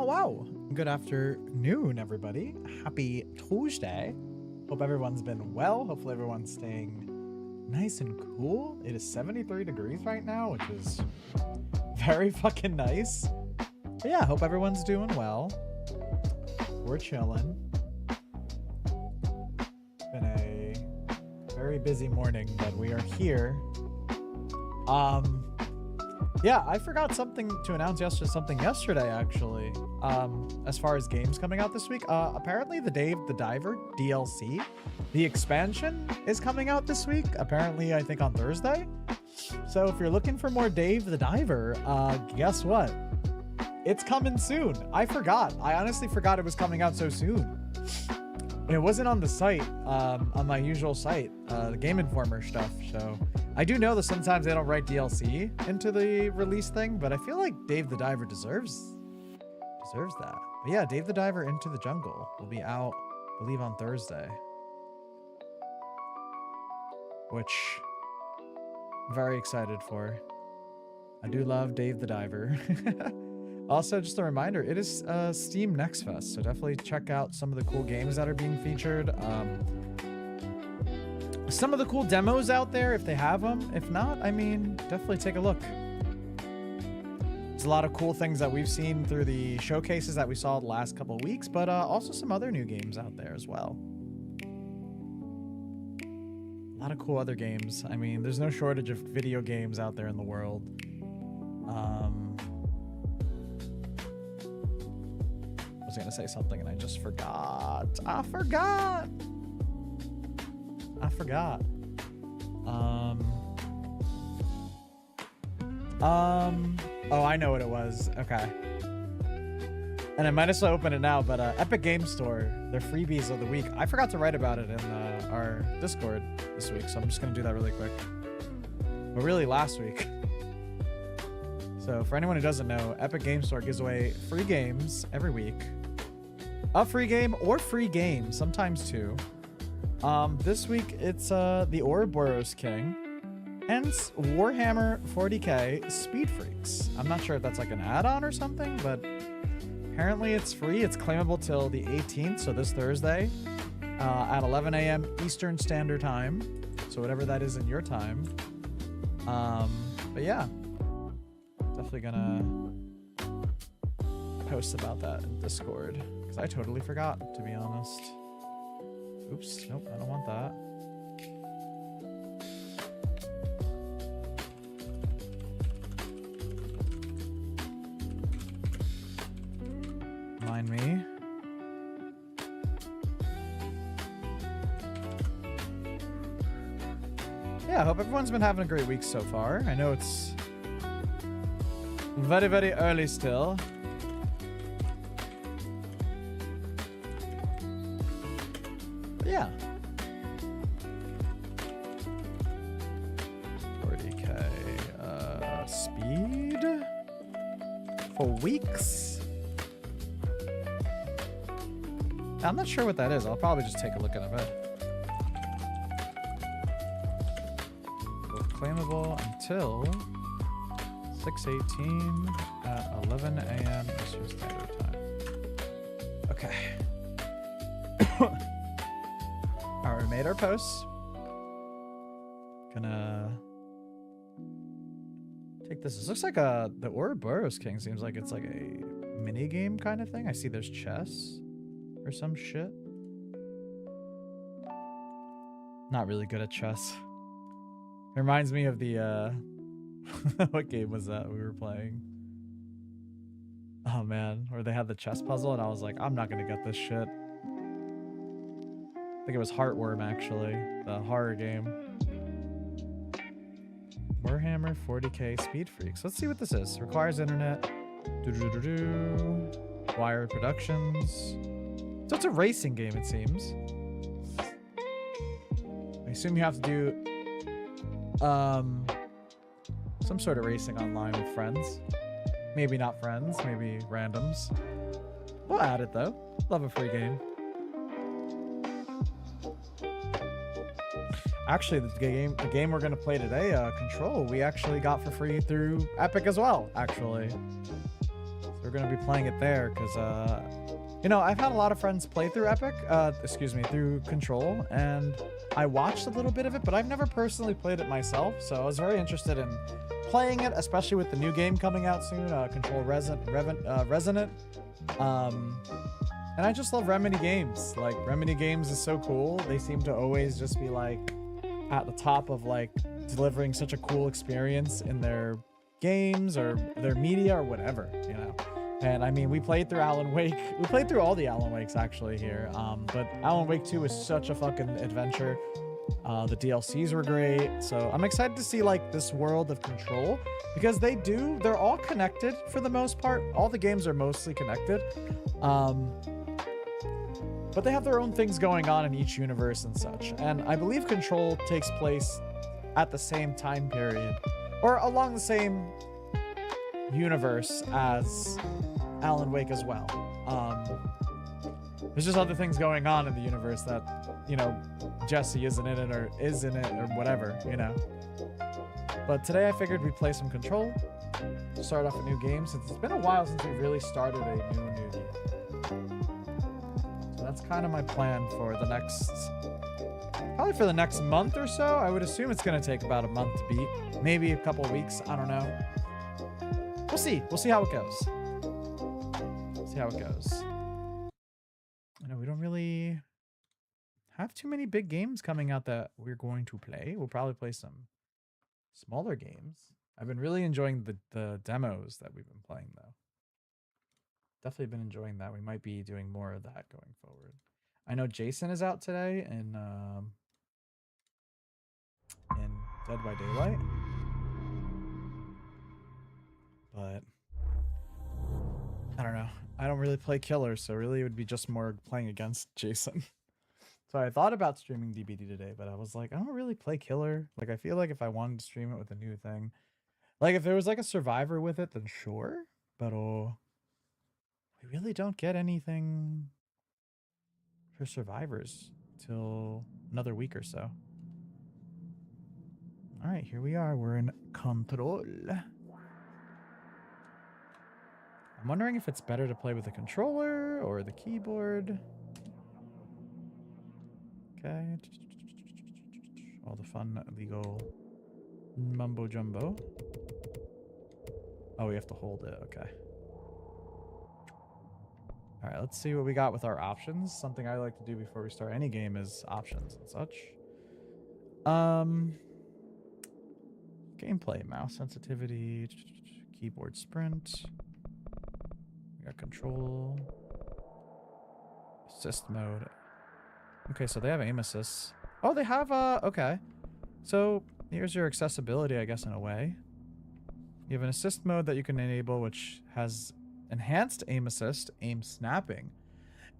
wow. Good afternoon, everybody. Happy Tuesday. Hope everyone's been well. Hopefully everyone's staying nice and cool. It is 73 degrees right now, which is very fucking nice. But yeah, hope everyone's doing well. We're chilling. It's been a very busy morning, but we are here. Yeah, I forgot something to announce yesterday, actually. As far as games coming out this week, apparently the Dave the Diver DLC, the expansion is coming out this week. Apparently, I think on Thursday. So if you're looking for more Dave the Diver, guess what? It's coming soon. I forgot. I honestly forgot it was coming out so soon. It wasn't on the site, on my usual site, the Game Informer stuff, so I do know that sometimes they don't write DLC into the release thing, but I feel like Dave the Diver deserves that. But yeah, Dave the Diver Into the Jungle will be out, I believe, on Thursday, which I'm very excited for. I do love Dave the Diver. Also, just a reminder, it is Steam Next Fest, so definitely check out some of the cool games that are being featured. Some of the cool demos out there, if they have them. If not, I mean, definitely take a look. There's a lot of cool things that we've seen through the showcases that we saw the last couple of weeks, but also some other new games out there as well. A lot of cool other games. I mean, there's no shortage of video games out there in the world. I was gonna say something and I just forgot. I forgot. Oh, I know what it was. Okay. And I might as well open it now, but Epic Game Store, their freebies of the week. I forgot to write about it in our Discord this week, so I'm just gonna do that really quick. But really last week. So for anyone who doesn't know, Epic Game Store gives away free games every week. A free game or free game, sometimes two. This week it's the Ouroboros King and Warhammer 40k Speed Freaks. I'm not sure if that's like an add-on or something, but apparently it's free. It's claimable till the 18th, so this Thursday at 11 a.m. Eastern Standard Time. So whatever that is in your time. But yeah, definitely gonna post about that in Discord because I totally forgot, to be honest. Oops, nope, I don't want that. Mind me. Yeah, I hope everyone's been having a great week so far. I know it's very, very early still. Yeah. 40k speed for weeks. I'm not sure what that is. I'll probably just take a look in a bit. Both claimable until 6:18 at 11 a.m. Eastern Standard Time. Okay. Alright, we made our posts. Gonna take this. This looks like the Ouroboros King seems like it's like a mini game kind of thing. I see there's chess or some shit. Not really good at chess. It reminds me of the what game was that we were playing? Oh man, where they had the chess puzzle and I was like, I'm not gonna get this shit. I think it was Heartworm, actually, the horror game. Warhammer 40k Speed Freaks. Let's see what this is. Requires internet. Wired Productions. So it's a racing game, it seems. I assume you have to do some sort of racing online with friends. Maybe not friends, maybe randoms. We'll add it though. Love a free game. Actually, the game we're gonna play today, Control, we actually got for free through Epic as well, actually. So we're gonna be playing it there because you know, I've had a lot of friends play through Epic, through Control, and I watched a little bit of it, but I've never personally played it myself, so I was very interested in playing it, especially with the new game coming out soon, Control Resonant. And I just love Remedy games. Like, Remedy games is so cool. They seem to always just be like at the top of like delivering such a cool experience in their games or their media or whatever, you know. And I mean, we played through Alan Wake. We played through all the Alan Wakes actually here. But Alan Wake 2 is such a fucking adventure. The DLCs were great. So I'm excited to see like this world of Control, because they're all connected for the most part. All the games are mostly connected. But they have their own things going on in each universe and such. And I believe Control takes place at the same time period, or along the same universe as Alan Wake as well. There's just other things going on in the universe that, you know, Jesse isn't in it or is in it or whatever, you know. But today I figured we'd play some Control, start off a new game, since it's been a while since we really started a new game. So that's kind of my plan for the next, probably for the next month or so. I would assume it's going to take about a month to beat, maybe a couple of weeks, I don't know. We'll see how it goes. See how it goes. I know we don't really have too many big games coming out that we're going to play. We'll probably play some smaller games. I've been really enjoying the demos that we've been playing, though. Definitely been enjoying that. We might be doing more of that going forward. I know Jason is out today in Dead by Daylight. But I don't know. I don't really play killer, so really it would be just more playing against Jason. So I thought about streaming DBD today, but I was like, I don't really play killer. Like, I feel like if I wanted to stream it with a new thing, like if there was like a survivor with it, then sure. But we really don't get anything for survivors till another week or so. All right, here we are. We're in Control. I'm wondering if it's better to play with the controller or the keyboard. Okay. All the fun legal mumbo jumbo. Oh, we have to hold it. Okay. All right, let's see what we got with our options. Something I like to do before we start any game is options and such. Gameplay, mouse sensitivity, keyboard sprint. We got control. Assist mode. Okay, so they have aim assist. Oh, they have, okay. So here's your accessibility, I guess, in a way. You have an assist mode that you can enable, which has enhanced aim assist, aim snapping,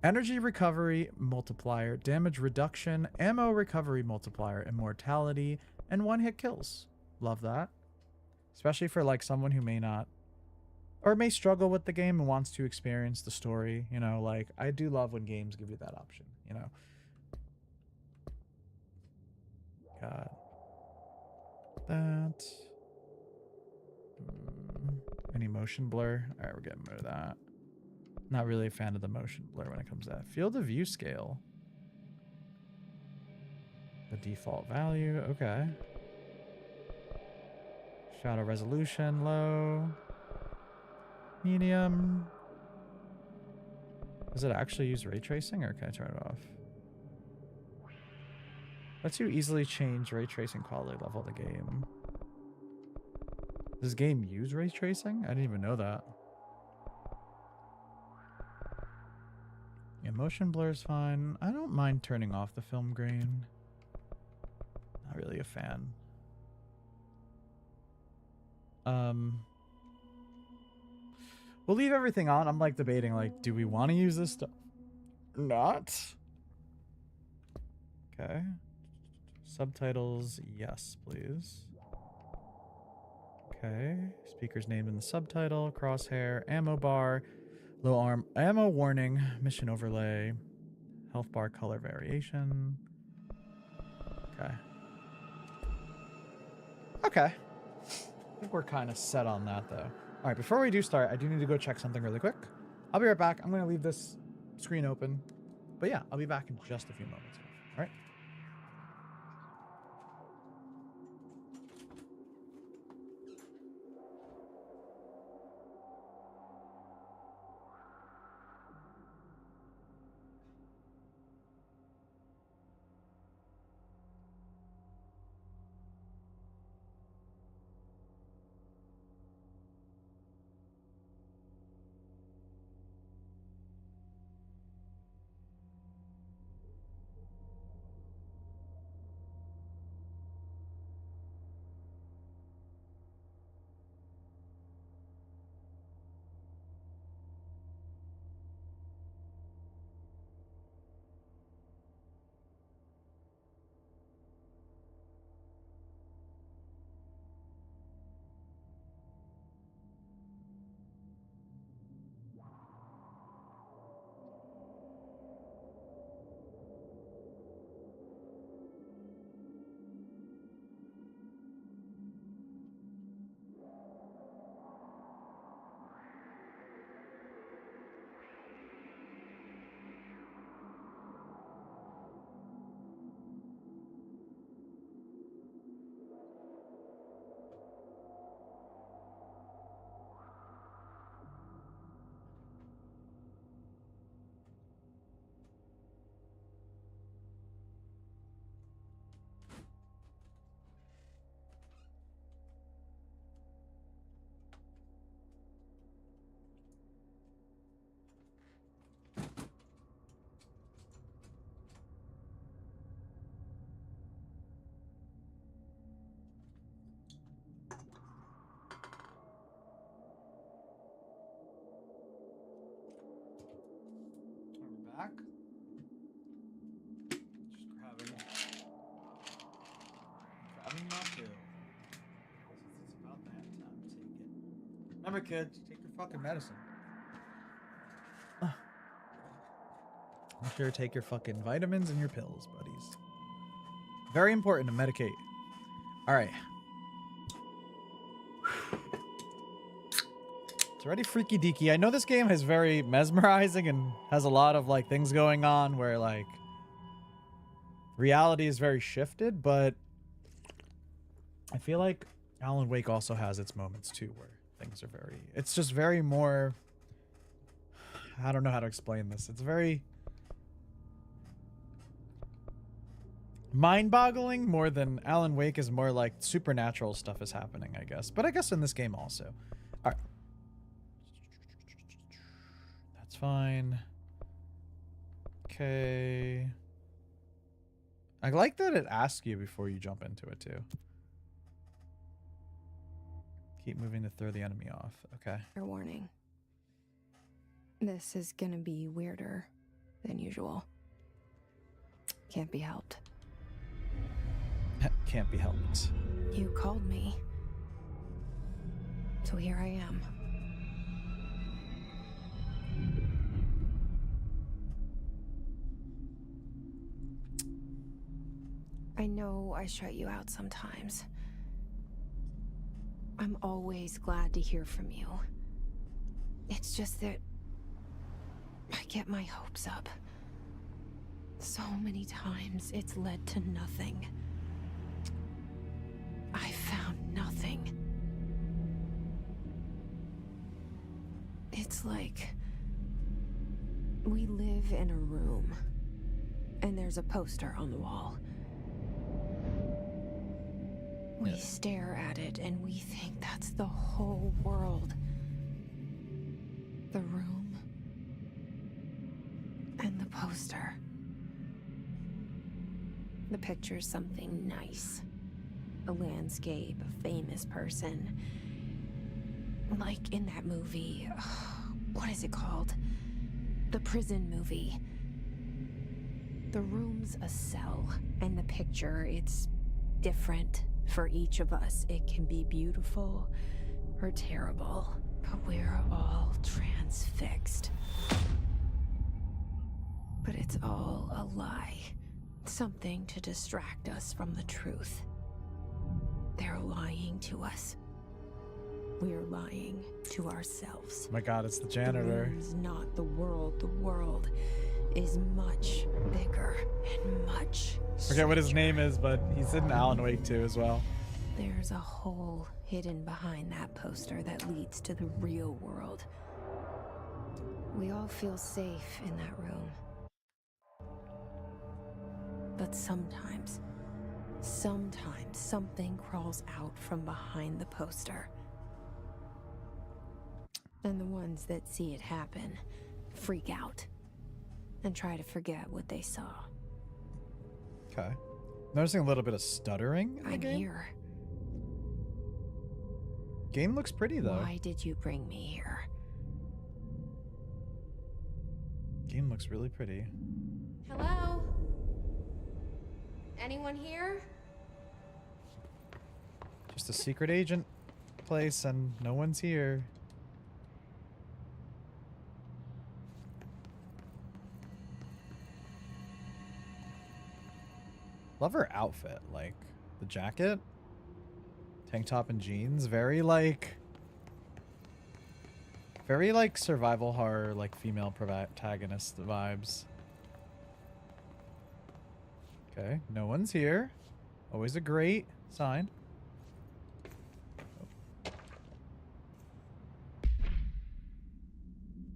energy recovery multiplier, damage reduction, ammo recovery multiplier, immortality, and one-hit kills. Love that. Especially for, like, someone who may not, or may struggle with the game and wants to experience the story. You know, like, I do love when games give you that option, you know. Got that. Any motion blur? All right, we're getting rid of that. Not really a fan of the motion blur when it comes to that. Field of view scale. The default value. Okay. Shadow resolution low. Medium. Does it actually use ray tracing, or can I turn it off? Lets you easily change ray tracing quality level of the game. Does this game use ray tracing? I didn't even know that. Yeah, motion blur is fine. I don't mind turning off the film grain. Not really a fan. We'll leave everything on. I'm like debating, like, do we want to use this stuff or not? Okay. Subtitles, yes, please. Okay. Speaker's name in the subtitle, crosshair, ammo bar, low arm, ammo warning, mission overlay, health bar color variation. Okay. Okay. I think we're kind of set on that, though. All right, before we do start, I do need to go check something really quick. I'll be right back. I'm going to leave this screen open. But yeah, I'll be back in just a few moments. All right. We're back. Just grabbing my pill. It's about that time. Take it. Remember, kids, take your fucking medicine. Make sure to take your fucking vitamins and your pills, buddies. Very important to medicate. All right. It's already freaky deaky. I know this game is very mesmerizing and has a lot of like things going on where like reality is very shifted, but I feel like Alan Wake also has its moments too where things are very, it's just very more, I don't know how to explain this. It's very mind-boggling more than Alan Wake is more like supernatural stuff is happening, I guess. But I guess in this game also. All right. That's fine. Okay. I like that it asks you before you jump into it too. Keep moving to throw the enemy off. Okay. Fair warning. This is gonna be weirder than usual. Can't be helped. Can't be helped. You called me. So here I am. I know I shut you out sometimes. I'm always glad to hear from you. It's just that I get my hopes up. So many times it's led to nothing. I found nothing. It's like we live in a room and there's a poster on the wall. We stare at it and we think that's the whole world. The room and the poster. The picture's something nice. A landscape, a famous person. Like in that movie, what is it called? The prison movie. The room's a cell, and the picture, it's different for each of us. It can be beautiful or terrible, but we're all transfixed. But it's all a lie. Something to distract us from the truth. They're lying to us. we're lying to ourselves. Oh my god, it's the The janitor. room's not the world. The world is much bigger and much Forget what his stranger. name is, but he's in Alan Wake 2 as well. There's a hole hidden behind that poster that leads to the real world. We all feel safe in that room. But sometimes something crawls out from behind the poster. And the ones that see it happen freak out and try to forget what they saw. Okay. Noticing a little bit of stuttering in the I'm game. here. Game looks pretty though. Why did you bring me here? Game looks really pretty. Hello? Anyone here? Just a secret agent place and no one's here. Love her outfit, like the jacket, tank top and jeans, very like survival horror, like female protagonist vibes. Okay, no one's here. Always a great sign.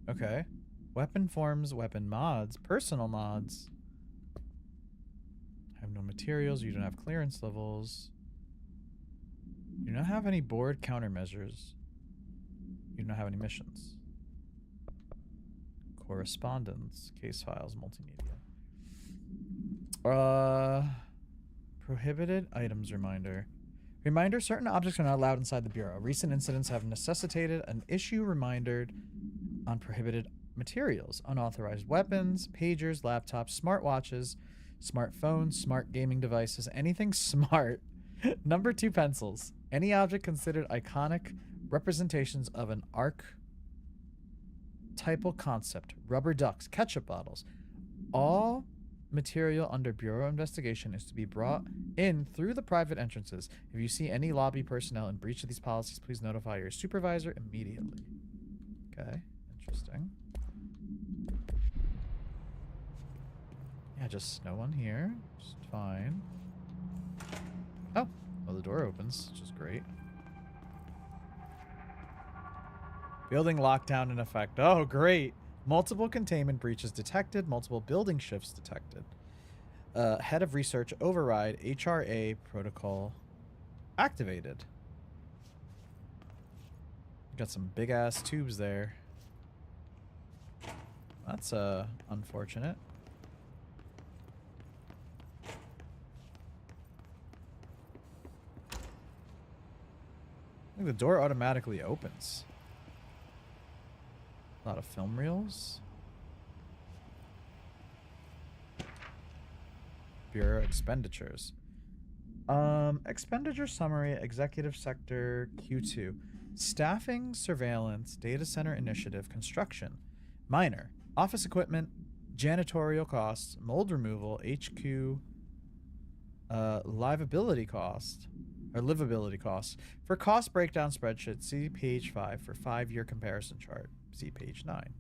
Okay. Weapon forms, weapon mods, personal mods. I have no materials, you don't have clearance levels. You do not have any board countermeasures. You do not have any missions. Correspondence, case files, multimedia. Prohibited items reminder. Reminder, certain objects are not allowed inside the Bureau. Recent incidents have necessitated an issue reminder on prohibited materials. Unauthorized weapons, pagers, laptops, smartwatches, smartphones, smart gaming devices, anything smart. Number 2 pencils. Any object considered iconic representations of an archetypal concept. Rubber ducks, ketchup bottles. All material under Bureau investigation is to be brought in through the private entrances. If you see any lobby personnel in breach of these policies, please notify your supervisor immediately. Okay, interesting. Yeah, just no one here. Just fine. Oh, well, the door opens, which is great. Building lockdown in effect. Oh, great. Multiple containment breaches detected. Multiple building shifts detected. Head of research override. HRA protocol activated. Got some big ass tubes there. That's unfortunate. I think the door automatically opens. A lot of film reels. Bureau expenditures. Expenditure summary, executive sector Q2. Staffing, surveillance, data center initiative, construction. Minor. Office equipment, janitorial costs, mold removal, HQ, livability cost, or livability costs. For cost breakdown spreadsheet, see page 5 for 5-year comparison chart. See page 9.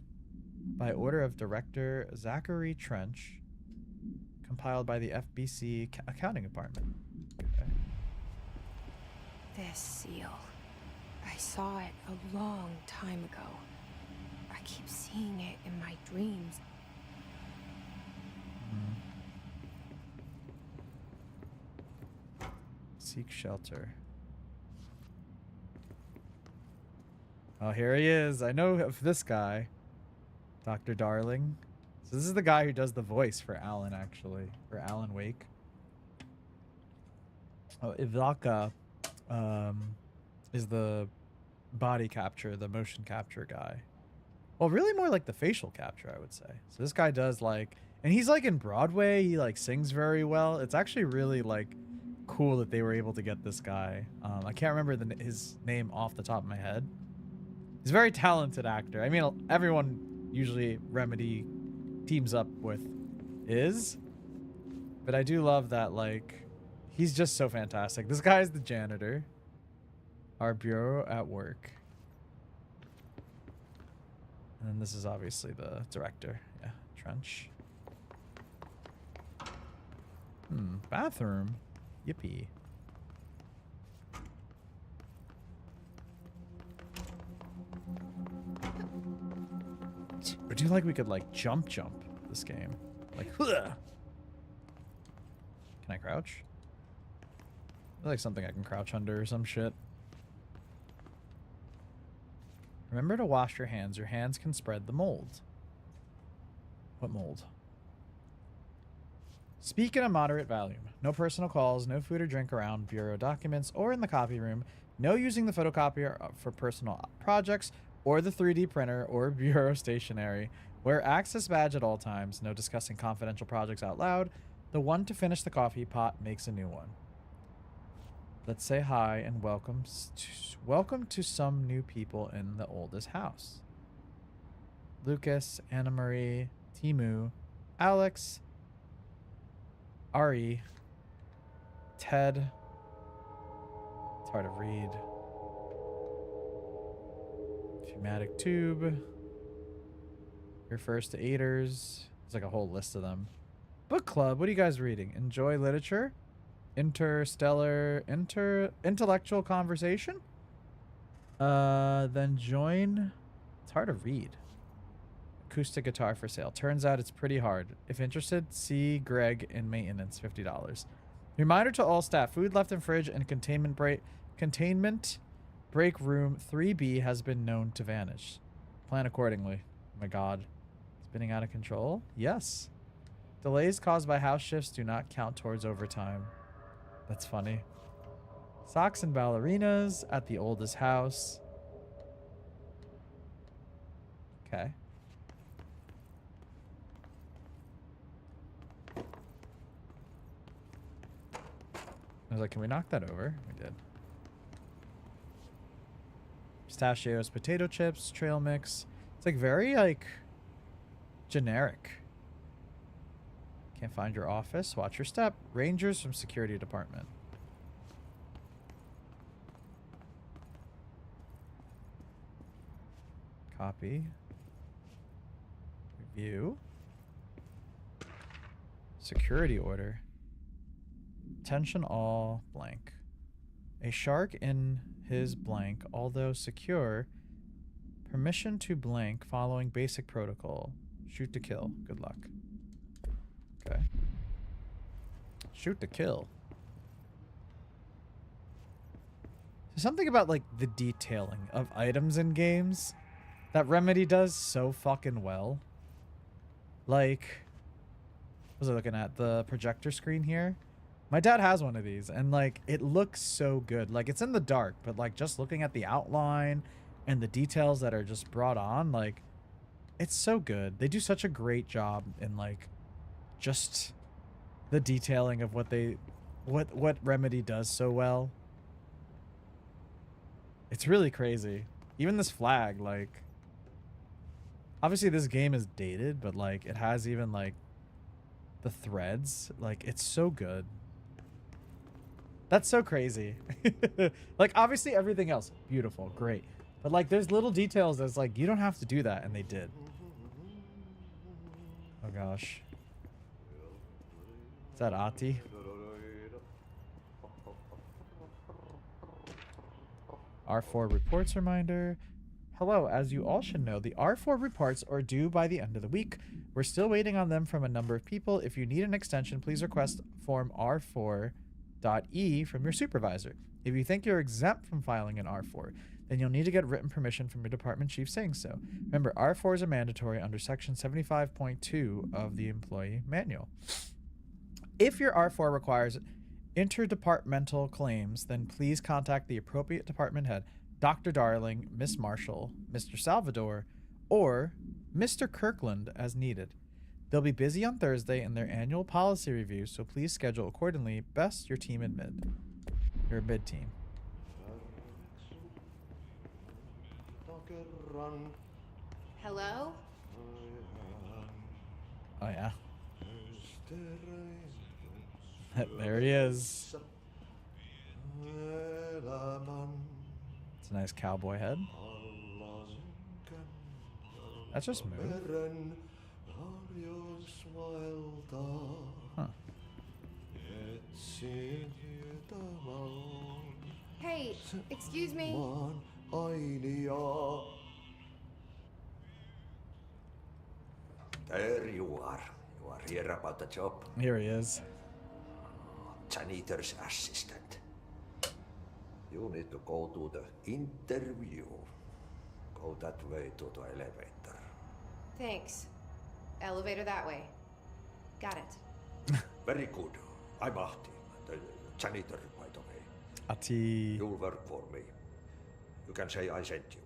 By order of Director Zachary Trench, compiled by the FBC Accounting Department. Okay. This seal. I saw it a long time ago. I keep seeing it in my dreams. Seek shelter. Oh, here he is. I know of this guy. Dr. Darling. So this is the guy who does the voice for Alan, actually. For Alan Wake. Oh, Ivaka is the body capture, the motion capture guy. Well, really more like the facial capture, I would say. So this guy does like, and he's like in Broadway. He like sings very well. It's actually really like cool that they were able to get this guy. I can't remember his name off the top of my head. He's a very talented actor. I mean, everyone usually Remedy teams up with is, but I do love that, like, he's just so fantastic. This guy is the janitor. Our bureau at work. And then this is obviously the director. Yeah, Trench. Bathroom. Yippee. I do like we could like jump this game. Like, huh. Can I crouch? I feel like something I can crouch under or some shit. Remember to wash your hands. Your hands can spread the mold. What mold? Speak in a moderate volume. No personal calls, no food or drink around bureau documents or in the copy room. No using the photocopier for personal projects or the 3D printer or bureau stationery. Wear access badge at all times. No discussing confidential projects out loud. The one to finish the coffee pot makes a new one. Let's say hi and welcome to some new people in the oldest house. Lucas, Anna Marie, Timu, Alex, Ari, Ted. It's hard to read. Fumatic Tube. Your first aiders. There's like a whole list of them. Book club. What are you guys reading? Enjoy literature? Intellectual conversation? Then join. It's hard to read. Acoustic guitar for sale. Turns out it's pretty hard. If interested, see Greg in maintenance. $50. Reminder to all staff: food left in fridge and containment break room 3B has been known to vanish. Plan accordingly. Oh my god. Spinning out of control? Yes. Delays caused by house shifts do not count towards overtime. That's funny. Socks and ballerinas at the oldest house. Okay. I was like, can we knock that over? We did. Pistachios, potato chips, trail mix. It's like very like generic. Can't find your office. Watch your step. Rangers from security department. Copy. Review. Security order. Attention all blank. A shark in his blank, although secure. Permission to blank following basic protocol. Shoot to kill. Good luck. Okay. Shoot to kill. There's something about like the detailing of items in games that Remedy does so fucking well. Like, what was I looking at? The projector screen here. My dad has one of these, and like it looks so good. Like it's in the dark, but like just looking at the outline and the details that are just brought on, like it's so good. They do such a great job in like just the detailing of what Remedy does so well. It's really crazy. Even this flag, like obviously this game is dated, but like it has even like the threads. Like it's so good. That's so crazy. Like obviously everything else beautiful, great, but like there's little details that's like you don't have to do that, and they did. Oh gosh. Is that Ati? R4 reports reminder. Hello, as you all should know, the R4 reports are due by the end of the week. We're still waiting on them from a number of people. If you need an extension, please request form R4.E from your supervisor. If you think you're exempt from filing an R4, then you'll need to get written permission from your department chief saying so. Remember, R4s are mandatory under section 75.2 of the employee manual. If your R4 requires interdepartmental claims, then please contact the appropriate department head, Dr. Darling, Miss Marshall, Mr. Salvador, or Mr. Kirkland as needed. They'll be busy on Thursday in their annual policy review, so please schedule accordingly. Best, your team in mid. Your mid team. Hello? Oh, yeah. There he is. It's a nice cowboy head. That's just moved. Huh. Hey, excuse me. There you are. You are here about the job. Here he is. Janitor's assistant. You need to go to the interview. Go that way to the elevator. Thanks. Elevator that way. Got it. Very good. I'm Ahti, the janitor, by the way. Ati. You'll work for me. You can say I sent you.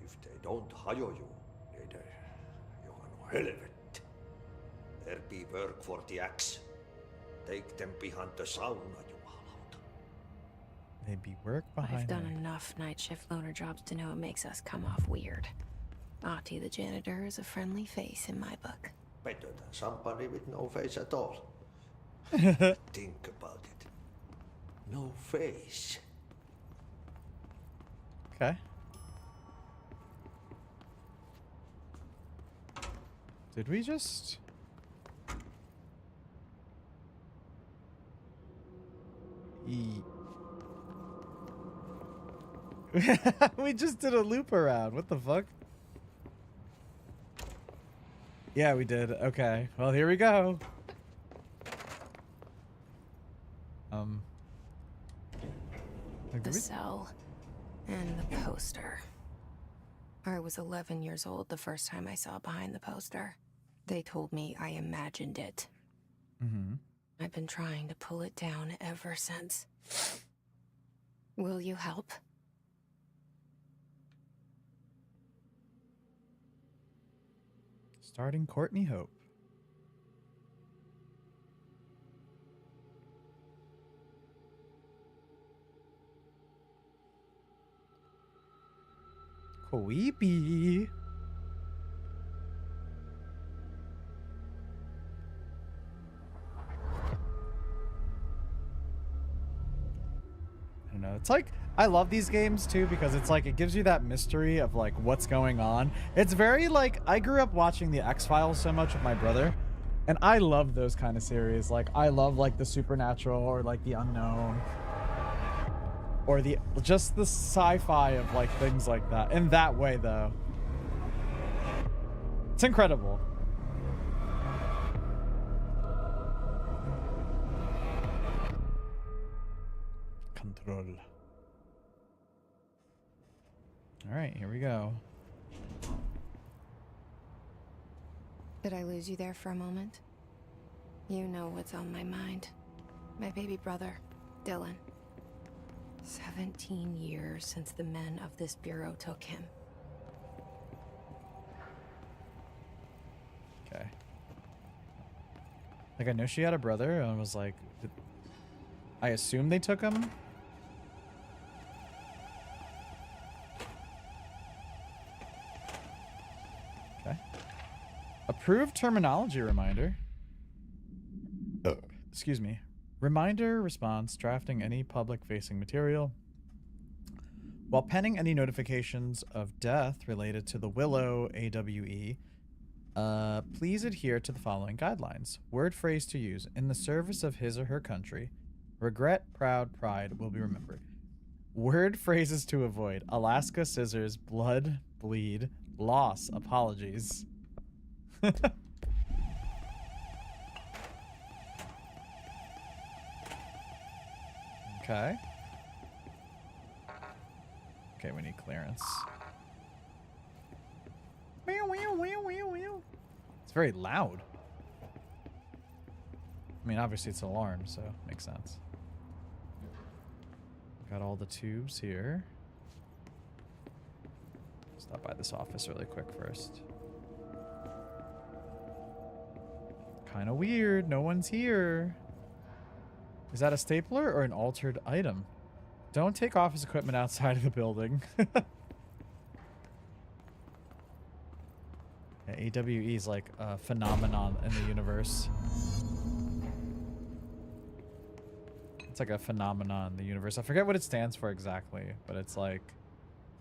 If they don't hire you, they Johan helvet. There be work for the axe. Take them behind the sauna, jumalauta. They be work behind. I've done enough night shift loner jobs to know it makes us come off weird. Ahti the janitor is a friendly face in my book. Better than somebody with no face at all. Think about it. No face. Okay. Did we just... We just did a loop around. What the fuck? Yeah, we did. Okay. Well, here we go. The cell and the poster. I was 11 years old the first time I saw behind the poster. They told me I imagined it. Mm-hmm. I've been trying to pull it down ever since. Will you help? Starting Courtney Hope. Weepy. I don't know. It's like, I love these games too because it's like, it gives you that mystery of like what's going on. It's very like, I grew up watching the X-Files so much with my brother, and I love those kind of series. Like, I love like the supernatural or like the unknown. Or the just the sci-fi of like things like that. In that way though. It's incredible. Control. Alright, here we go. Did I lose you there for a moment? You know what's on my mind. My baby brother, Dylan. 17 years since the men of this bureau took him. Okay. Like, I know she had a brother, and I was like, I assume they took him. Okay. Approved terminology reminder. Excuse me. Reminder, response, drafting any public-facing material. While penning any notifications of death related to the Willow AWE, please adhere to the following guidelines. Word phrase to use. In the service of his or her country. Regret, proud, pride will be remembered. Word phrases to avoid. Alaska scissors, blood, bleed, loss, apologies. Okay. Okay, we need clearance. It's very loud. I mean, obviously it's an alarm, so makes sense. Got all the tubes here. Stop by this office really quick first. Kind of weird. No one's here. Is that a stapler or an altered item? Don't take office equipment outside of the building. Yeah, AWE is like a phenomenon in the universe. It's like a phenomenon in the universe. I forget what it stands for exactly, but it's like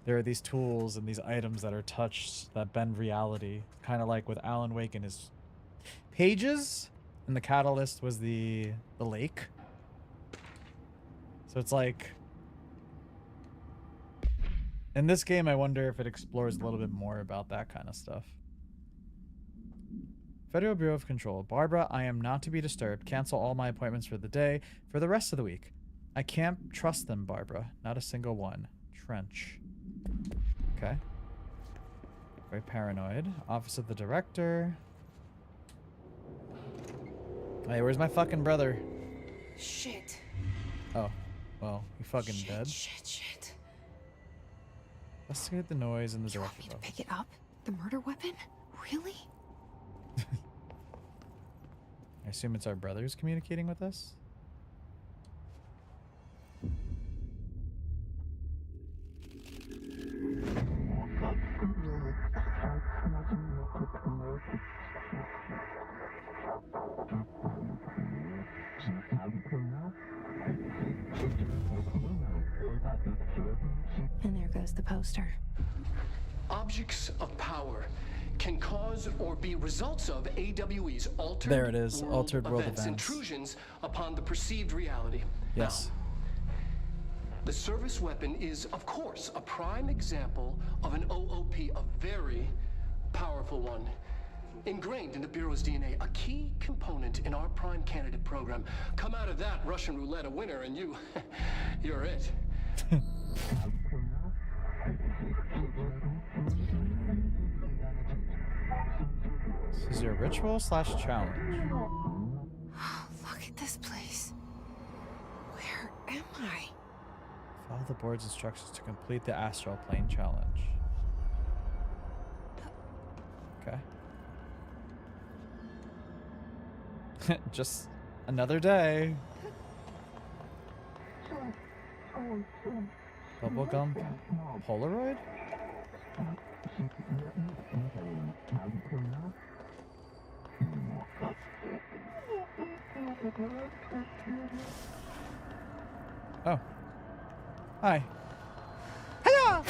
there are these tools and these items that are touched that bend reality. Kind of like with Alan Wake and his pages, and the catalyst was the lake. So it's like, in this game, I wonder if it explores a little bit more about that kind of stuff. Federal Bureau of Control. Barbara, I am not to be disturbed. Cancel all my appointments for the day, for the rest of the week. I can't trust them, Barbara. Not a single one. Trench. Okay. Very paranoid. Office of the Director. Hey, where's my fucking brother? Shit. Oh. Well, he fucking dead. Shit. Investigate the noise in the You want me director's to office. pick it up? The murder weapon? Really? I assume it's our brother who's communicating with us? And there goes the poster. Objects of power can cause or be results of AWE's altered There it is, altered world events. intrusions upon the perceived reality. Yes. Now, the service weapon is, of course, a prime example of an OOP, a very powerful one. Ingrained in the Bureau's DNA, a key component in our prime candidate program. Come out of that Russian roulette a winner and you're it. This is your ritual / challenge. Look at this place. Where am I? Follow the board's instructions to complete the astral plane challenge. Okay. Just another day. Bubblegum Polaroid? Oh. Hi. Hiya!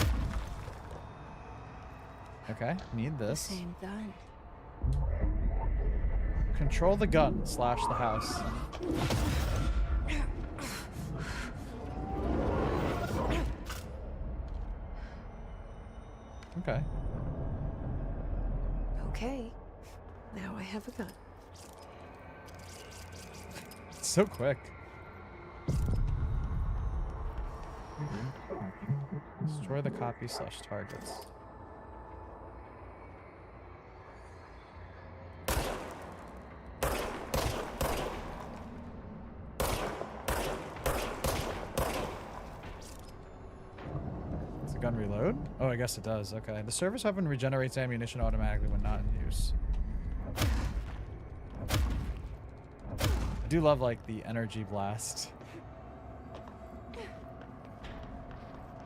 Okay, need this. Same gun. Control the gun / the house. Okay. Okay. Now I have a gun. So quick. Destroy the copy / targets. Does the gun reload? Oh, I guess it does. Okay. The service weapon regenerates ammunition automatically when not in use. I do love, like, the energy blast.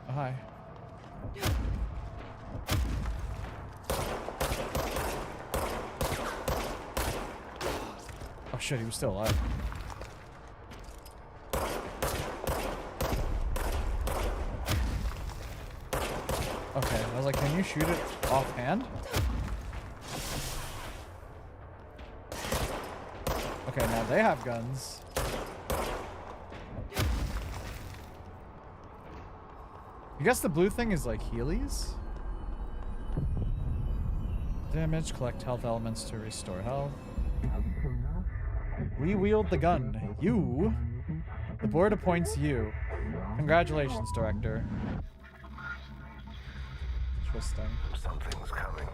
Oh, hi. Oh shit, he was still alive. Okay, I was like, can you shoot it offhand? Okay, now they have guns. You guess the blue thing is like Heelys? Damage, collect health elements to restore health. We wield the gun. You. The board appoints you. Congratulations, Director. Interesting. Something's coming.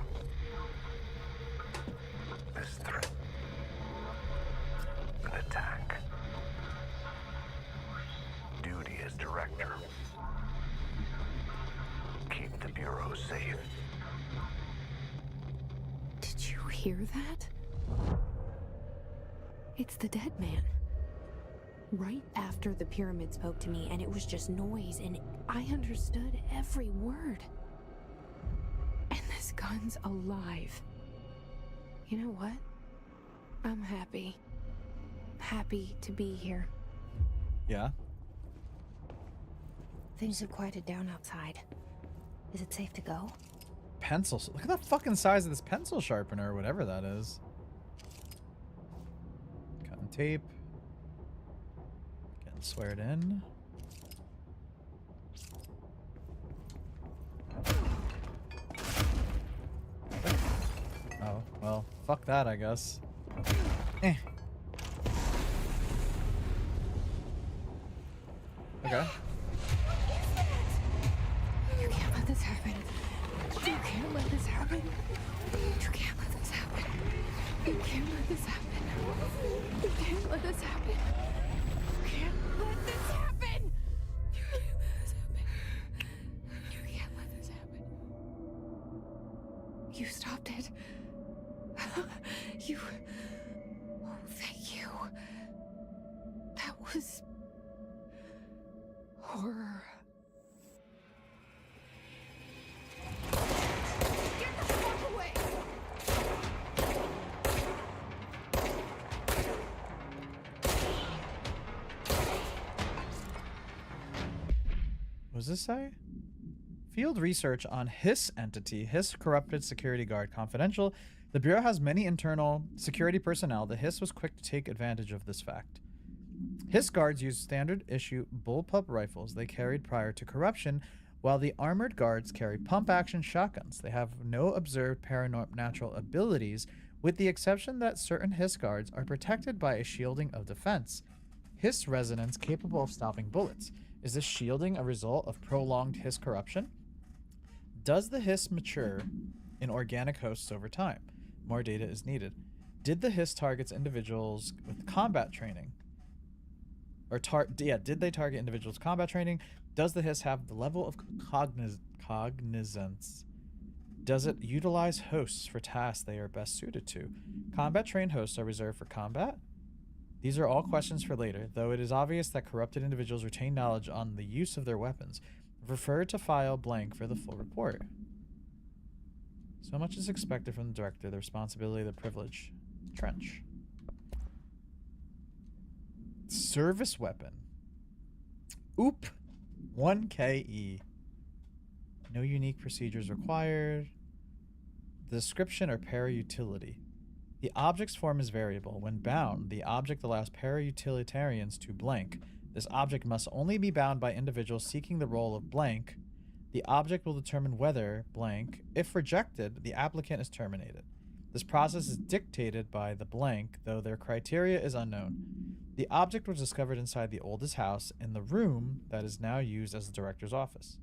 This threat. An attack. Duty as director. Keep the Bureau safe. Did you hear that? It's the dead man. Right after the pyramid spoke to me, and it was just noise, and I understood every word. And this gun's alive. You know what? I'm happy. Happy to be here. Yeah. Things have quieted down outside. Is it safe to go? Pencil. Look at the fucking size of this pencil sharpener or whatever that is. Cutting tape. Getting sweared in. Oh, well, fuck that, I guess. Eh. Okay. You can't let this happen. You can't let this happen. You can't let this happen. You can't let this happen. You can't let this happen. You can't let this happen. You can't let this happen. You can't let this happen. You stopped it. You... Oh, thank you. That was... horror. Get the fuck away! What does this say? Field research on Hiss entity, Hiss corrupted security guard, confidential. The Bureau has many internal security personnel. The Hiss was quick to take advantage of this fact. Hiss guards used standard issue bullpup rifles they carried prior to corruption, while the armored guards carry pump action shotguns. They have no observed paranormal abilities, with the exception that certain Hiss guards are protected by a shielding of defense. Hiss resonance capable of stopping bullets. Is this shielding a result of prolonged Hiss corruption? Does the Hiss mature in organic hosts over time? More data is needed. Did the Hiss targets individuals with combat training? Or did they target individuals with combat training? Does the Hiss have the level of cognizance? Does it utilize hosts for tasks they are best suited to? Combat trained hosts are reserved for combat? These are all questions for later, though it is obvious that corrupted individuals retain knowledge on the use of their weapons. Refer to file blank for the full report. So much is expected from the director, the responsibility, the privilege. Trench. Service weapon. Oop. 1 KE. No unique procedures required. The description or para-utility. The object's form is variable. When bound, the object allows para-utilitarians to blank. This object must only be bound by individuals seeking the role of blank. The object will determine whether blank. If rejected, the applicant is terminated. This process is dictated by the blank, though their criteria is unknown. The object was discovered inside the oldest house in the room that is now used as the director's office.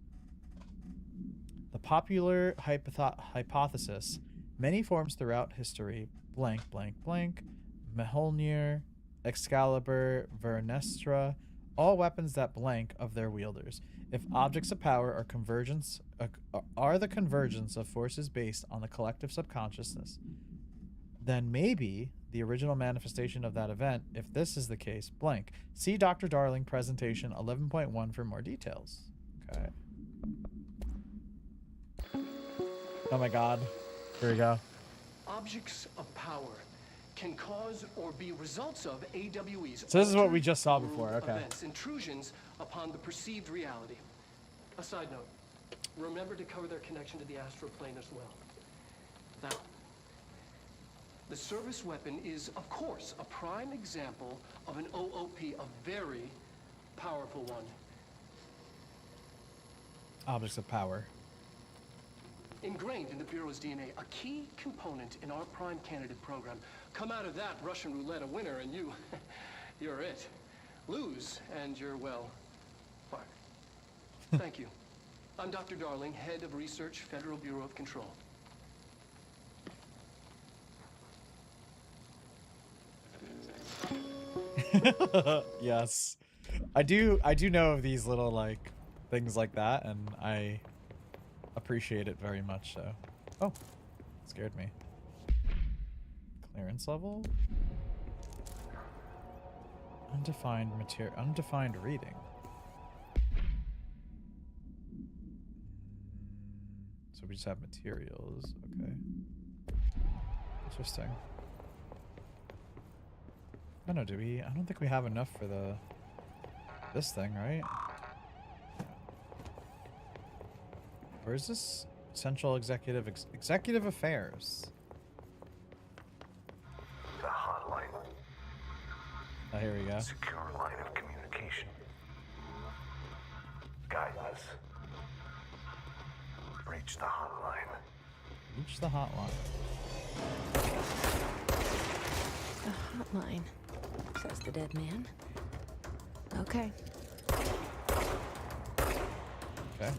The popular hypothesis, many forms throughout history, blank, blank, blank, Mjolnir, Excalibur, Vernestra, all weapons that blank of their wielders. If objects of power are the convergence of forces based on the collective subconsciousness, then maybe the original manifestation of that event, if this is the case, blank. See Dr. Darling presentation 11.1 for more details. Okay. Oh my god. Here we go. Objects of power can cause or be results of AWE's. So this is what we just saw before, okay. Events, intrusions upon the perceived reality. A side note, remember to cover their connection to the astral plane as well. Now, the service weapon is, of course, a prime example of an OOP, a very powerful one. Objects of power. Ingrained in the Bureau's DNA, a key component in our prime candidate program. Come out of that Russian roulette a winner and you're it. Lose and you're, well, fired. Thank you. I'm Dr. Darling, head of research, Federal Bureau of Control. Yes. I do know of these little like things like that, and I appreciate it very much so. Oh, scared me. Clearance level? Undefined material, undefined reading. So we just have materials, okay. Interesting. I don't know, do we? I don't think we have enough for the This thing, right? Where's this? Central Executive Executive Affairs. The hotline. Oh, here we go. Secure line of communication. Guidance. Reach the hotline. Reach the hotline. The hotline, says the dead man. Okay. Okay.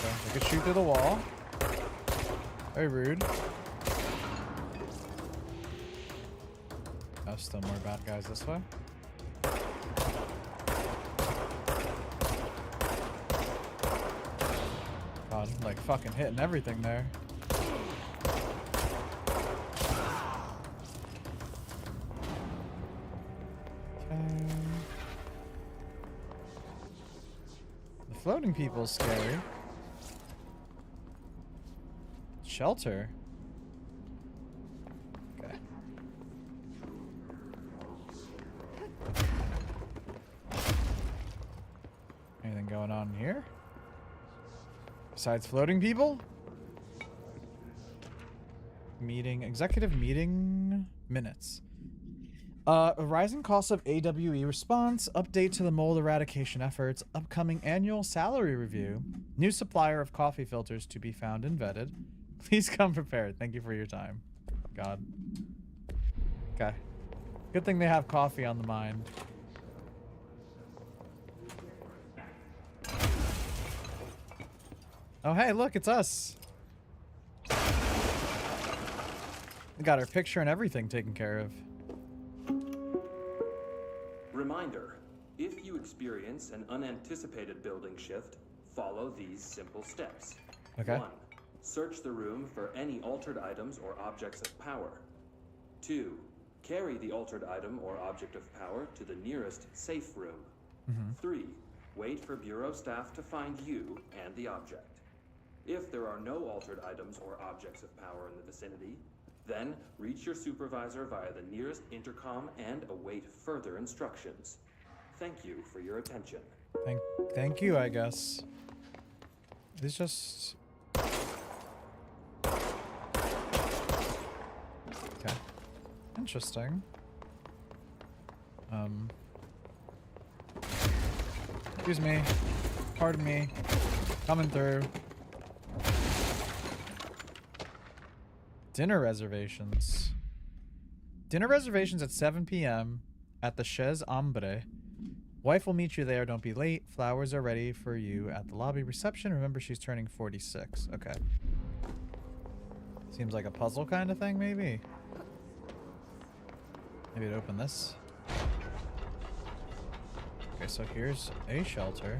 I could shoot through the wall. Very rude. Oh, still more bad guys this way. God, I'm like fucking hitting everything there. Okay. The floating people's scary. Shelter. Okay. Anything going on here? Besides floating people? Meeting, executive meeting minutes. A rising cost of AWE response, update to the mold eradication efforts, upcoming annual salary review, new supplier of coffee filters to be found and vetted. Please come prepared. Thank you for your time. God. Okay. Good thing they have coffee on the mind. Oh, hey, look, it's us. We got our picture and everything taken care of. Reminder, if you experience an unanticipated building shift, follow these simple steps. Okay. 1. Search the room for any altered items or objects of power. 2. Carry the altered item or object of power to the nearest safe room. 3. Wait for Bureau staff to find you and the object. If there are no altered items or objects of power in the vicinity, then reach your supervisor via the nearest intercom and await further instructions. Thank you for your attention. Thank you, I guess. It's just... Okay. Interesting. Excuse me. Pardon me. Coming through. Dinner reservations. Dinner reservations at 7 p.m. at the Chez Ambre. Wife will meet you there. Don't be late. Flowers are ready for you at the lobby reception. Remember, she's turning 46. Okay. Seems like a puzzle kind of thing, maybe. Maybe to open this. Okay, so here's a shelter.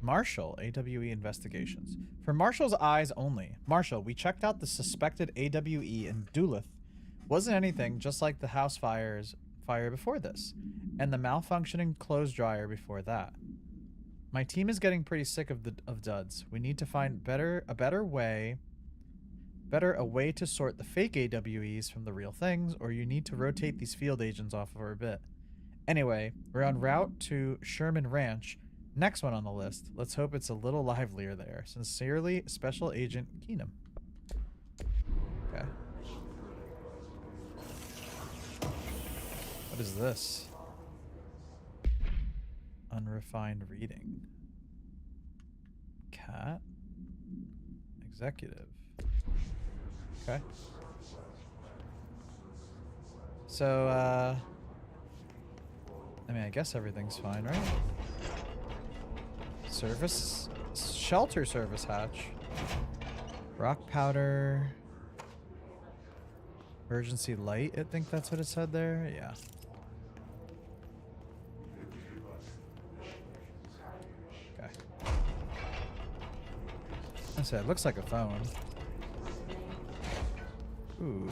Marshall, AWE investigations. For Marshall's eyes only. Marshall, we checked out the suspected AWE in Duluth. Wasn't anything, just like the house fire before this. And the malfunctioning clothes dryer before that. My team is getting pretty sick of duds. We need to find a way to sort the fake AWEs from the real things, or you need to rotate these field agents off for a bit. Anyway, we're en route to Sherman Ranch. Next one on the list. Let's hope it's a little livelier there. Sincerely, Special Agent Keenum. Okay. What is this? Unrefined reading. Cat. Executive. Okay. So, I mean, I guess everything's fine, right? Service, shelter service hatch. Rock powder. Emergency light, I think that's what it said there. Yeah. Okay. I said, it looks like a phone. Ooh.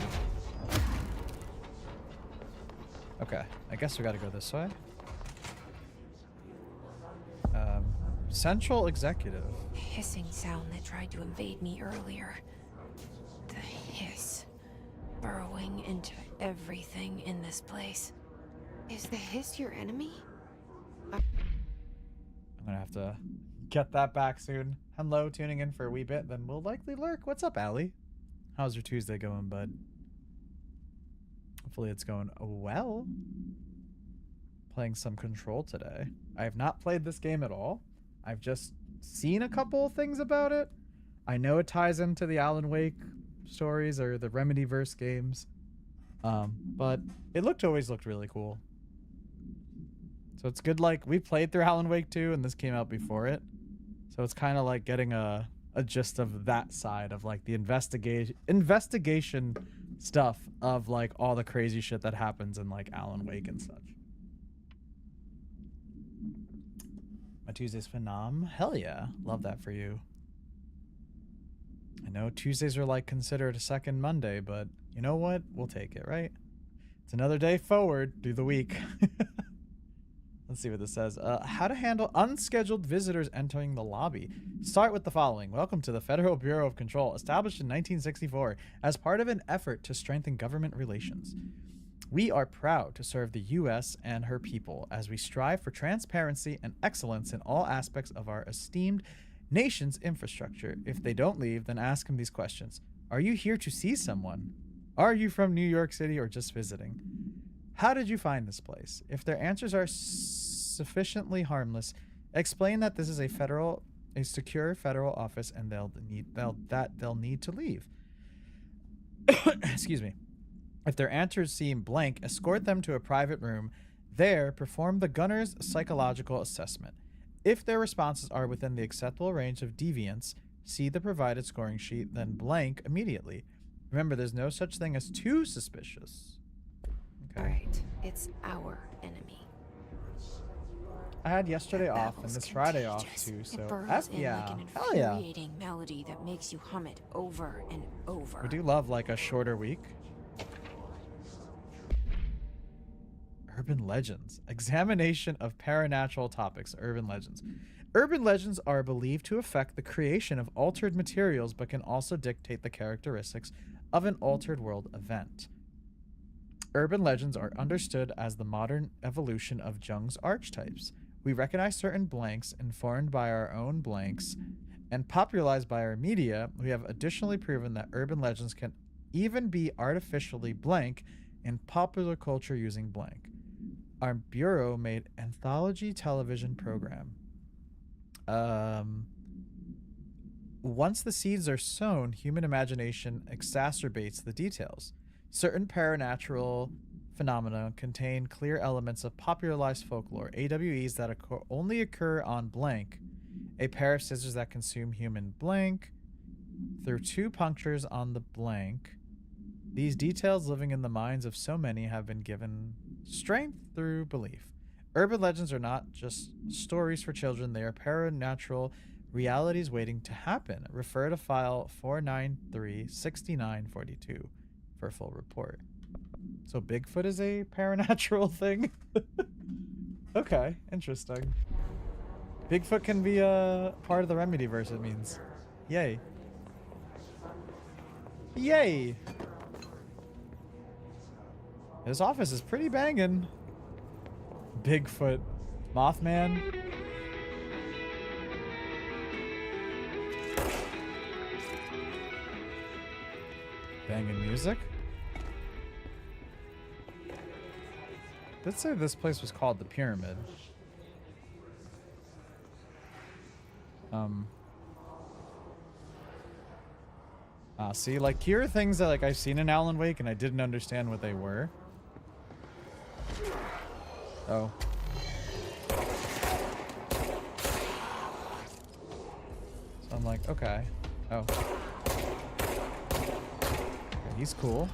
Okay, I guess we gotta go this way. Central Executive. Hissing sound that tried to invade me earlier. The hiss. Burrowing into everything in this place. Is the hiss your enemy? I'm gonna have to get that back soon. Hello, tuning in for a wee bit, then we'll likely lurk. What's up, Allie? How's your Tuesday going, bud? Hopefully it's going well. Playing some Control today. I have not played this game at all. I've just seen a couple things about it. I know it ties into the Alan Wake stories or the Remedyverse games. But it always looked really cool. So it's good, like, we played through Alan Wake 2 and this came out before it. So it's kind of like getting a gist of that side of like the investigation stuff of like all the crazy shit that happens in like Alan Wake and such. My Tuesday's phenom. Hell yeah. Love that for you. I know Tuesdays are like considered a second Monday, but you know what? We'll take it, right? It's another day forward through the week. Let's see what this says. How to handle unscheduled visitors entering the lobby. Start with the following. Welcome to the Federal Bureau of Control, established in 1964 as part of an effort to strengthen government relations. We are proud to serve the U.S. and her people as we strive for transparency and excellence in all aspects of our esteemed nation's infrastructure. If they don't leave, then ask them these questions. Are you here to see someone? Are you from New York City or just visiting? How did you find this place? If their answers are sufficiently harmless, explain that this is a secure federal office and they'll need to leave. Excuse me. If their answers seem blank, escort them to a private room. There, perform the gunner's psychological assessment. If their responses are within the acceptable range of deviance, see the provided scoring sheet, then blank immediately. Remember, there's no such thing as too suspicious. Okay. Alright, it's our enemy. I had yesterday off and this Friday off too, so It burrows in yeah, like an hell yeah. infuriating melody that makes you hum it over and over. We do love like a shorter week. Urban legends. Examination of paranatural topics. Urban legends. Urban legends are believed to affect the creation of altered materials, but can also dictate the characteristics of an altered world event. Urban legends are understood as the modern evolution of Jung's archetypes. We recognize certain blanks informed by our own blanks and popularized by our media. We have additionally proven that urban legends can even be artificially blank in popular culture using blank. Our bureau made anthology television program. Once the seeds are sown, human imagination exacerbates the details. Certain paranatural phenomena contain clear elements of popularized folklore, AWEs that only occur on blank, a pair of scissors that consume human blank, through 2 punctures on the blank. These details living in the minds of so many have been given strength through belief. Urban legends are not just stories for children, they are paranatural realities waiting to happen. Refer to file 493-6942 for a full report. So Bigfoot is a paranatural thing? Okay, interesting. Bigfoot can be a part of the Remedyverse, it means. Yay. Yay! This office is pretty banging. Bigfoot. Mothman. Banging music. Did say this place was called the Pyramid. See, like, here are things that, like, I've seen in Alan Wake and I didn't understand what they were. Oh. So I'm like, okay. Oh. Okay, he's cool.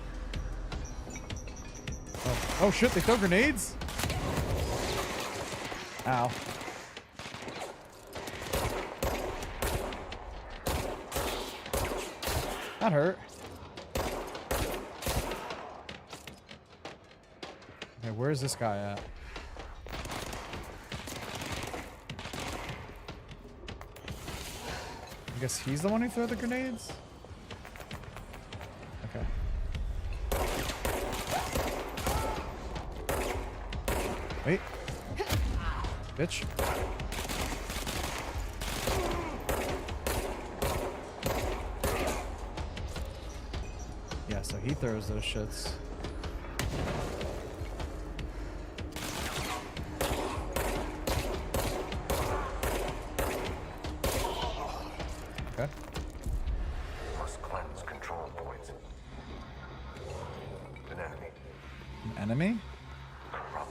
Oh shit, they throw grenades? Ow. That hurt. Okay, where's this guy at? I guess he's the one who threw the grenades? Okay. Wait. Bitch. Yeah, so he throws those shits. Okay. Must cleanse control points. An enemy. An enemy? Corrupt.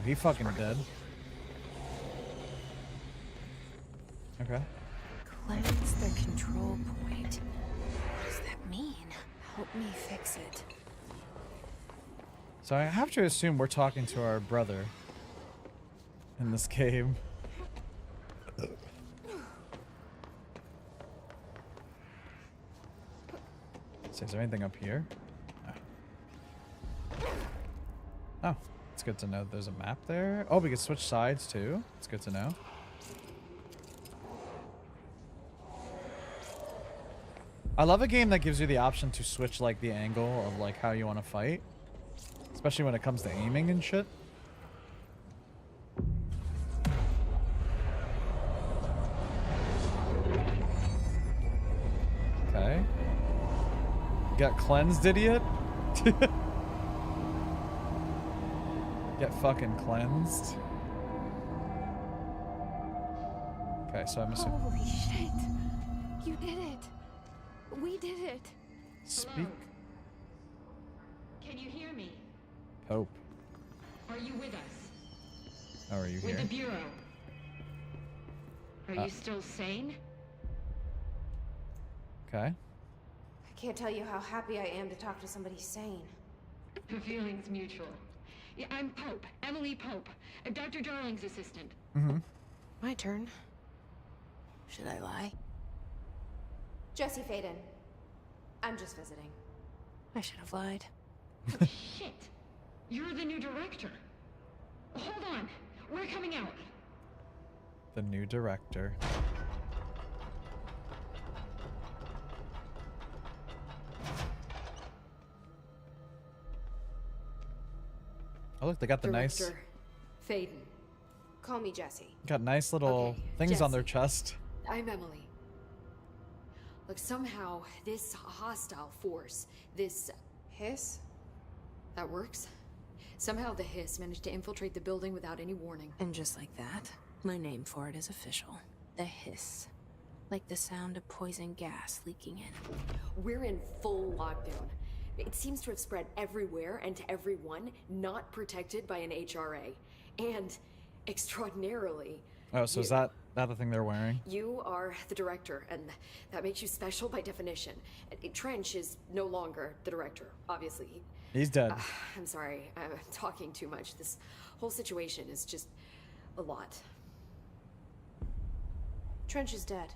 He fucking dead. Okay. Cleanse the control point. What does that mean? Help me fix it. So I have to assume we're talking to our brother in this game. So is there anything up here? Oh, it's good to know there's a map there. Oh, we can switch sides too. It's good to know. I love a game that gives you the option to switch like the angle of like how you want to fight. Especially when it comes to aiming and shit. Okay. Got cleansed, idiot? Get fucking cleansed. Okay, so I'm assuming. Holy shit. You did it. We did it. Speak. Can you hear me? Pope. Are you with us? How are you With here? the Bureau? Are you still sane? Okay. I can't tell you how happy I am to talk to somebody sane. The feeling's mutual. Yeah, I'm Pope, Emily Pope, Dr. Darling's assistant. Mm-hmm. My turn. Should I lie? Jesse Faden. I'm just visiting. I should have lied. Shit! You're the new director. Hold on, we're coming out. The new director. Oh look, they got the nice, Director Faden. Call me Jesse. got nice little Okay, things on their Jesse. chest. I'm Emily. Look, somehow this hostile force, this Hiss? that works. Somehow the hiss managed to infiltrate the building without any warning. And just like that, my name for it is official. The hiss. Like the sound of poison gas leaking in. We're in full lockdown. It seems to have spread everywhere and to everyone not protected by an HRA. And extraordinarily, Oh, so is that the thing they're wearing? you are the director, and that makes you special by definition. Trench is no longer the director, obviously. He's dead. I'm sorry, I'm talking too much. This whole situation is just a lot. Trench is dead.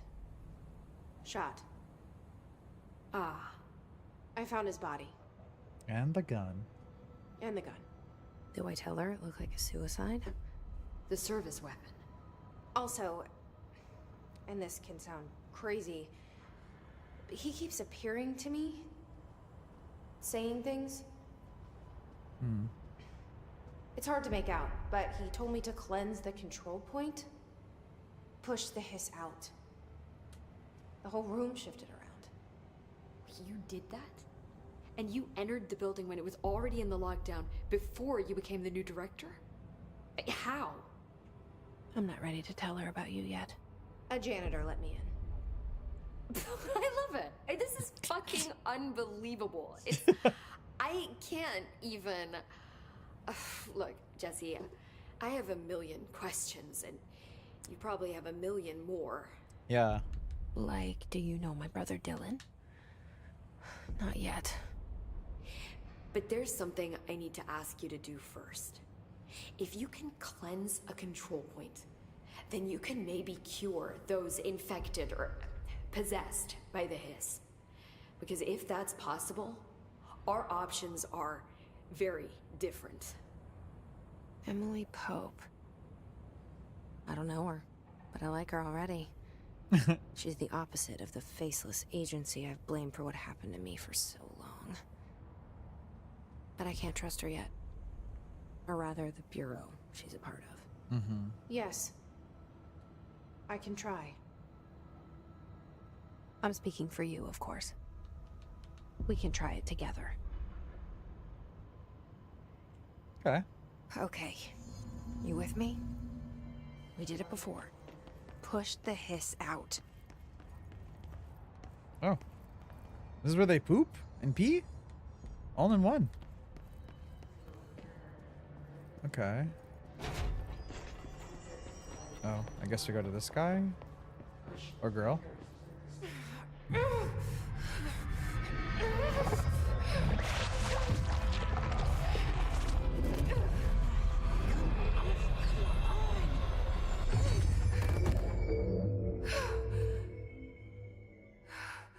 Shot. Ah, I found his body. And the gun. And the gun. Do I tell her it looked like a suicide? the service weapon. Also, and this can sound crazy, but he keeps appearing to me, saying things. It's hard to make out, but he told me to cleanse the control point, push the hiss out. The whole room shifted around. You did that? And you entered the building when it was already in the lockdown before you became the new director? How? I'm not ready to tell her about you yet. A janitor let me in. I love it. This is fucking unbelievable. It's... I can't even... Look, Jesse, I have a million questions, and you probably have a million more. Yeah. Like, do you know my brother Dylan? Not yet. But there's something I need to ask you to do first. If you can cleanse a control point, then you can maybe cure those infected or possessed by the hiss. Because if that's possible, our options are very different. Emily Pope. I don't know her, but I like her already. She's the opposite of the faceless agency I've blamed for what happened to me for so long. But I can't trust her yet. Or rather, the Bureau she's a part of. Yes. I can try. I'm speaking for you, of course. We can try it together. Okay. Okay. You with me? We did it before. Push the hiss out. Oh. This is where they poop and pee? All in one. Okay. Oh, I guess we go to this guy? Or girl?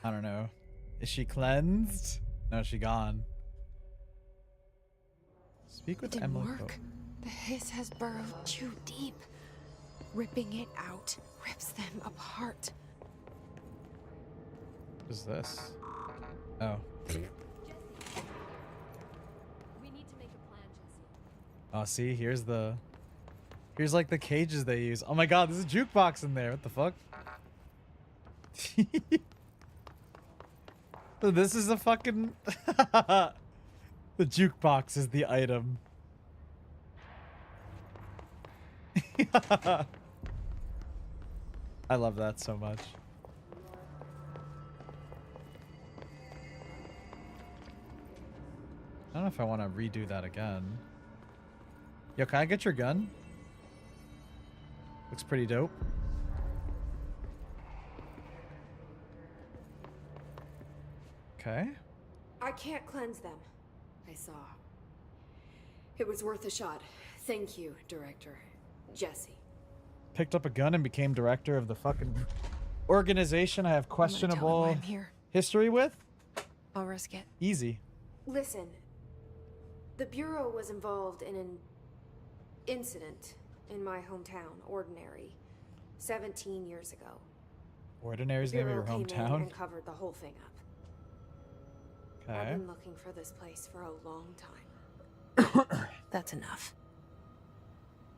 I don't know. Is she cleansed? No, she gone. Speak with It didn't Emily work. Pope. The hiss has burrowed too deep. Ripping it out rips them apart. What is this? Oh. We need to make a plan, Jesse. Oh, see, here's like the cages they use. Oh my god, there's a jukebox in there. What the fuck? So this is a fucking the jukebox is the item. I love that so much. I don't know if I want to redo that again. Yo, can I get your gun? Looks pretty dope. Okay. I can't cleanse them. I saw. It was worth a shot. Thank you, Director. Jesse. Picked up a gun and became director of the fucking organization I have questionable I'm here. history with? I'll risk it. Easy. Listen. The Bureau was involved in an incident in my hometown, Ordinary, 17 years ago. Ordinary's name of your Bureau came in hometown? and covered the whole thing up. Okay. I've been looking for this place for a long time. That's enough.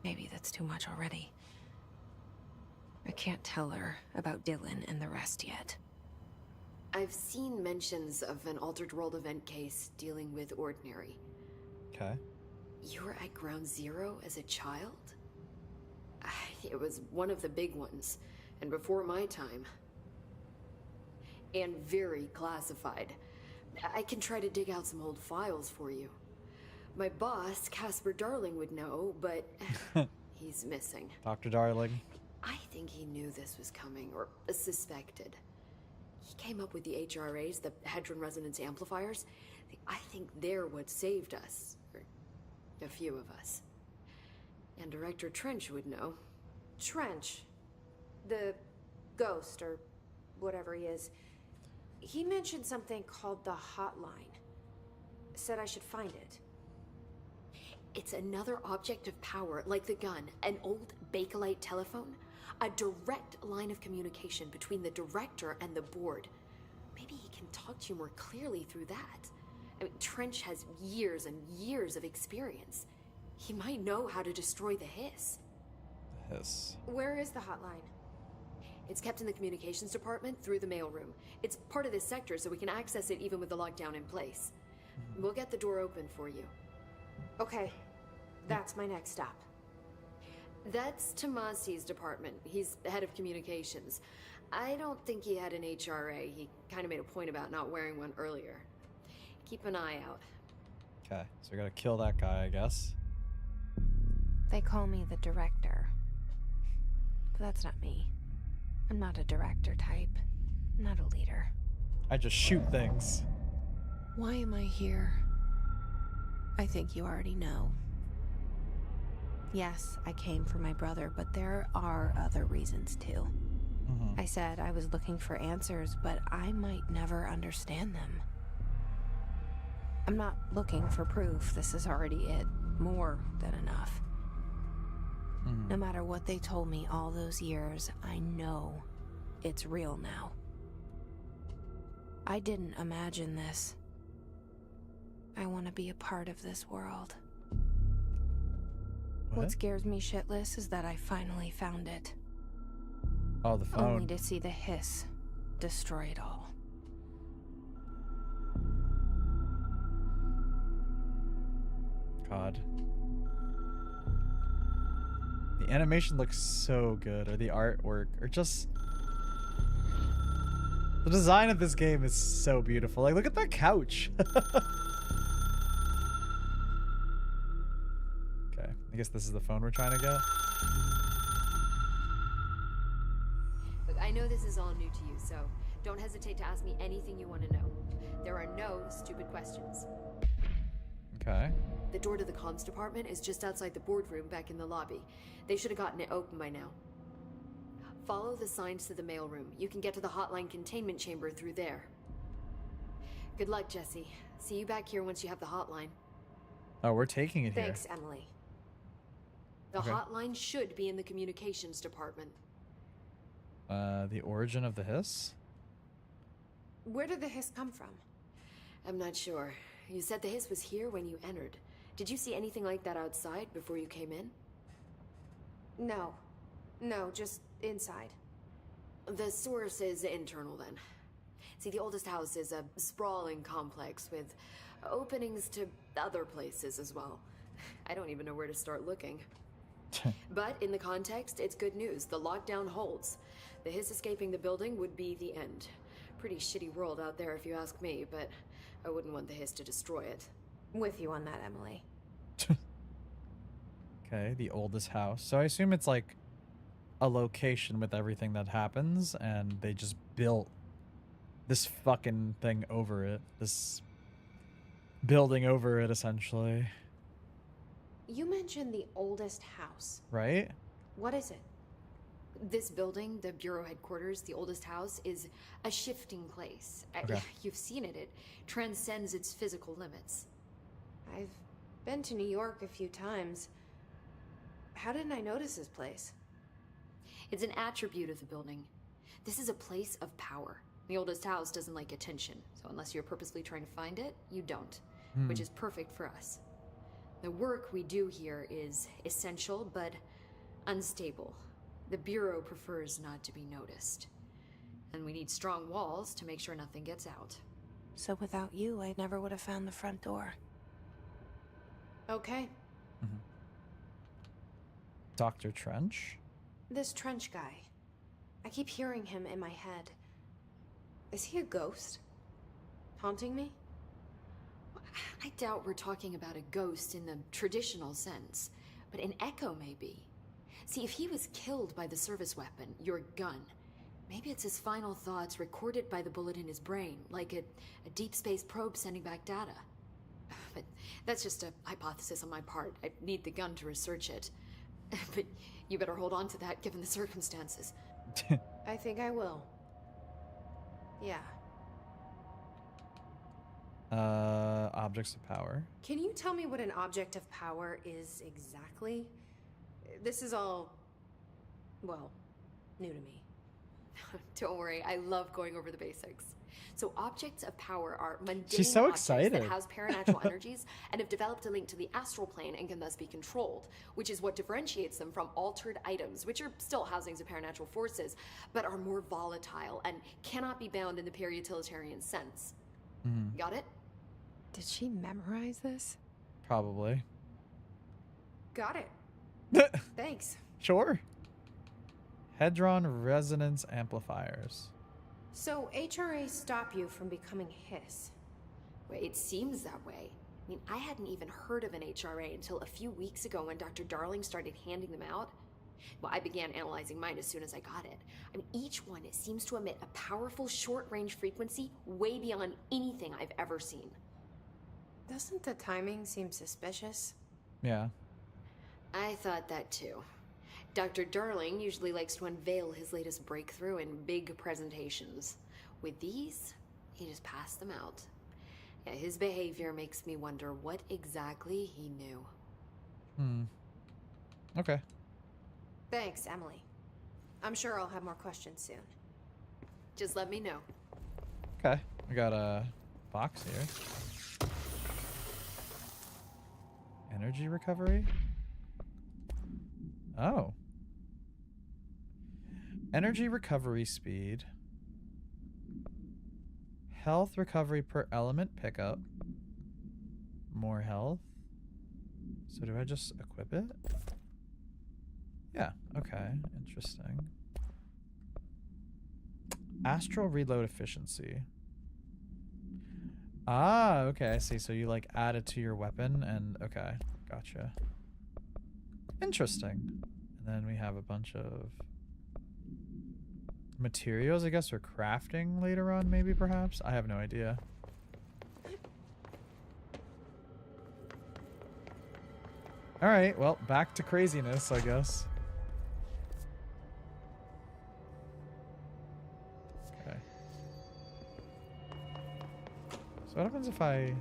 Maybe that's too much already. I can't tell her about Dylan and the rest yet. I've seen mentions of an Altered World event case dealing with Ordinary. Okay. You were at Ground Zero as a child? It was one of the big ones, and before my time. And very classified. I can try to dig out some old files for you. My boss, Casper Darling, would know, but he's missing. Dr. Darling. I think he knew this was coming, or suspected. He came up with the HRAs, the Hadron Resonance Amplifiers. I think they're what saved us. Or a few of us. And Director Trench would know. Trench. The ghost, or whatever he is. He mentioned something called the hotline. Said I should find it. It's another object of power, like the gun, an old Bakelite telephone. A direct line of communication between the director and the board. Maybe he can talk to you more clearly through that. I mean, Trench has years and years of experience. He might know how to destroy the hiss. The hiss. Where is the hotline? It's kept in the communications department through the mailroom. It's part of this sector, so we can access it even with the lockdown in place. We'll get the door open for you. Okay, that's my next stop. That's Tomasi's department. He's the head of communications. I don't think he had an HRA. He kind of made a point about not wearing one earlier. Keep an eye out. Okay, so we gotta kill that guy, I guess. They call me the director. But that's not me. I'm not a director type. I'm not a leader. I just shoot things. Why am I here? I think you already know. Yes, I came for my brother, but there are other reasons too. I said I was looking for answers, but I might never understand them. I'm not looking for proof. This is already it. More than enough. No matter what they told me all those years, I know it's real now. I didn't imagine this. I want to be a part of this world. What scares me shitless is that I finally found it. Oh, the phone. Only to see the hiss destroy it all. God. The animation looks so good, or the artwork, or just... The design of this game is so beautiful. Like, look at that couch. Okay, I guess this is the phone we're trying to get. Look, I know this is all new to you, so don't hesitate to ask me anything you want to know. There are no stupid questions. Okay. The door to the comms department is just outside the boardroom back in the lobby. They should have gotten it open by now. Follow the signs to the mailroom. You can get to the hotline containment chamber through there. Good luck, Jesse. See you back here once you have the hotline. Oh, we're taking it Thanks, Emily. The Okay. hotline should be in the communications department. here. The origin of the hiss? Where did the hiss come from? I'm not sure. You said the hiss was here when you entered. Did you see anything like that outside before you came in? No. No, just inside. The source is internal then. See, the oldest house is a sprawling complex with openings to other places as well. I don't even know where to start looking. But in the context, it's good news. The lockdown holds. The hiss escaping the building would be the end. Pretty shitty world out there if you ask me, but I wouldn't want the hiss to destroy it. With you on that, Emily. Okay, the oldest house. So I assume it's like a location with everything that happens, and they just built this fucking thing over it. This building over it, essentially. You mentioned the oldest house. Right? What is it? This building, the Bureau headquarters, the oldest house, is a shifting place. Okay. You've seen it. It transcends its physical limits. I've been to New York a few times. How didn't I notice this place? It's an attribute of the building. This is a place of power. The oldest house doesn't like attention, so unless you're purposely trying to find it, you don't, which is perfect for us. The work we do here is essential, but unstable. The Bureau prefers not to be noticed. And we need strong walls to make sure nothing gets out. So without you, I never would have found the front door. Okay. Dr. Trench? This Trench guy. I keep hearing him in my head. Is he a ghost? Haunting me? I doubt we're talking about a ghost in the traditional sense, but an echo maybe. See, if he was killed by the service weapon, your gun, maybe it's his final thoughts recorded by the bullet in his brain, like a deep space probe sending back data. But that's just a hypothesis on my part. I need the gun to research it. But you better hold on to that given the circumstances. I think I will. Yeah. Objects of power. Can you tell me what an object of power is exactly? This is all, well, new to me. Don't worry, I love going over the basics. So objects of power are mundane She's so objects excited. that house paranatural energies and have developed a link to the astral plane and can thus be controlled, which is what differentiates them from altered items, which are still housings of paranatural forces, but are more volatile and cannot be bound in the Parautilitarian sense. Got it? Did she memorize this? Probably. Got it. Thanks. Sure. Hadron resonance amplifiers. So HRA stop you from becoming Hiss? Well, it seems that way. I mean, I hadn't even heard of an HRA until a few weeks ago when Dr. Darling started handing them out. Well, I began analyzing mine as soon as I got it. I mean, each one seems to emit a powerful short-range frequency way beyond anything I've ever seen. Doesn't the timing seem suspicious? Yeah. I thought that too. Dr. Darling usually likes to unveil his latest breakthrough in big presentations. With these, he just passed them out. Yeah, his behavior makes me wonder what exactly he knew. Okay. Thanks, Emily. I'm sure I'll have more questions soon. Just let me know. Okay. We got a box here. Energy recovery? Oh. Energy recovery speed. Health recovery per element pickup. More health. So do I just equip it? Yeah, okay. Interesting. Astral reload efficiency. Ah, okay, I see. So you like add it to your weapon and okay, gotcha. Interesting. And then we have a bunch of materials, I guess, for crafting later on, maybe, perhaps? I have no idea. Alright, well, back to craziness, I guess. Okay. So what happens if I...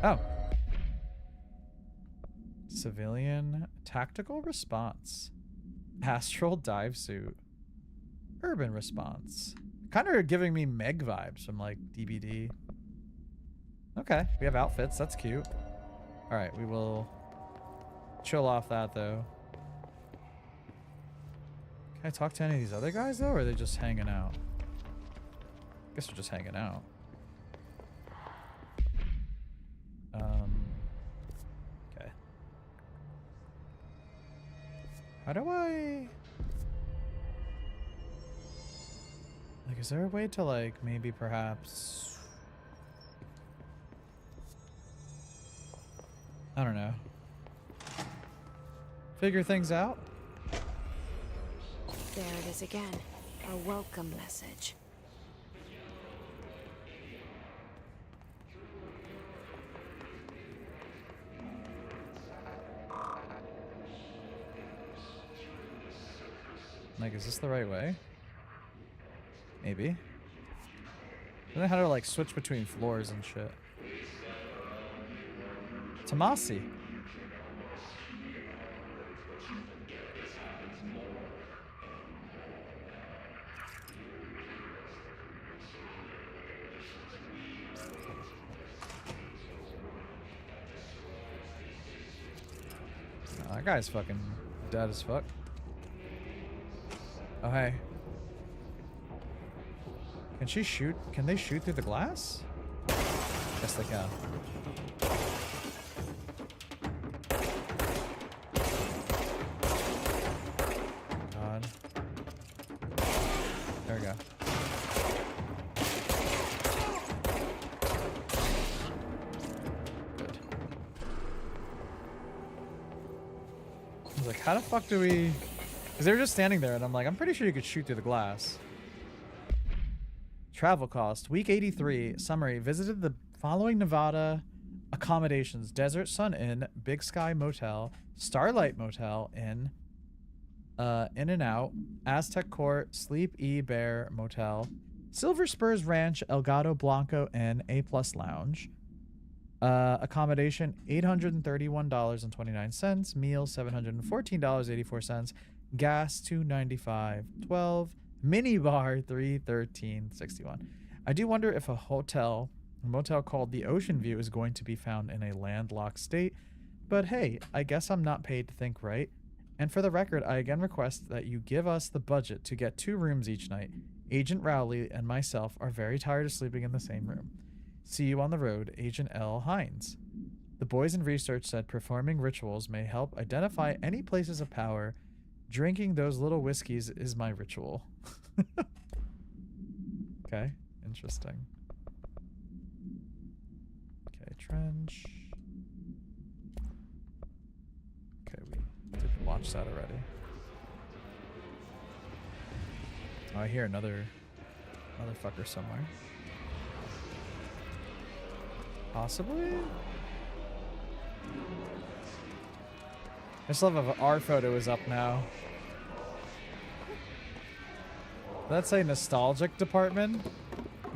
Oh. Civilian tactical response. Astral dive suit. Urban response. Kind of giving me Meg vibes from like DBD. Okay, we have outfits. That's cute. All right, we will chill off that though. Can I talk to any of these other guys though, or are they just hanging out? I guess they're just hanging out. Okay. How do I... Like, is there a way to, like, maybe perhaps... I don't know. Figure things out? There it is again. A welcome message. Like, is this the right way? Maybe. I don't know how to, like, switch between floors and shit. Tomasi. Oh, that guy's fucking dead as fuck. Oh, hey. Can she shoot? Can they shoot through the glass? Yes, they can. God. There we go. Good. I was like, how the fuck do we... Because they were just standing there, and I'm like, I'm pretty sure you could shoot through the glass. Travel cost. Week 83. Summary. Visited the following Nevada accommodations. Desert Sun Inn, Big Sky Motel, Starlight Motel Inn, In and Out, Aztec Court, Sleep E Bear Motel, Silver Spurs Ranch, Elgato Blanco Inn, A+ Lounge. Accommodation, $831.29. Meal, $714.84. Gas, $295.12. Mini bar, $313.61. I do wonder if a motel called the Ocean View is going to be found in a landlocked state, but hey, I guess I'm not paid to think, right? And for the record, I again request that you give us the budget to get 2 rooms each night. Agent Rowley and myself are very tired of sleeping in the same room. See you on the road, Agent L. Hines. The boys in research said performing rituals may help identify any places of power. Drinking those little whiskeys is my ritual. Okay, interesting. Okay, trench. Okay, we did watch that already. Oh, I hear another motherfucker somewhere. Possibly? I just love if our photo is up now. That's a nostalgic department.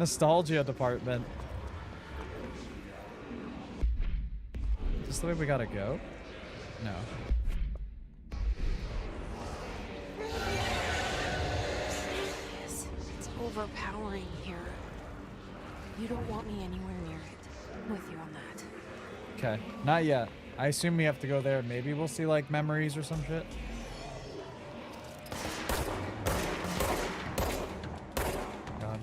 Nostalgia department. Is this the way we gotta go? No. Yes, it's overpowering here. You don't want me anywhere near it. I'm with you on that. Okay, not yet. I assume we have to go there. Maybe we'll see like memories or some shit. God.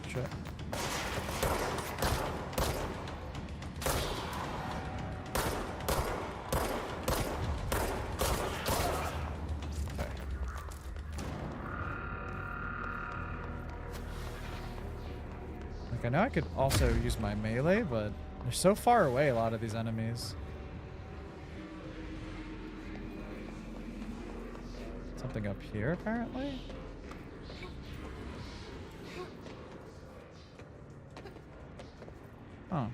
Shit. I know I could also use my melee, but they're so far away, a lot of these enemies. Something up here, apparently? Oh.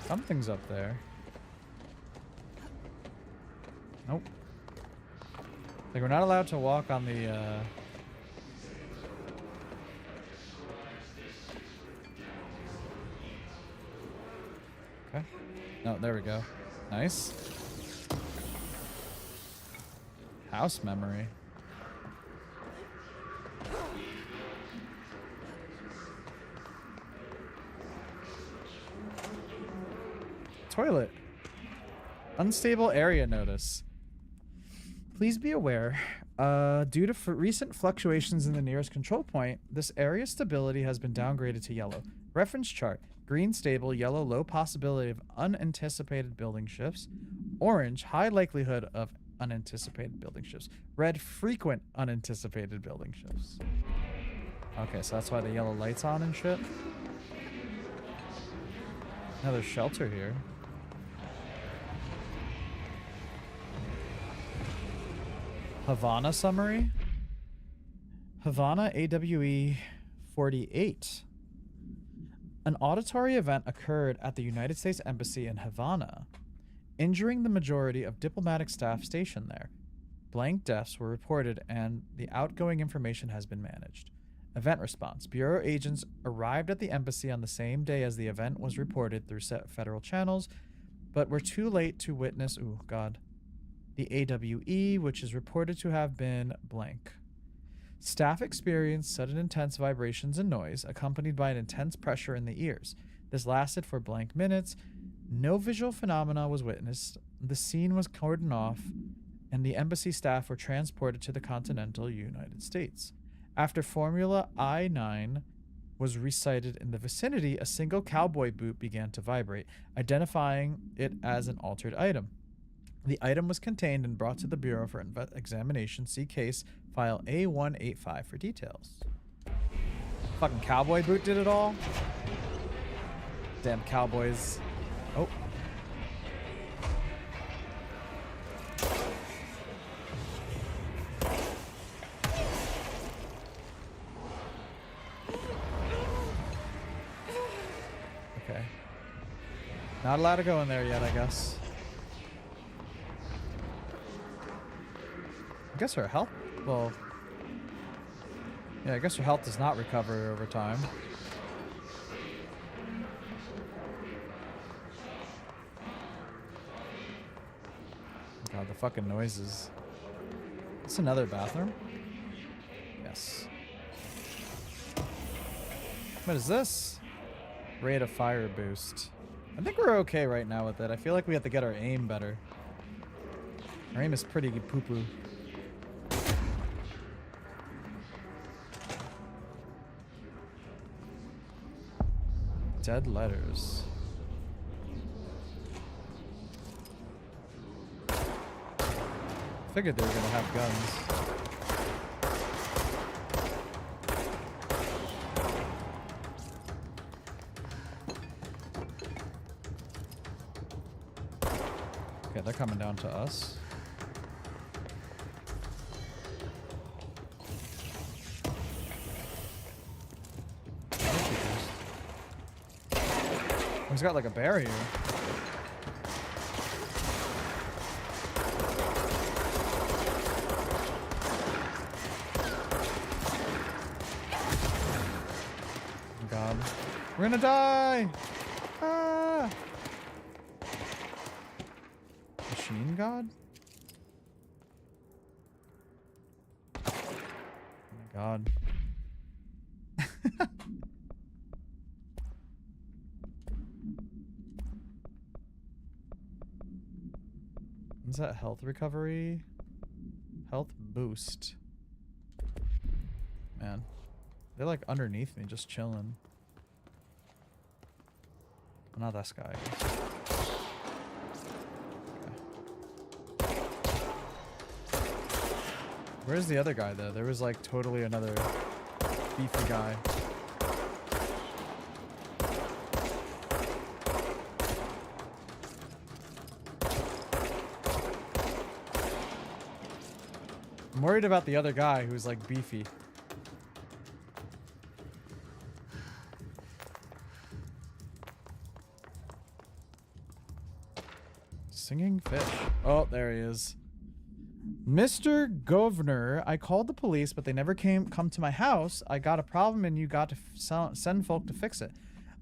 Something's up there. Nope. Like, we're not allowed to walk on the, Okay. No, there we go. Nice. House memory. Toilet. Unstable area notice. Please be aware, due to recent fluctuations in the nearest control point, this area stability has been downgraded to yellow. Reference chart. Green stable, yellow low possibility of unanticipated building shifts. Orange high likelihood of unanticipated building shifts. Red frequent unanticipated building shifts. Okay, so that's why the yellow light's on and shit. Another shelter here. Havana summary. Havana AWE 48. An auditory event occurred at the United States Embassy in Havana, injuring the majority of diplomatic staff stationed there. Blank deaths were reported and the outgoing information has been managed. Event response. Bureau agents arrived at the embassy on the same day as the event was reported through federal channels, but were too late to witness, the AWE, which is reported to have been blank. Staff experienced sudden intense vibrations and noise, accompanied by an intense pressure in the ears. This lasted for blank minutes. No visual phenomena was witnessed. The scene was cordoned off, and the embassy staff were transported to the continental United States. After Formula I-9 was recited in the vicinity, a single cowboy boot began to vibrate, identifying it as an altered item. The item was contained and brought to the Bureau for examination. See case file A185 for details. Fucking cowboy boot did it all? Damn cowboys. Oh. Okay. Not allowed to go in there yet, I guess. I guess her health, well, yeah, I guess her health does not recover over time. God, the fucking noises. It's another bathroom? Yes. What is this? Rate of fire boost. I think we're okay right now with it. I feel like we have to get our aim better. Our aim is pretty poo-poo. Dead letters. Figured they were gonna have guns. Okay, they're coming down to us. He's got like a barrier. Oh God. We're gonna die! Ah! Machine God? Oh my God. Is that health recovery? Health boost. Man. They're like underneath me, just chilling. Not this guy. Okay. Where's the other guy though? There was like totally another beefy guy. I'm worried about the other guy who's like beefy. Singing fish. Oh, there he is. Mr. Governor, I called the police, but they never come to my house. I got a problem and you got to send folk to fix it.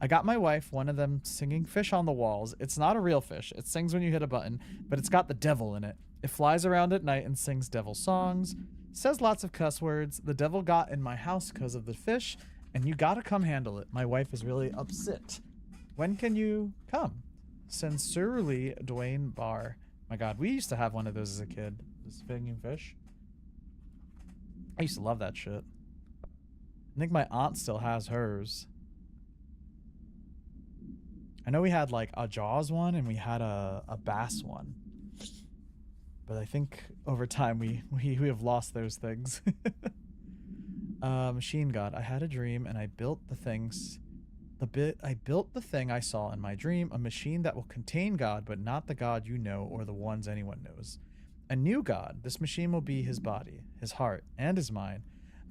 I got my wife, one of them singing fish on the walls. It's not a real fish. It sings when you hit a button, but it's got the devil in it. It flies around at night and sings devil songs. Says lots of cuss words. The devil got in my house because of the fish, and you gotta come handle it. My wife is really upset. When can you come? Sincerely, Dwayne Barr. My God, we used to have one of those as a kid. The singing fish. I used to love that shit. I think my aunt still has hers. I know we had like a Jaws one and we had a bass one. But I think over time we have lost those things. Machine God. I had a dream and I built the things. I built the thing I saw in my dream, a machine that will contain God, but not the God you know or the ones anyone knows. A new God. This machine will be his body, his heart, and his mind.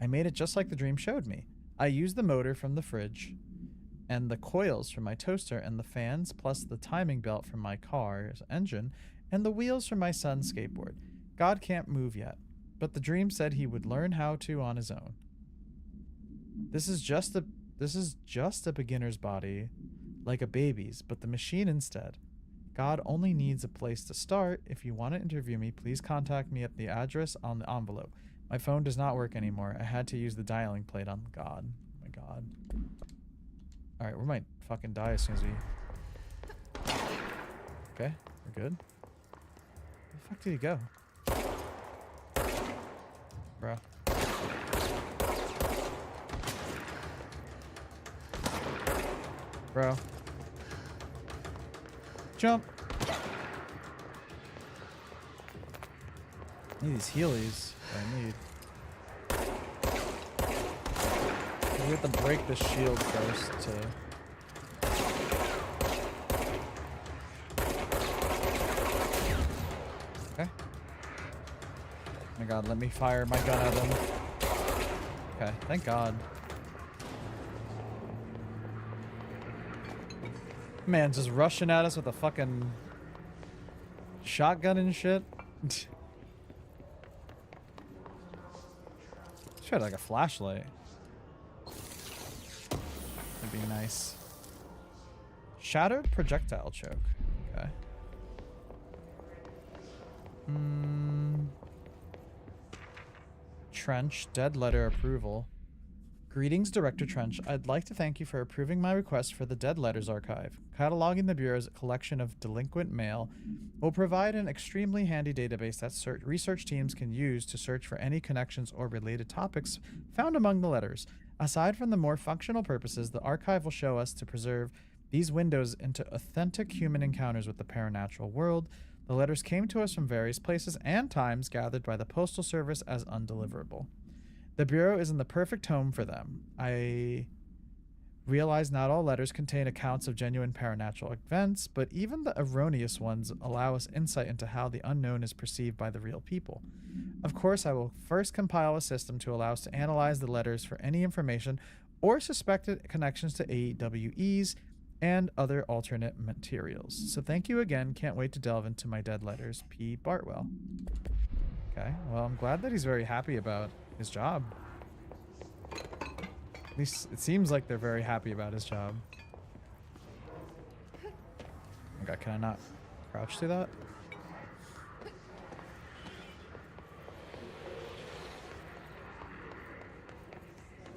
I made it just like the dream showed me. I used the motor from the fridge and the coils from my toaster and the fans, plus the timing belt from my car's engine and the wheels from my son's skateboard. God can't move yet, but the dream said he would learn how to on his own. This is just a beginner's body, like a baby's, but the machine instead. God only needs a place to start. If you want to interview me, please contact me at the address on the envelope. My phone does not work anymore. I had to use the dialing plate on God. Oh my God. Alright, we might fucking die as soon as we... Okay, we're good. Where the fuck did he go? Bro. Bro. Jump! I need these Heelys. I need. We have to break the shield first to. Okay. Oh my God, let me fire my gun at him. Okay, thank God. Man, just rushing at us with a fucking shotgun and shit. Should have like a flashlight. That'd be nice. Shattered projectile choke. Okay. Trench, dead letter approval. Greetings, Director Trench. I'd like to thank you for approving my request for the Dead Letters Archive. Cataloging the Bureau's collection of delinquent mail will provide an extremely handy database that research teams can use to search for any connections or related topics found among the letters. Aside from the more functional purposes, the archive will show us to preserve these windows into authentic human encounters with the paranatural world. The letters came to us from various places and times, gathered by the Postal Service as undeliverable. The Bureau is in the perfect home for them. I realize not all letters contain accounts of genuine paranatural events, but even the erroneous ones allow us insight into how the unknown is perceived by the real people. Of course, I will first compile a system to allow us to analyze the letters for any information or suspected connections to AWEs and other alternate materials. So thank you again. Can't wait to delve into my dead letters. P. Bartwell. Okay, well, I'm glad that he's very happy about his job. At least it seems like they're very happy about his job. Okay, can I not crouch through that?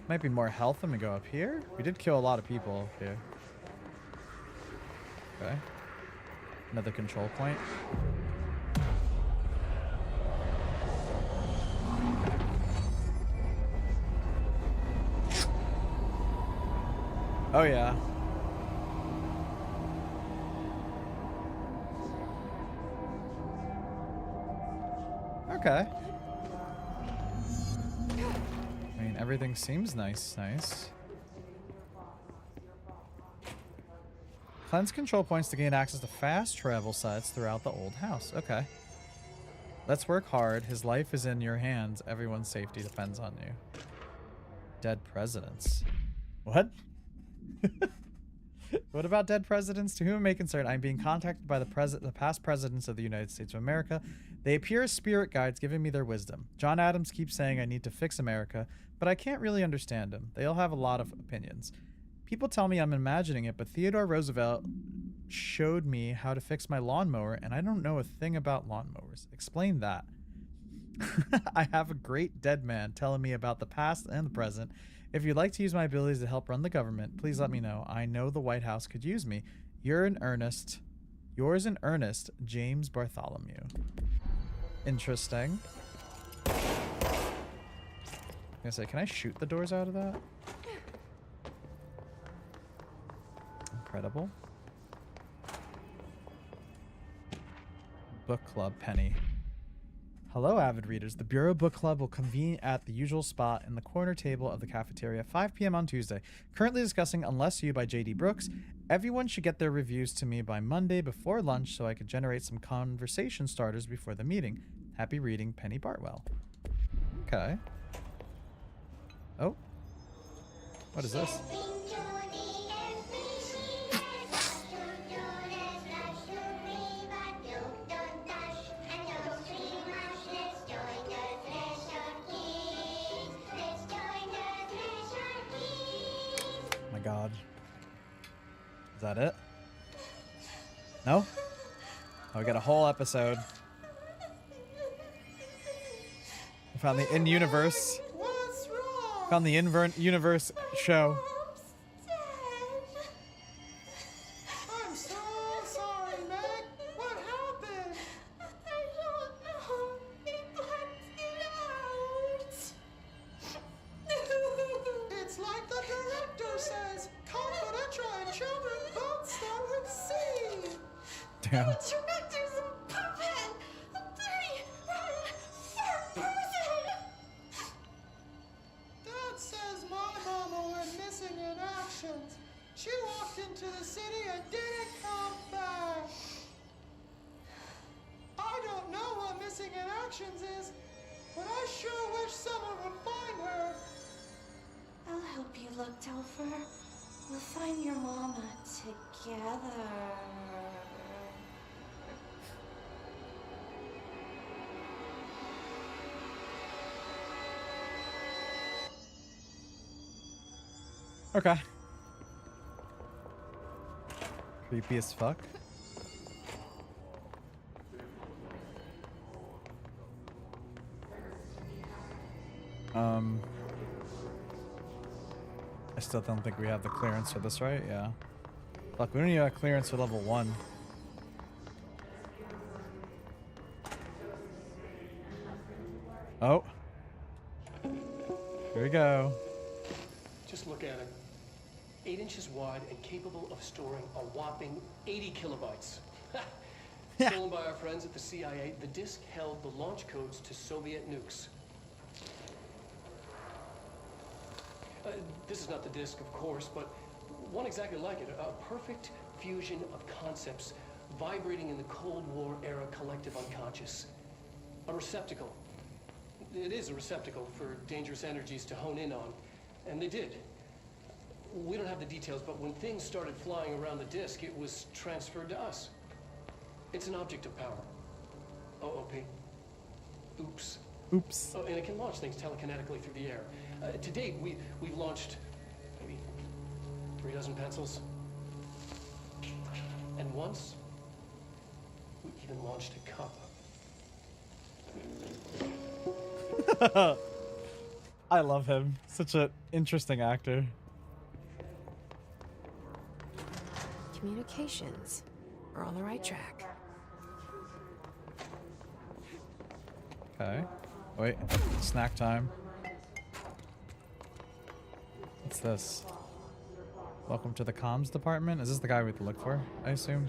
Might be more health when we go up here. We did kill a lot of people up here. Okay. Another control point. Oh yeah. Okay. I mean, everything seems nice. Cleanse control points to gain access to fast travel sites throughout the old house. Okay. Let's work hard. His life is in your hands. Everyone's safety depends on you. Dead presidents. What? What about dead presidents? To whom it may concern, I'm being contacted by the past presidents of the United States of America. They appear as spirit guides giving me their wisdom. John Adams keeps saying I need to fix America, but I can't really understand him. They all have a lot of opinions. People tell me I'm imagining it, but Theodore Roosevelt showed me how to fix my lawnmower, and I don't know a thing about lawnmowers. Explain that. I have a great dead man telling me about the past and the present. If you'd like to use my abilities to help run the government, please let me know. I know the White House could use me. Yours in earnest, James Bartholomew. Interesting. I was gonna say, can I shoot the doors out of that? Incredible. Book Club Penny. Hello, avid readers. The Bureau Book Club will convene at the usual spot in the corner table of the cafeteria at 5 p.m. on Tuesday. Currently discussing Unless You by J.D. Brooks. Everyone should get their reviews to me by Monday before lunch so I could generate some conversation starters before the meeting. Happy reading, Penny Bartwell. Okay. Oh. What is this? God. Is that it? No? Oh, we got a whole episode. We found the in-universe. What's wrong? Found the in-universe show. I'm so sorry, Meg. What happened? I don't know. He blacked it out. It's like the director says, confidential and children both start with C. Damn. The director's a puppet. A dirty, fat person. Dad says my mama went missing in actions. She walked into the city and didn't come back. I don't know what missing in actions is, but I sure wish someone would find her. I'll help you look, Telfer. We'll find your mama together. Okay. Creepy as fuck. I still don't think we have the clearance for this, right? Yeah. Fuck, we don't even have clearance for level 1. Oh. Here we go. Just look at it. 8 inches wide and capable of storing a whopping 80 kilobytes. Stolen by our friends at the CIA, the disk held the launch codes to Soviet nukes. This is not the disk, of course, but one exactly like it. A perfect fusion of concepts vibrating in the Cold War era collective unconscious. A receptacle. It is a receptacle for dangerous energies to hone in on. And they did. we don't have the details, but when things started flying around the disk, it was transferred to us. It's an object of power. OOP. Oops. Oops. Oh, and it can launch things telekinetically through the air. To date, we've launched maybe 36 pencils. And once, we even launched a cup. I love him. Such an interesting actor. Communications. We're on the right track. Okay. Wait. Snack time. What's this? Welcome to the comms department. Is this the guy we have to look for, I assume?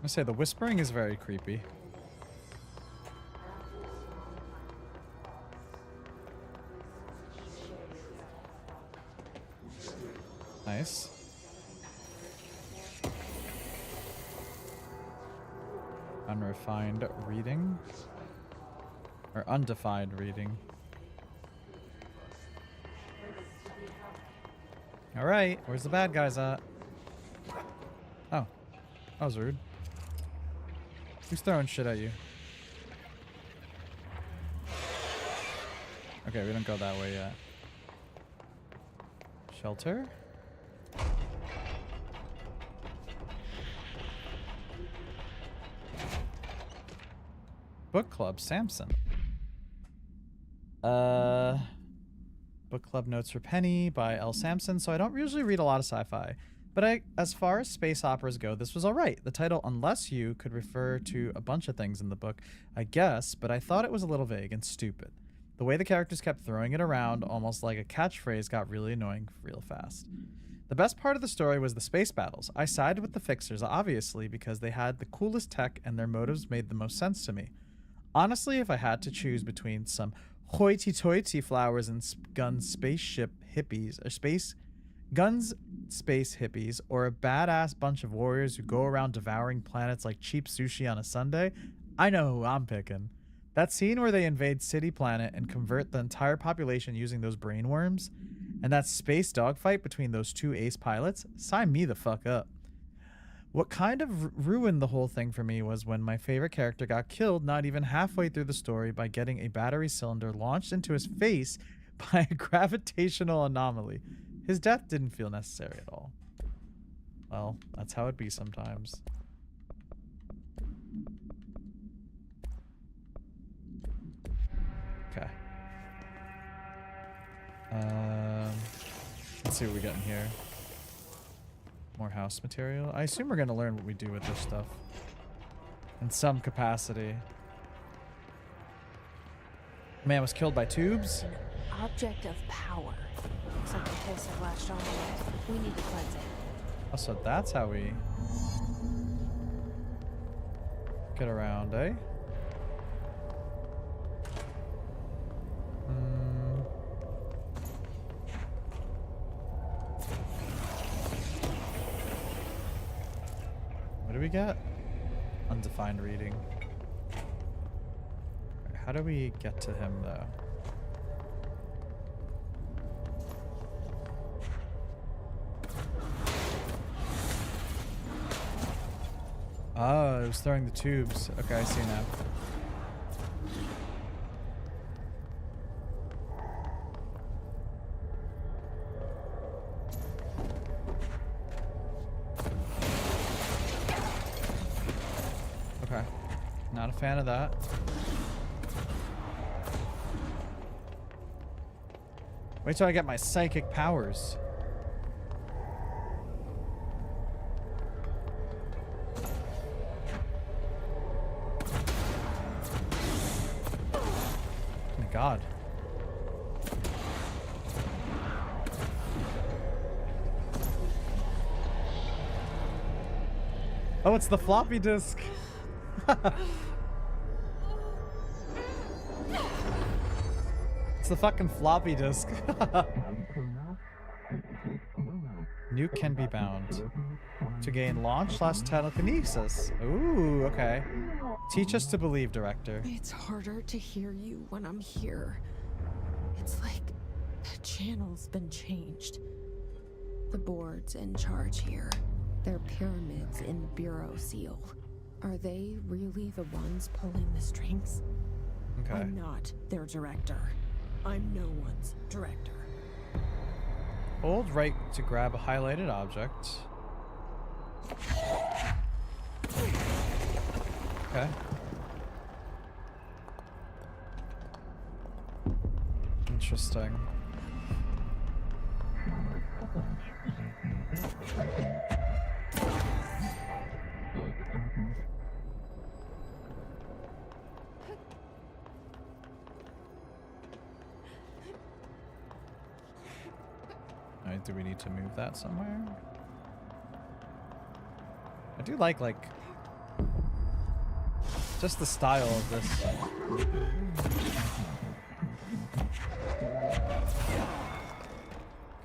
I say the whispering is very creepy. Nice. Unrefined reading. Or undefined reading. Alright, where's the bad guys at? Oh. That was rude. Who's throwing shit at you? Okay, we don't go that way yet. Shelter? Book Club, Samson. Book Club Notes for Penny by L. Sampson. So I don't usually read a lot of sci-fi. But as far as space operas go, this was alright. The title, Unless You, could refer to a bunch of things in the book, I guess, but I thought it was a little vague and stupid. The way the characters kept throwing it around, almost like a catchphrase, got really annoying real fast. The best part of the story was the space battles. I sided with the Fixers, obviously, because they had the coolest tech and their motives made the most sense to me. Honestly, if I had to choose between some hoity-toity flowers and guns spaceship hippies, or space hippies, or a badass bunch of warriors who go around devouring planets like cheap sushi on a Sunday, I know who I'm picking. That scene where they invade City Planet and convert the entire population using those brainworms, and that space dogfight between those two ace pilots, sign me the fuck up. What kind of ruined the whole thing for me was when my favorite character got killed not even halfway through the story by getting a battery cylinder launched into his face by a gravitational anomaly. His death didn't feel necessary at all. Well, that's how it be sometimes. Okay. Let's see what we got in here. More house material. I assume we're going to learn what we do with this stuff. In some capacity. Man was killed by tubes. An object of power. Looks like the place have latched on to it. We need to cleanse it. Oh, so that's how we get around, eh? What do we get? Undefined reading. How do we get to him, though? Oh, it was throwing the tubes. Okay, I see now. Okay. Not a fan of that. Wait till I get my psychic powers. God. Oh, it's the floppy disk. It's the fucking floppy disk. Nuke can be bound. To gain launch / telekinesis. Ooh, okay. Teach us to believe, Director. It's harder to hear you when I'm here. It's like the channel's been changed. The board's in charge here. They're pyramids in the Bureau seal. Are they really the ones pulling the strings? Okay. I'm not their director. I'm no one's director. Hold right to grab a highlighted object. Okay. Interesting. Alright, do we need to move that somewhere? I do like just the style of this.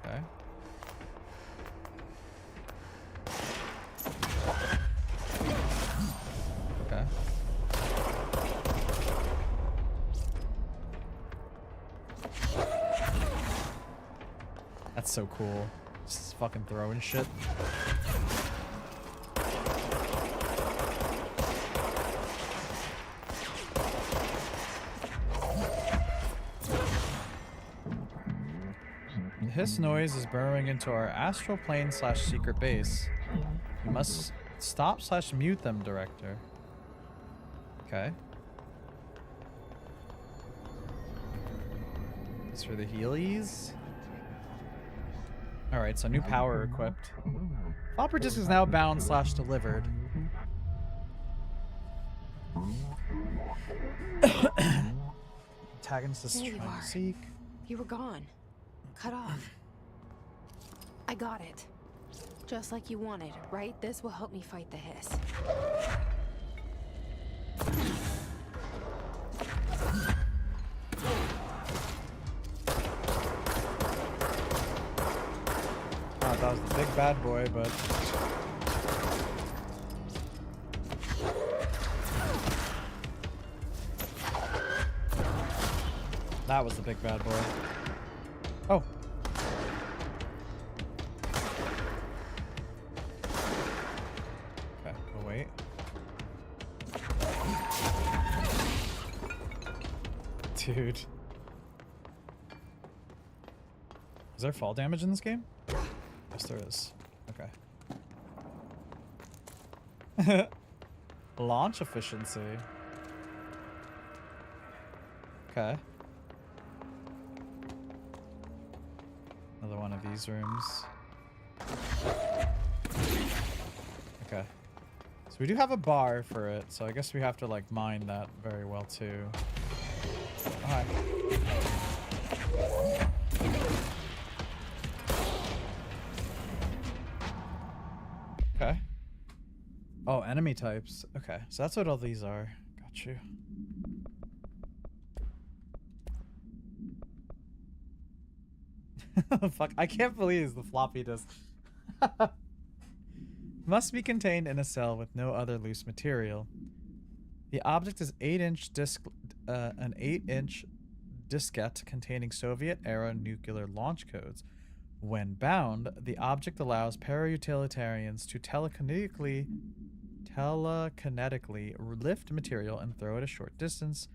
Okay. Okay. That's so cool. Just fucking throwing shit. The hiss noise is burrowing into our astral plane / secret base. You must stop / mute them, Director. Okay. This for the Heelys. Alright, so new power equipped. Flopper disk is now bound / delivered. Antagonist is trying to seek. You were gone. Cut off. I got it. Just like you wanted, right? This will help me fight the hiss. Oh, that was the big bad boy, but... That was the big bad boy. Oh. Okay, oh wait. Dude. Is there fall damage in this game? Yes, there is. Okay. Launch efficiency. Okay. Another one of these rooms. Okay. So we do have a bar for it, so I guess we have to like mine that very well too. Alright. Okay. Oh, enemy types. Okay, so that's what all these are. Got you. Fuck, I can't believe it's the floppy disk. Must be contained in a cell with no other loose material. The object is an 8-inch diskette containing Soviet-era nuclear launch codes. When bound, the object allows Parautilitarians to telekinetically lift material and throw it a short distance.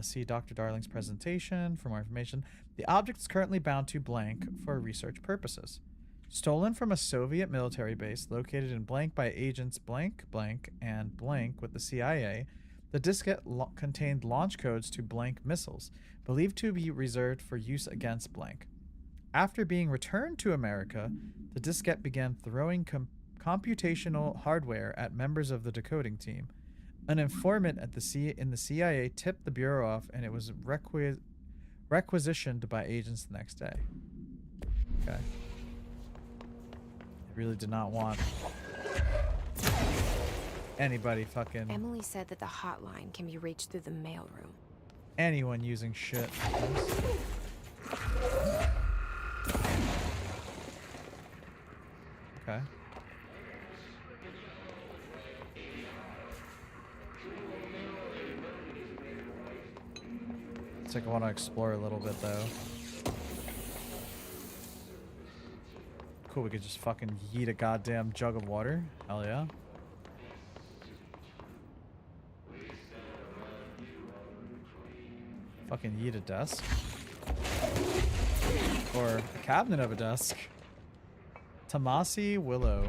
See Dr. Darling's presentation for more information. The object is currently bound to blank for research purposes. Stolen from a Soviet military base located in blank by agents blank, blank, and blank with the CIA, the diskette contained launch codes to blank missiles, believed to be reserved for use against blank. After being returned to America, the diskette began throwing computational hardware at members of the decoding team. An informant at in the CIA tipped the Bureau off, and it was requisitioned by agents the next day. Okay. They really did not want anybody fucking... Emily said that the hotline can be reached through the mailroom. Anyone using shit. Okay. Looks like I want to explore a little bit though. Cool, we could just fucking yeet a goddamn jug of water. Hell yeah. Fucking yeet a desk. Or a cabinet of a desk. Tomasi Willow.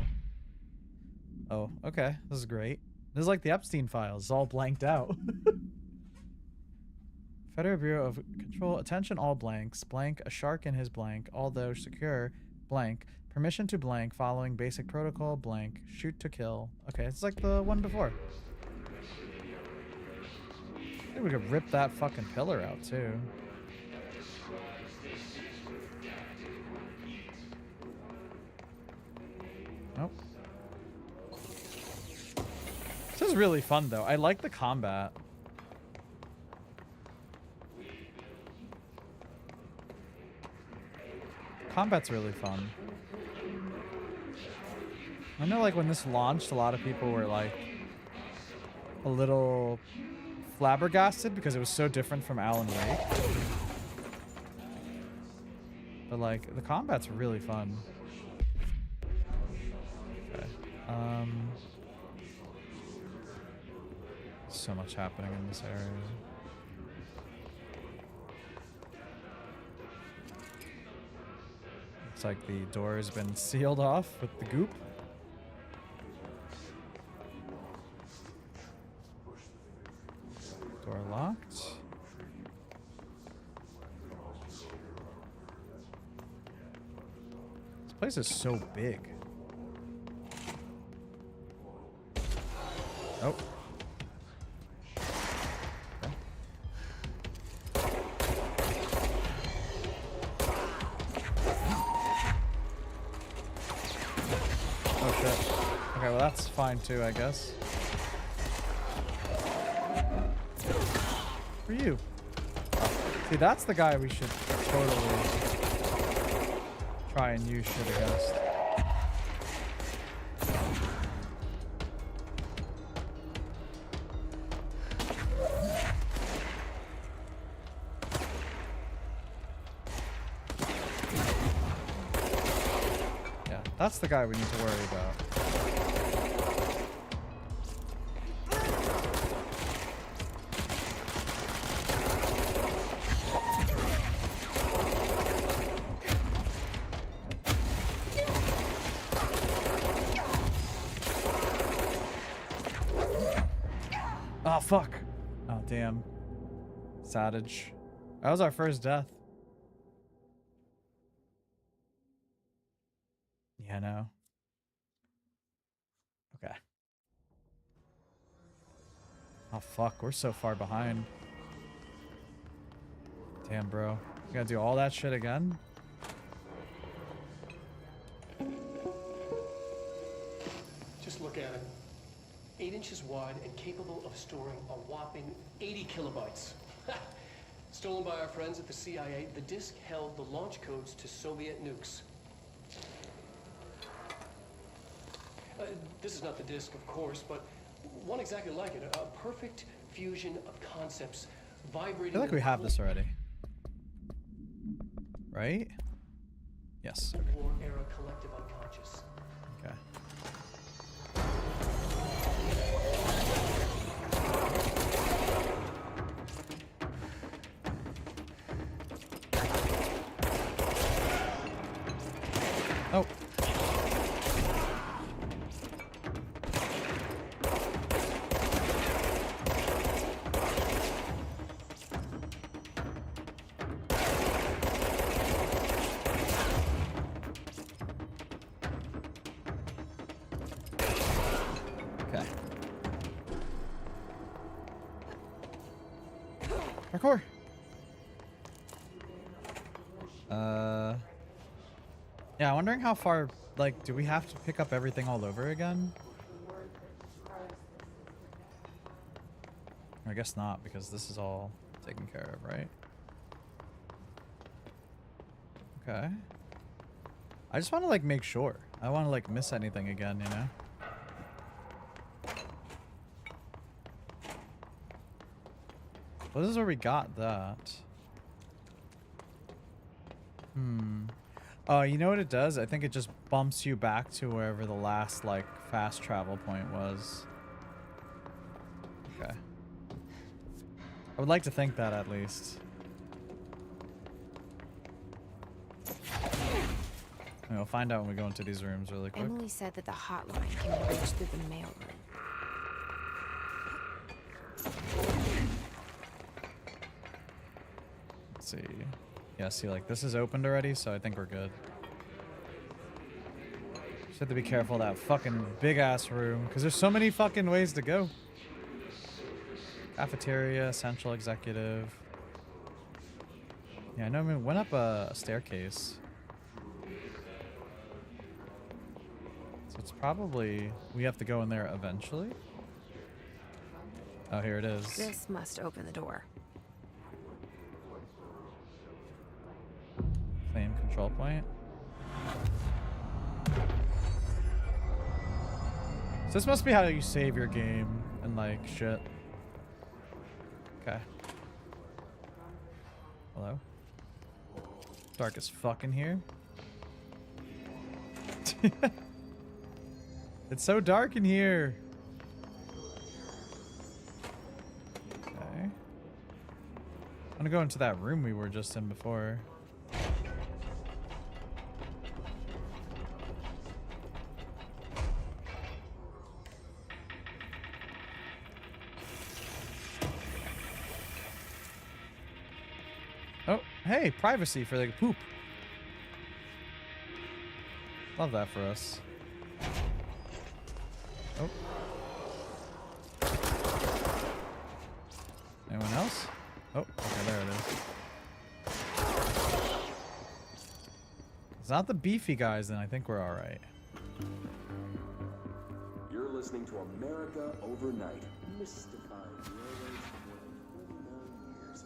Oh, okay. This is great. This is like the Epstein files. It's all blanked out. Federal Bureau of Control. Attention all blanks. Blank. A shark in his blank. Although secure. Blank. Permission to blank. Following basic protocol. Blank. Shoot to kill. Okay, it's like the one before. I think we could rip that fucking pillar out too. Nope. This is really fun though. I like the combat. Combat's really fun. I know like when this launched, a lot of people were like a little flabbergasted because it was so different from Alan Wake. But like the combat's really fun. Okay. So much happening in this area. Looks like the door has been sealed off with the goop. Door locked. This place is so big. Oh. Oh shit. Okay, well that's fine too, I guess. For you. See, that's the guy we should totally try and use shit against. Yeah, that's the guy we need to worry about. Oh, fuck. Oh, damn. Savage. That was our first death. Yeah, no. Okay. Oh, fuck. We're so far behind. Damn, bro. We gotta do all that shit again? Just look at it. 8 inches wide and capable of storing a whopping 80 kilobytes. Stolen by our friends at the CIA, the disk held the launch codes to Soviet nukes. This is not the disk, of course, but one exactly like it. A perfect fusion of concepts vibrating. I feel like we have this already. Right? Yes. War era collective unconscious. Okay. Oh. Okay. Parkour. Yeah, I'm wondering how far, like, do we have to pick up everything all over again? I guess not, because this is all taken care of, right? Okay. I just want to, like, make sure. I don't want to, like, miss anything again, you know? Well, this is where we got that. Oh, you know what it does? I think it just bumps you back to wherever the last, like, fast travel point was. Okay. I would like to think that, at least. We'll find out when we go into these rooms really quick. Emily said that the hotline can be reached through the mailroom. Let's see. Yeah, see, like, this is opened already, so I think we're good. Just have to be careful of that fucking big-ass room, because there's so many fucking ways to go. Cafeteria, central executive. Yeah, I know we went up a staircase. So it's probably... we have to go in there eventually. Oh, here it is. This must open the door. Claim control point. So this must be how you save your game and like shit. Okay. Hello? Dark as fuck in here. It's so dark in here. Okay. I'm gonna go into that room we were just in before. Oh, hey, privacy for the poop. Love that for us. Oh. Anyone else? Oh, okay, there it is. It's not the beefy guys, then I think we're alright. You're listening to America Overnight, mystifying railways for more than 49 years.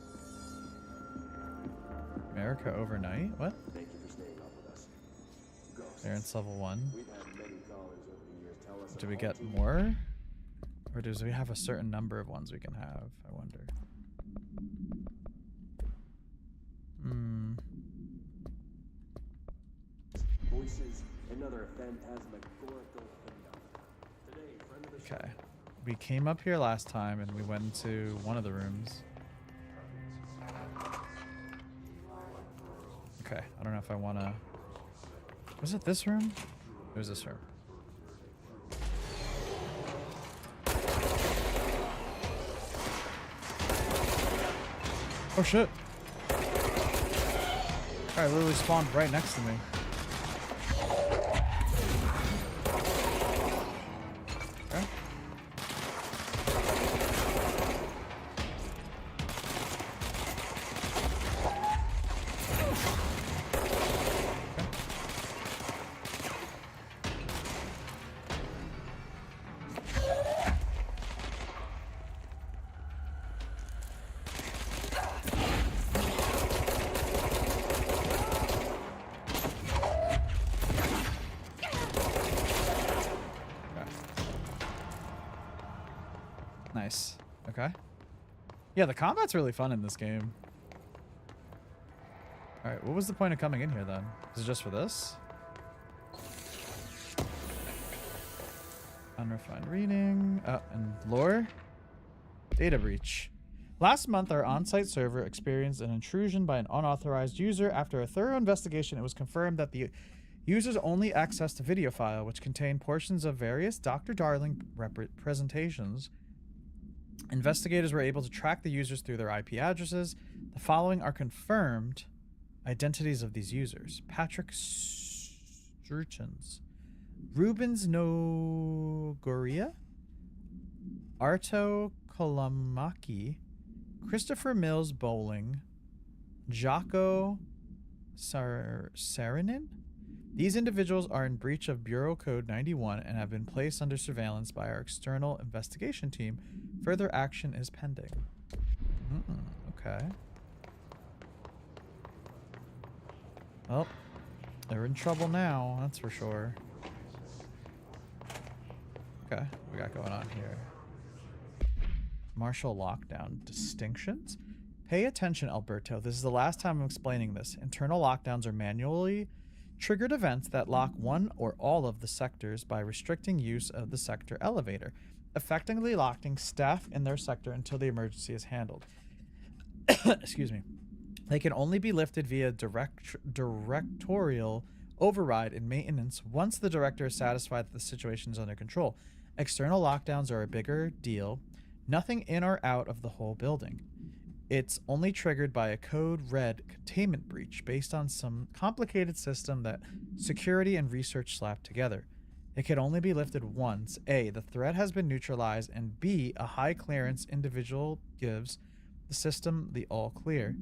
America Overnight? What? Thank you for staying up with us. Ghosts. Clearance level 1. We've had many callers over the years tell us Do we of get haunting- more? Or do we have a certain number of ones we can have? I wonder. Voices, another phantasmagorical phenomenon. Today, friend of the show. Okay. We came up here last time and we went into one of the rooms. Okay, I don't know if I want to... Was it this room? It was this room. Oh shit. Guy literally spawned right next to me. Okay. Nice. Okay. Yeah, the combat's really fun in this game. Alright, what was the point of coming in here then? Is it just for this? Unrefined reading. And lore? Data breach. Last month, our on-site server experienced an intrusion by an unauthorized user. After a thorough investigation, it was confirmed that the user's only accessed a video file, which contained portions of various Dr. Darling presentations. Investigators were able to track the users through their IP addresses. The following are confirmed identities of these users. Patrick Strutens, Rubens Nogoria, Arto Kolamaki, Christopher Mills Bowling, Jaco Saarinen. These individuals are in breach of Bureau Code 91 and have been placed under surveillance by our external investigation team. Further action is pending. Okay. Well, they're in trouble now, that's for sure. Okay, what we got going on here? Martial lockdown distinctions. Pay attention, Alberto. This is the last time I'm explaining this. Internal lockdowns are manually triggered events that lock one or all of the sectors by restricting use of the sector elevator, effectively locking staff in their sector until the emergency is handled. Excuse me. They can only be lifted via directorial override and maintenance once the director is satisfied that the situation is under control. External lockdowns are a bigger deal. Nothing in or out of the whole building. It's only triggered by a code red containment breach based on some complicated system that security and research slapped together. It can only be lifted once A, the threat has been neutralized, and B, a high clearance individual gives the system the all clear.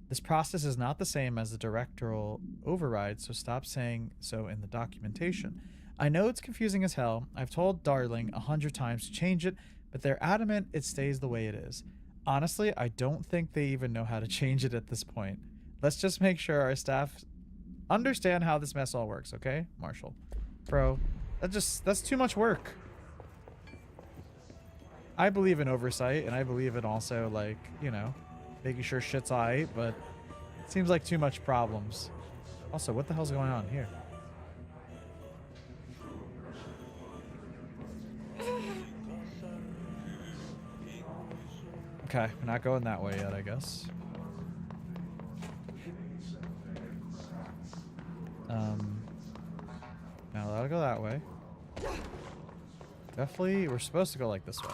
This process is not the same as the directorial override, so stop saying so in the documentation. I know it's confusing as hell. I've told Darling 100 times to change it, but they're adamant it stays the way it is. Honestly, I don't think they even know how to change it at this point. Let's just make sure our staff understand how this mess all works, okay? Marshall. Bro, that's too much work. I believe in oversight, and I believe in also, like, you know, making sure shit's alright, but it seems like too much problems. Also, what the hell's going on here? Okay, we're not going that way yet, I guess. Now that'll go that way. Definitely, we're supposed to go like this way.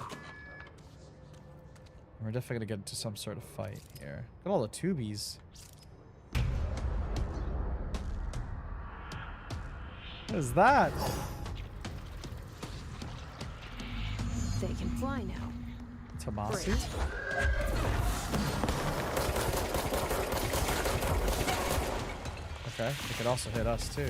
We're definitely gonna get into some sort of fight here. Look at all the tubies. What is that? They can fly now. Tomasi? Okay, they could also hit us too.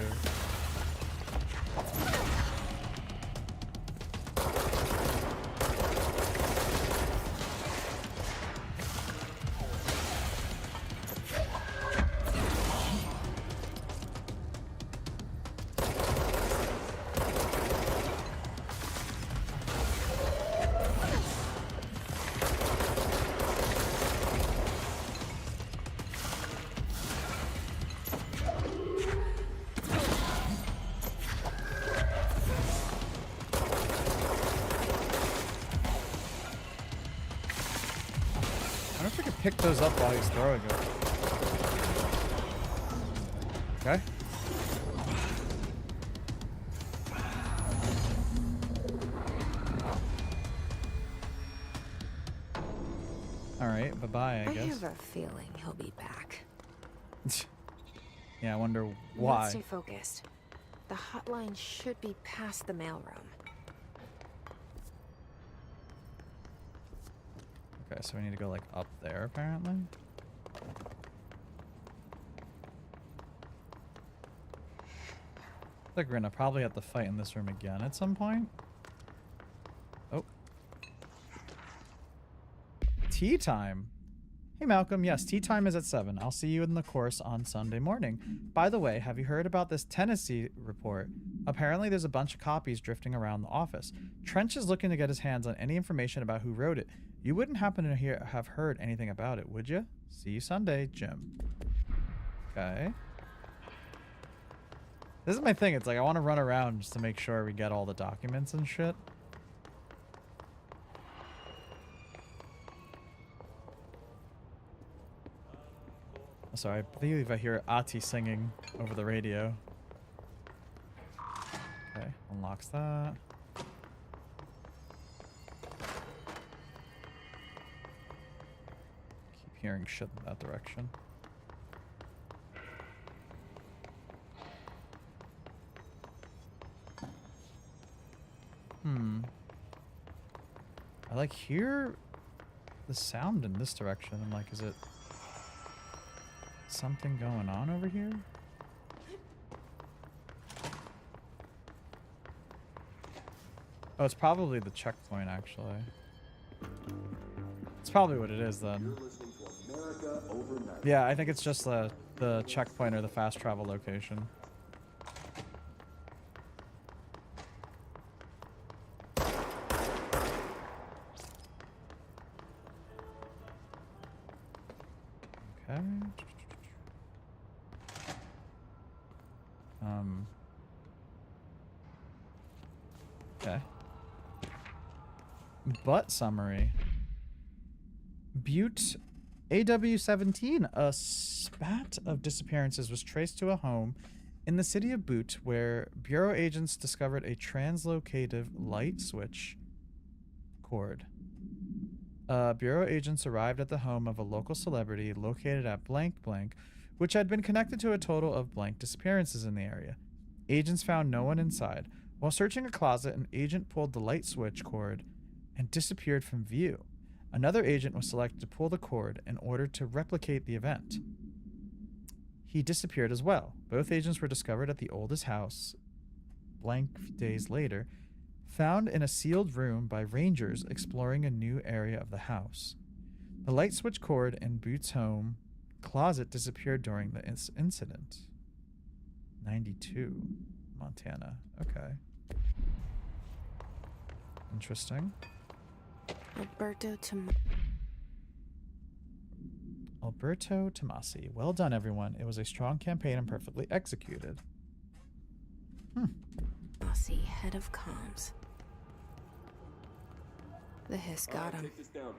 Pick those up while he's throwing it. Okay. Alright, bye-bye, I guess. I have a feeling he'll be back. Yeah, I wonder why. Let's stay focused. The hotline should be past the mailroom. Okay, so we need to go like up there apparently. I think we're gonna probably have to fight in this room again at some point. Oh. Tea time. Hey Malcolm, yes, tea time is at 7. I'll see you in the course on Sunday morning. By the way, have you heard about this Tennessee report? Apparently there's a bunch of copies drifting around the office. Trench is looking to get his hands on any information about who wrote it. You wouldn't happen to have heard anything about it, would you? See you Sunday, Jim. Okay. This is my thing. It's like I want to run around just to make sure we get all the documents and shit. Sorry, I believe I hear Ati singing over the radio. Okay, unlocks that. Keep hearing shit in that direction. I like hear the sound in this direction. I'm like, is it something going on over here? Oh, it's probably the checkpoint, actually. It's probably what it is, then. Yeah, I think it's just the checkpoint or the fast travel location. Okay. Butt summary. Butte AW-17, a spat of disappearances was traced to a home in the city of Butte where Bureau agents discovered a translocative light switch cord. Bureau agents arrived at the home of a local celebrity located at blank blank, which had been connected to a total of blank disappearances in the area. Agents found no one inside. While searching a closet, an agent pulled the light switch cord and disappeared from view. Another agent was selected to pull the cord in order to replicate the event. He disappeared as well. Both agents were discovered at the oldest house, blank days later, found in a sealed room by rangers exploring a new area of the house. The light switch cord in Boots' home closet disappeared during the incident. 92, Montana. Okay. Interesting. Alberto Tomasi. Well done, everyone. It was a strong campaign and perfectly executed. Tomasi, head of comms. The hiss got him. Take this down.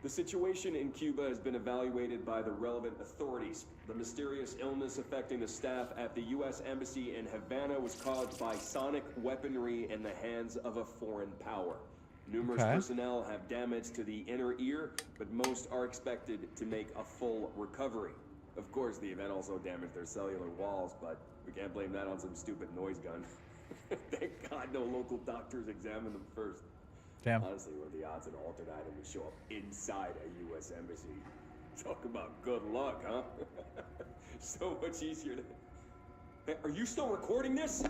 The situation in Cuba has been evaluated by the relevant authorities. The mysterious illness affecting the staff at the U.S. Embassy in Havana was caused by sonic weaponry in the hands of a foreign power. Numerous personnel have damage to the inner ear, but most are expected to make a full recovery. Of course, the event also damaged their cellular walls, but we can't blame that on some stupid noise gun. Thank God no local doctors examined them first. Damn. Honestly, what are the odds an altered item would show up inside a U.S. embassy? Talk about good luck, huh? So much easier to... Hey, are you still recording this?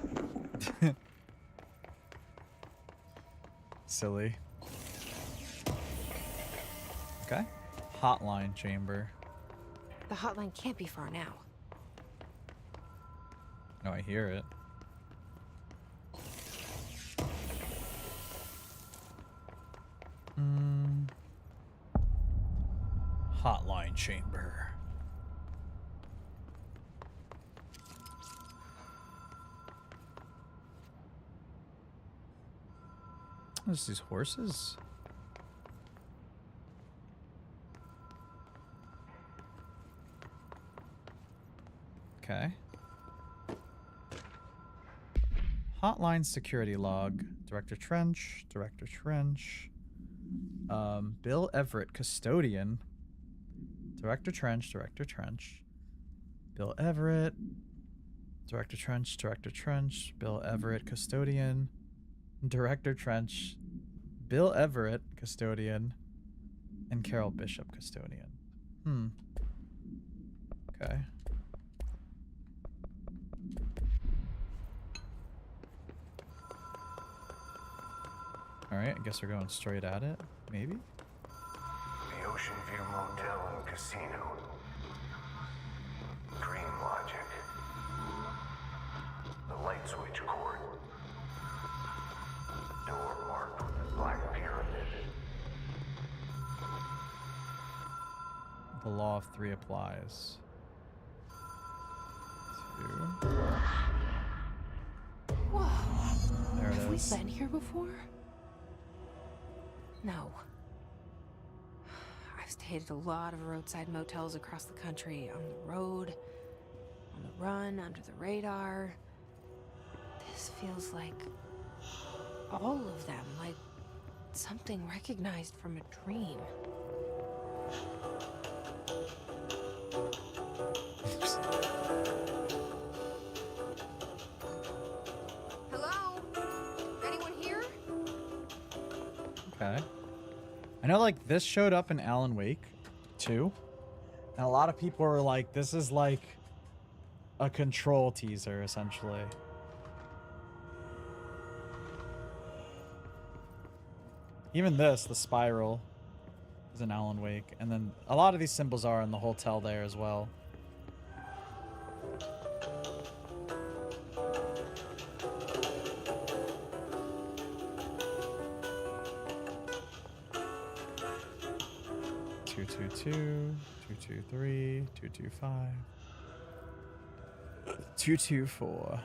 Silly. Okay. Hotline chamber. The hotline can't be far now. No, I hear it. Hotline chamber. There's these horses. Okay. Hotline security log. Director Trench. Director Trench. Bill Everett, custodian. Director Trench. Director Trench. Bill Everett. Director Trench. Director Trench. Bill Everett, custodian. Director Trench. Bill Everett, custodian. And Carol Bishop, custodian. Okay. Alright, I guess we're going straight at it. Maybe? The Ocean View Motel and Casino. Dream Logic. The light switch cord. Door marked with a black pyramid. The law of three applies. 2. Whoa. There it Have we is. been here before? No. I've stayed at a lot of roadside motels across the country, on the road, on the run, under the radar. This feels like all of them, like something recognized from a dream. Hello? Anyone here? Okay. I know, like, this showed up in Alan Wake, too. And a lot of people were like, this is like a Control teaser, essentially. Even this, the spiral, is in Alan Wake. And then a lot of these symbols are in the hotel there as well. Two, 223, 225. 224.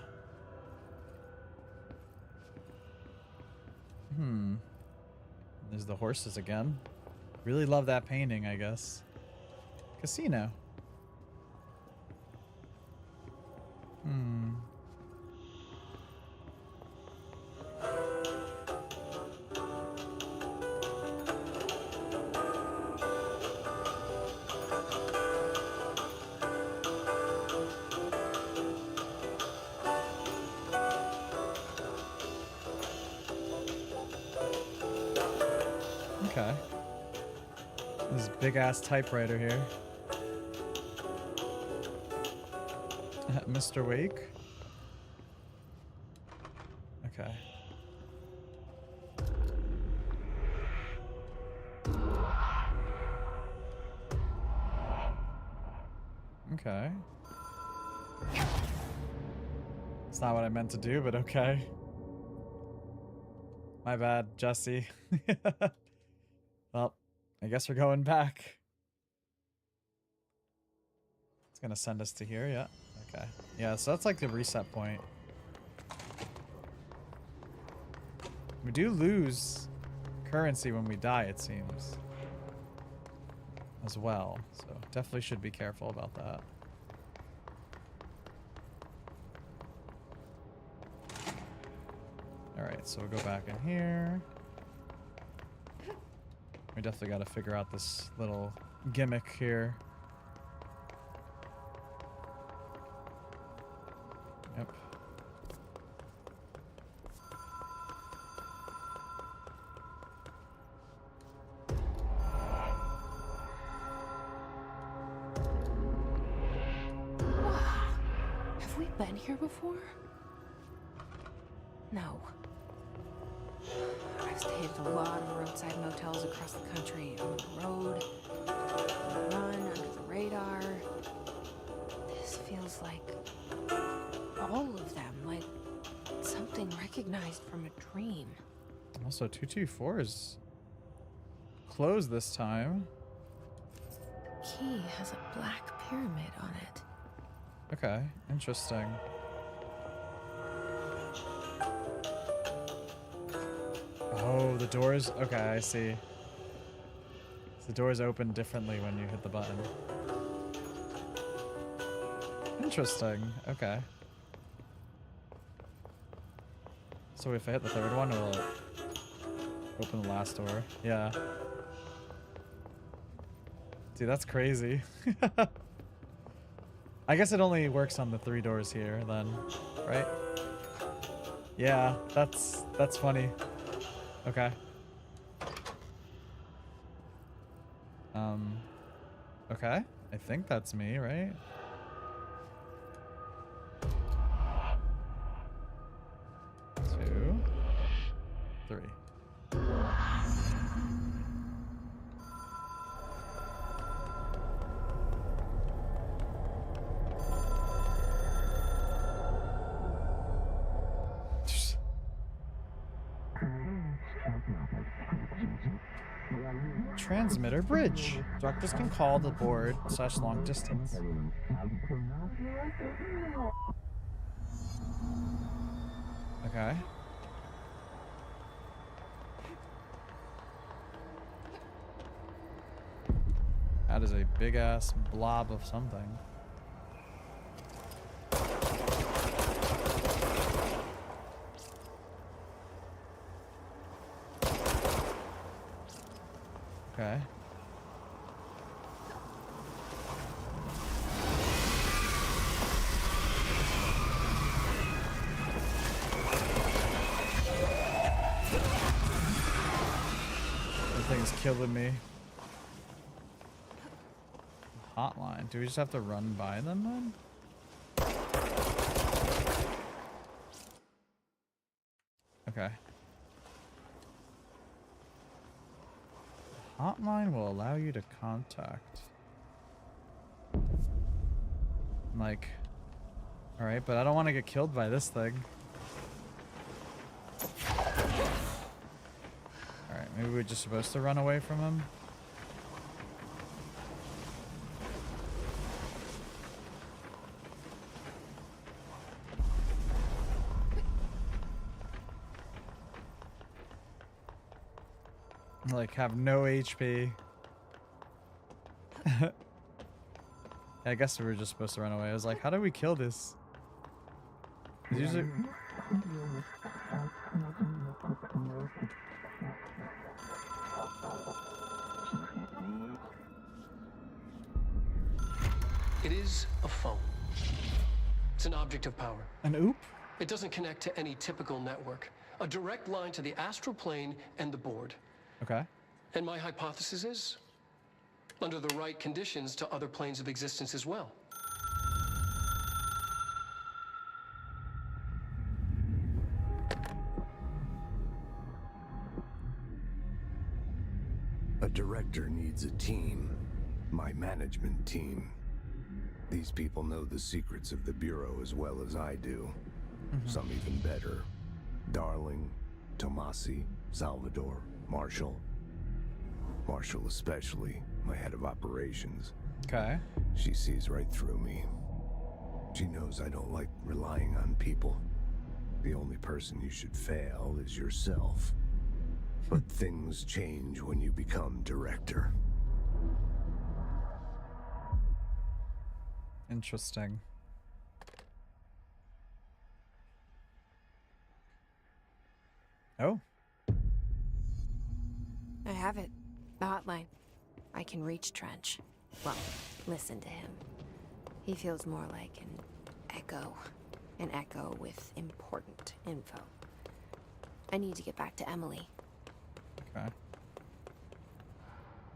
There's the horses again. Really love that painting, I guess. Casino. Okay. This big ass typewriter here. Mr. Wake. Okay. Okay. It's not what I meant to do, but okay. My bad, Jesse. Well, I guess we're going back. It's gonna send us to here, yeah. Okay. Yeah, so that's like the reset point. We do lose currency when we die, it seems. As well. So definitely should be careful about that. Alright, so we'll go back in here. We definitely got to figure out this little gimmick here. Yep. Have we been here before? No. I've stayed at a lot of roadside motels across the country. On the road, on the run, under the radar. This feels like all of them, like something recognized from a dream. Also, 224 is closed this time. The key has a black pyramid on it. Okay, interesting. Oh, the doors. Okay, I see. The doors open differently when you hit the button. Interesting. Okay. So if I hit the third one, it'll open the last door. Yeah. Dude, that's crazy. I guess it only works on the 3 doors here then, right? Yeah, that's funny. Okay. Okay. I think that's me, right? Two, 3. Transmitter bridge. Doctors can call the board / long distance. Okay. That is a big ass blob of something. Okay. That thing's killing me. Hotline. Do we just have to run by them then? Okay. Hotline will allow you to contact. Like, alright, but I don't want to get killed by this thing. Alright, maybe we're just supposed to run away from him? Like, have no HP. I guess we were just supposed to run away. I was like, how do we kill this? Usually... It is a phone. It's an object of power. An oop? It doesn't connect to any typical network. A direct line to the astral plane and the board. Okay. And my hypothesis is, under the right conditions, to other planes of existence as well. A director needs a team. My management team. These people know the secrets of the Bureau as well as I do. Some even better. Darling, Tomasi, Salvador, Marshall. Marshall especially, my head of operations. Okay. She sees right through me. She knows I don't like relying on people. The only person you should fail is yourself. But things change when you become director. Interesting. Oh. I have it. The hotline. I can reach Trench. Well, listen to him. He feels more like an echo. An echo with important info. I need to get back to Emily. Okay.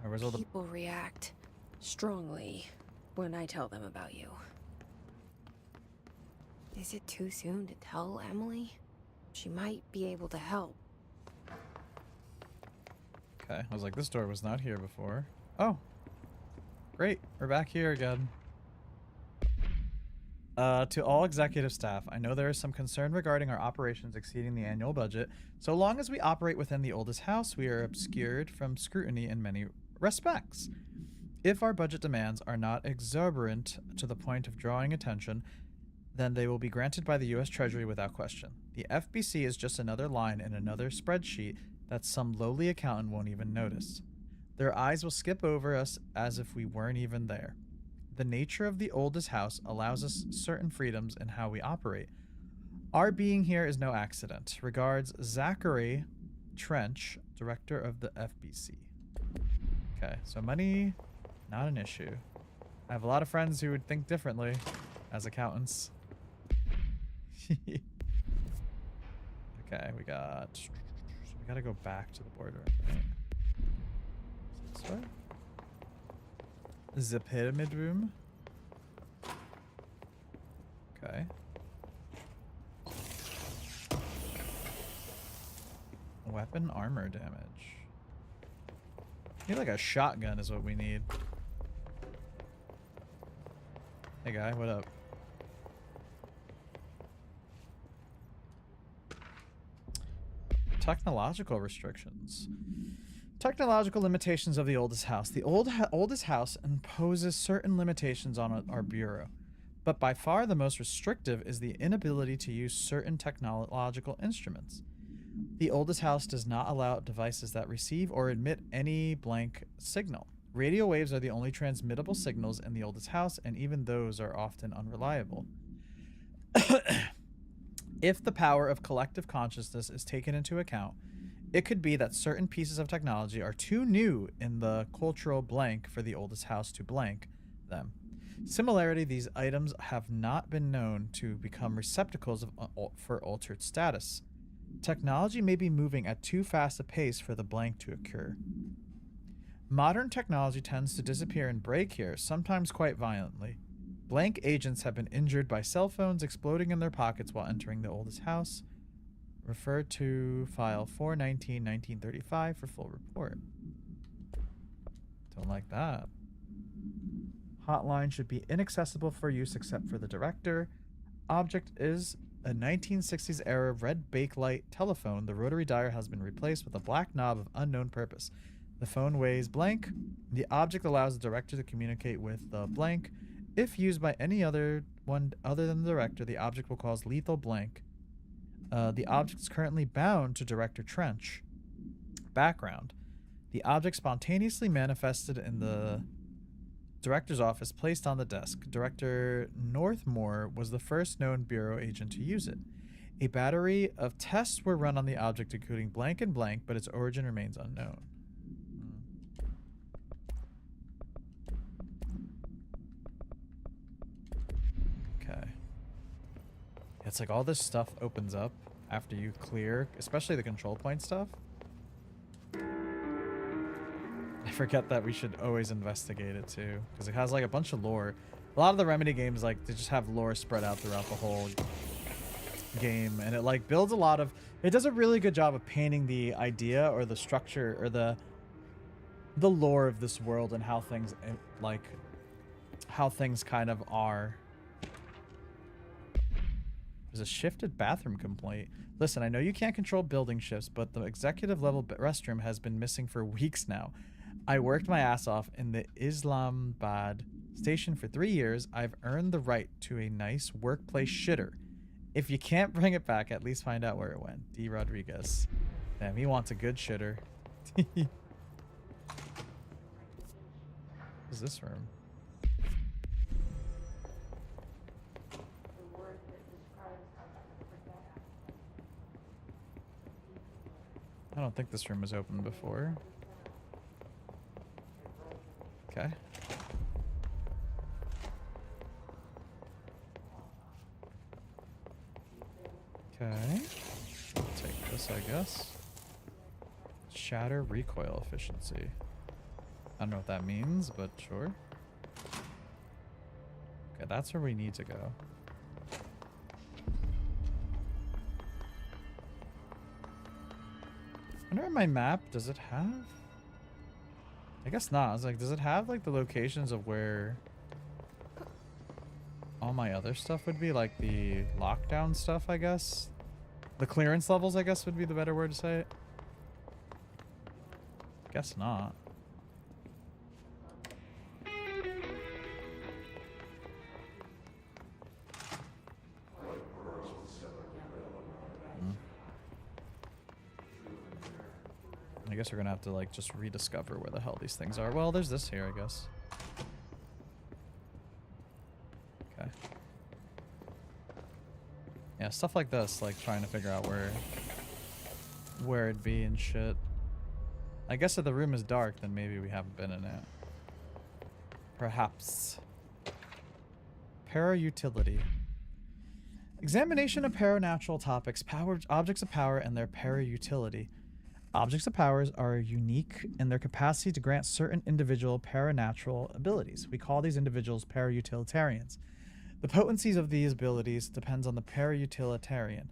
Where's all the... People react strongly when I tell them about you. Is it too soon to tell Emily? She might be able to help. Okay, I was like, this door was not here before. Oh. Great, we're back here again. To all executive staff, I know there is some concern regarding our operations exceeding the annual budget. So long as we operate within the oldest house, we are obscured from scrutiny in many respects. If our budget demands are not exorbitant to the point of drawing attention, then they will be granted by the U.S. Treasury without question. The FBC is just another line in another spreadsheet that some lowly accountant won't even notice. Their eyes will skip over us as if we weren't even there. The nature of the oldest house allows us certain freedoms in how we operate. Our being here is no accident. Regards, Zachary Trench, director of the FBC. Okay, so money, not an issue. I have a lot of friends who would think differently as accountants. Okay, we gotta go back to the border. Right? Is this way? This is a pyramid room. Okay. Weapon armor damage. Need like a shotgun is what we need. Hey guy, what up? Technological restrictions. Technological limitations of the oldest house. The oldest house imposes certain limitations on our bureau, but by far the most restrictive is the inability to use certain technological instruments. The oldest house does not allow devices that receive or emit any blank signal. Radio waves are the only transmittable signals in the oldest house, and even those are often unreliable. If the power of collective consciousness is taken into account, it could be that certain pieces of technology are too new in the cultural blank for the oldest house to blank them. Similarly, these items have not been known to become receptacles for altered status. Technology may be moving at too fast a pace for the blank to occur. Modern technology tends to disappear and break here, sometimes quite violently. Blank agents have been injured by cell phones exploding in their pockets while entering the oldest house. Refer to file 419-1935 for full report. Don't like that. Hotline should be inaccessible for use except for the director. Object is a 1960s era red bakelite telephone. The rotary dial has been replaced with a black knob of unknown purpose. The phone weighs blank. The object allows the director to communicate with the blank. If used by any other one other than the director, the object will cause lethal blank. The object is currently bound to Director Trench. Background. The object spontaneously manifested in the director's office, placed on the desk. Director Northmore was the first known Bureau agent to use it. A battery of tests were run on the object, including blank and blank, but its origin remains unknown. Okay. It's like all this stuff opens up after you clear, especially the control point stuff. I forget that we should always investigate it too, because it has like a bunch of lore. A lot of the Remedy games, like, they just have lore spread out throughout the whole game, and it like builds a lot of, it does a really good job of painting the idea or the structure or the lore of this world and how things like how things kind of are. There's a shifted bathroom complaint. Listen, I know you can't control building shifts, but the executive level restroom has been missing for weeks now. I worked my ass off in the Islamabad station for 3 years. I've earned the right to a nice workplace shitter. If you can't bring it back, at least find out where it went. D. Rodriguez. Damn, he wants a good shitter. What's this room? I don't think this room was open before. Okay. Okay. I'll take this, I guess. Shatter recoil efficiency. I don't know what that means, but sure. Okay, that's where we need to go. I wonder on my map, does it have? I guess not. I was like, does it have like the locations of where all my other stuff would be? Like the lockdown stuff, I guess? The clearance levels, I guess would be the better word to say it. Guess not. I guess we're gonna have to like just rediscover where the hell these things are. Well, there's this here, I guess. Okay. Yeah, stuff like this, like trying to figure out where it'd be and shit. I guess if the room is dark, then maybe we haven't been in it. Perhaps. Parautility. Examination of paranatural topics, objects of power, and their parautility. Objects of powers are unique in their capacity to grant certain individual paranatural abilities. We call these individuals parautilitarians. The potencies of these abilities depends on the parautilitarian.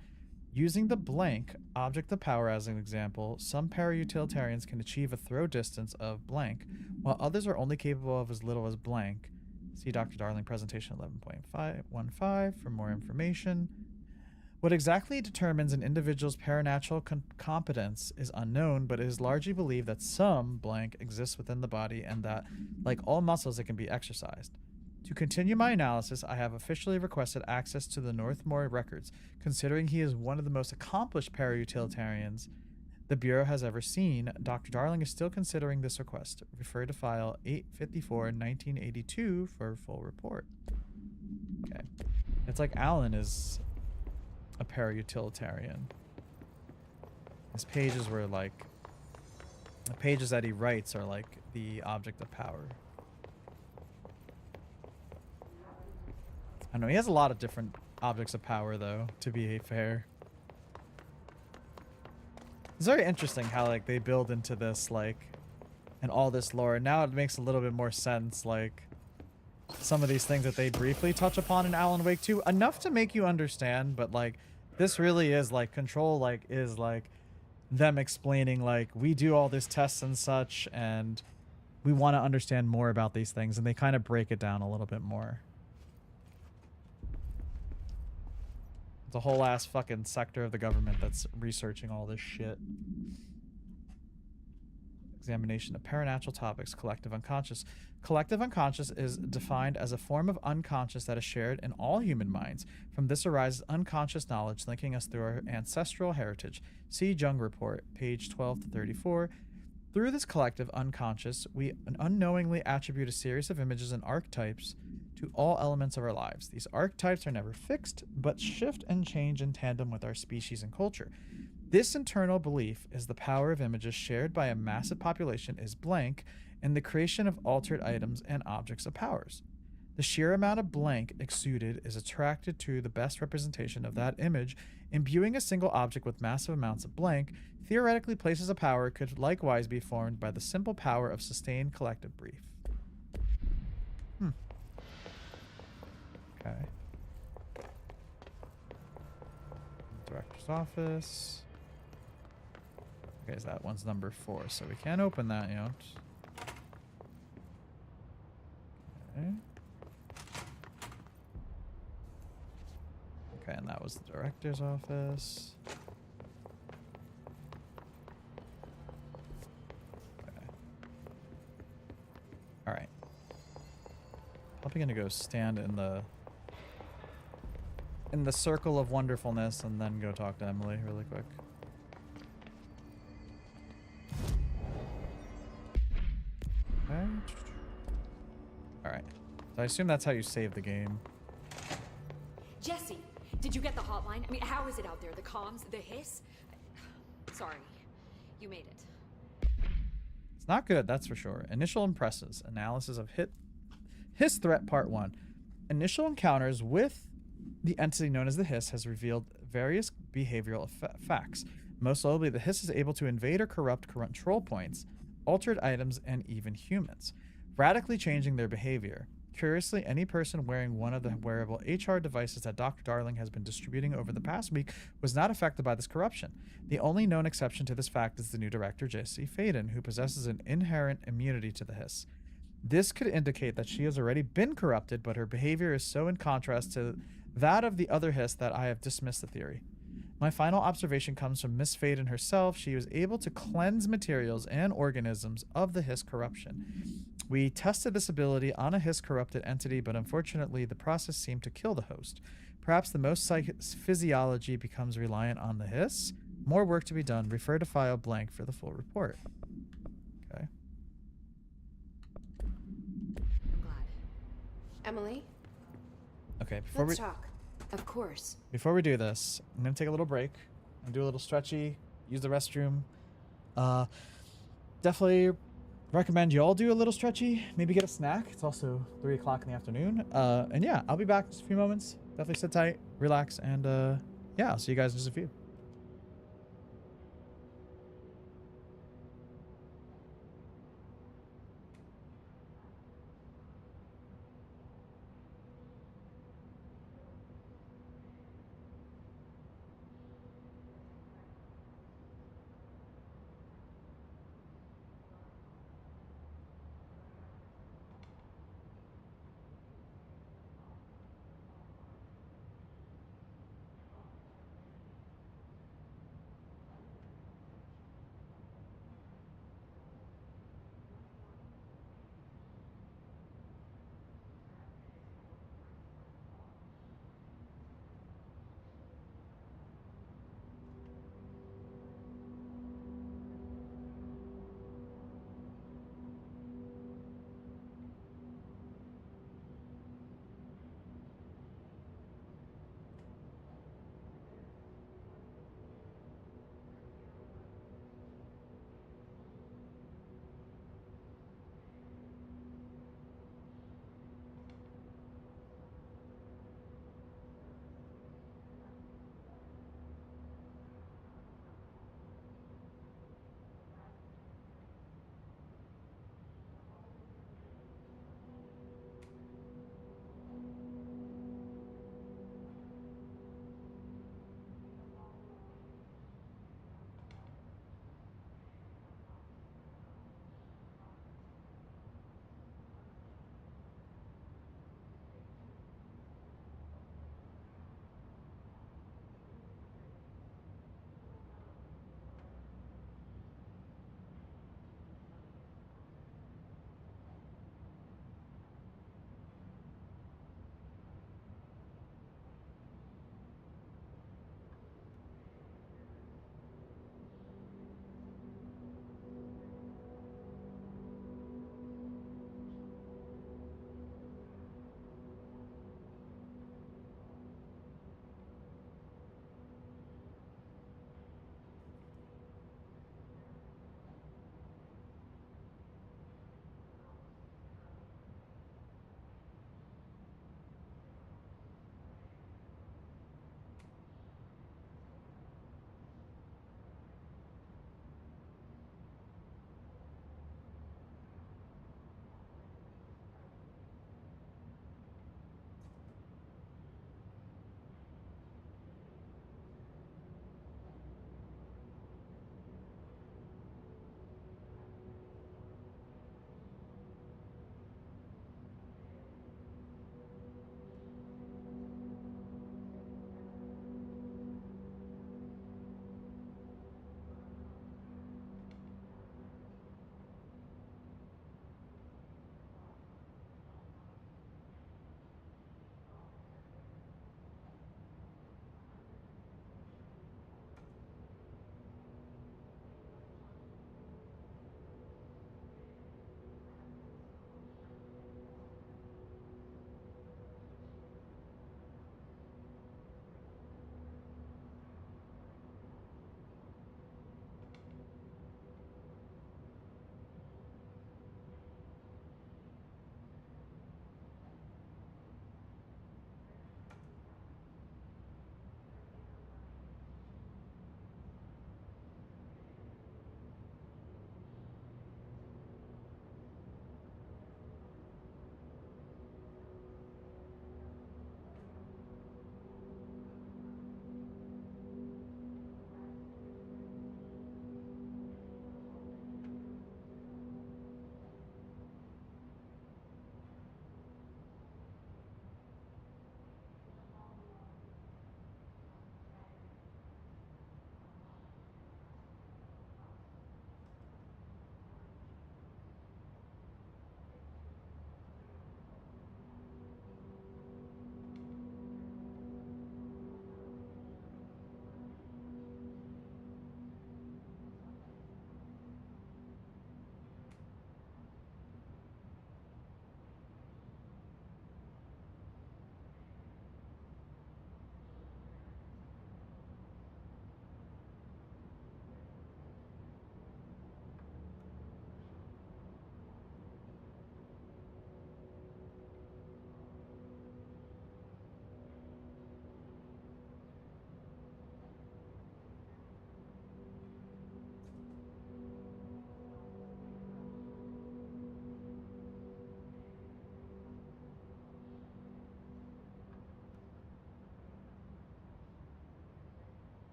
Using the blank object of power as an example, some parautilitarians can achieve a throw distance of blank, while others are only capable of as little as blank. See Dr. Darling presentation 11.15 for more information. What exactly determines an individual's paranatural competence is unknown, but it is largely believed that some blank exists within the body and that, like all muscles, it can be exercised. To continue my analysis, I have officially requested access to the Northmore records, considering he is one of the most accomplished parautilitarians the Bureau has ever seen. Dr. Darling is still considering this request. Refer to file 854-1982 for a full report. Okay. It's like Alan is a parautilitarian. His pages were like, the pages that he writes are like the object of power. I know he has a lot of different objects of power though, to be fair. It's very interesting how like they build into this like and all this lore. Now it makes a little bit more sense, like some of these things that they briefly touch upon in Alan Wake 2, enough to make you understand, but like this really is like Control, like is like them explaining like we do all these tests and such and we want to understand more about these things, and they kind of break it down a little bit more. It's a whole ass fucking sector of the government that's researching all this shit. Examination of paranatural topics, collective unconscious. Collective unconscious is defined as a form of unconscious that is shared in all human minds. From this arises unconscious knowledge linking us through our ancestral heritage. See Jung Report, page 12 to 34. Through this collective unconscious, we unknowingly attribute a series of images and archetypes to all elements of our lives. These archetypes are never fixed, but shift and change in tandem with our species and culture. This internal belief is the power of images shared by a massive population is blank, and the creation of altered items and objects of powers. The sheer amount of blank exuded is attracted to the best representation of that image. Imbuing a single object with massive amounts of blank theoretically places a power could likewise be formed by the simple power of sustained collective brief. Okay. Director's office. Okay, so that one's number 4, so we can't open that yet. Okay. Okay, and that was the director's office. Okay. Alright. Probably gonna go stand in the circle of wonderfulness and then go talk to Emily really quick. Okay. Alright. So I assume that's how you save the game. Jesse, did you get the hotline? I mean, how is it out there? The comms, the hiss? Sorry, you made it. It's not good, that's for sure. Initial impressions. Analysis of hiss threat part 1. Initial encounters with the entity known as the hiss has revealed various behavioral facts. Most notably, the hiss is able to invade or corrupt control points, altered items, and even humans, radically changing their behavior. Curiously, any person wearing one of the wearable HR devices that Dr. Darling has been distributing over the past week was not affected by this corruption. The only known exception to this fact is the new director, Jesse Faden, who possesses an inherent immunity to the hiss. This could indicate that she has already been corrupted, but her behavior is so in contrast to that of the other hiss that I have dismissed the theory. My final observation comes from Miss Faden herself. She was able to cleanse materials and organisms of the hiss corruption. We tested this ability on a hiss-corrupted entity, but unfortunately the process seemed to kill the host. Perhaps the most physiology becomes reliant on the hiss. More work to be done. Refer to file blank for the full report. Okay. I'm glad. Emily? Okay, Let's talk. Of course. Before we do this, I'm going to take a little break and do a little stretchy, use the restroom. Definitely recommend you all do a little stretchy, maybe get a snack. It's also 3 o'clock in the afternoon. And yeah, I'll be back in just a few moments. Definitely sit tight, relax, and yeah, I'll see you guys in just a few.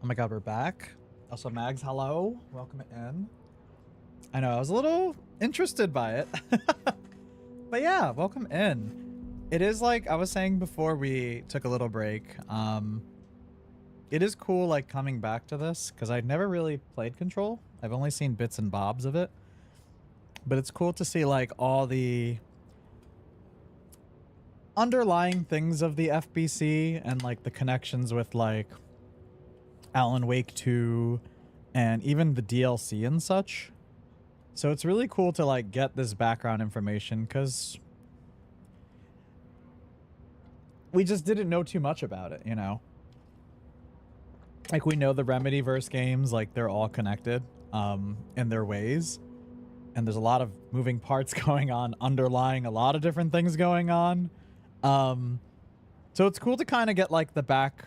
Oh my god, we're back. Also, Mags, hello. Welcome in. I know, I was a little interested by it. But yeah, welcome in. It is like I was saying before we took a little break. It is cool like coming back to this because I'd never really played Control. I've only seen bits and bobs of it. But it's cool to see like all the underlying things of the FBC and like the connections with like Alan Wake 2 and even the DLC and such. So it's really cool to like get this background information because we just didn't know too much about it, you know? Like we know the Remedyverse games, like they're all connected in their ways. And there's a lot of moving parts going on, underlying a lot of different things going on. So it's cool to kind of get like the back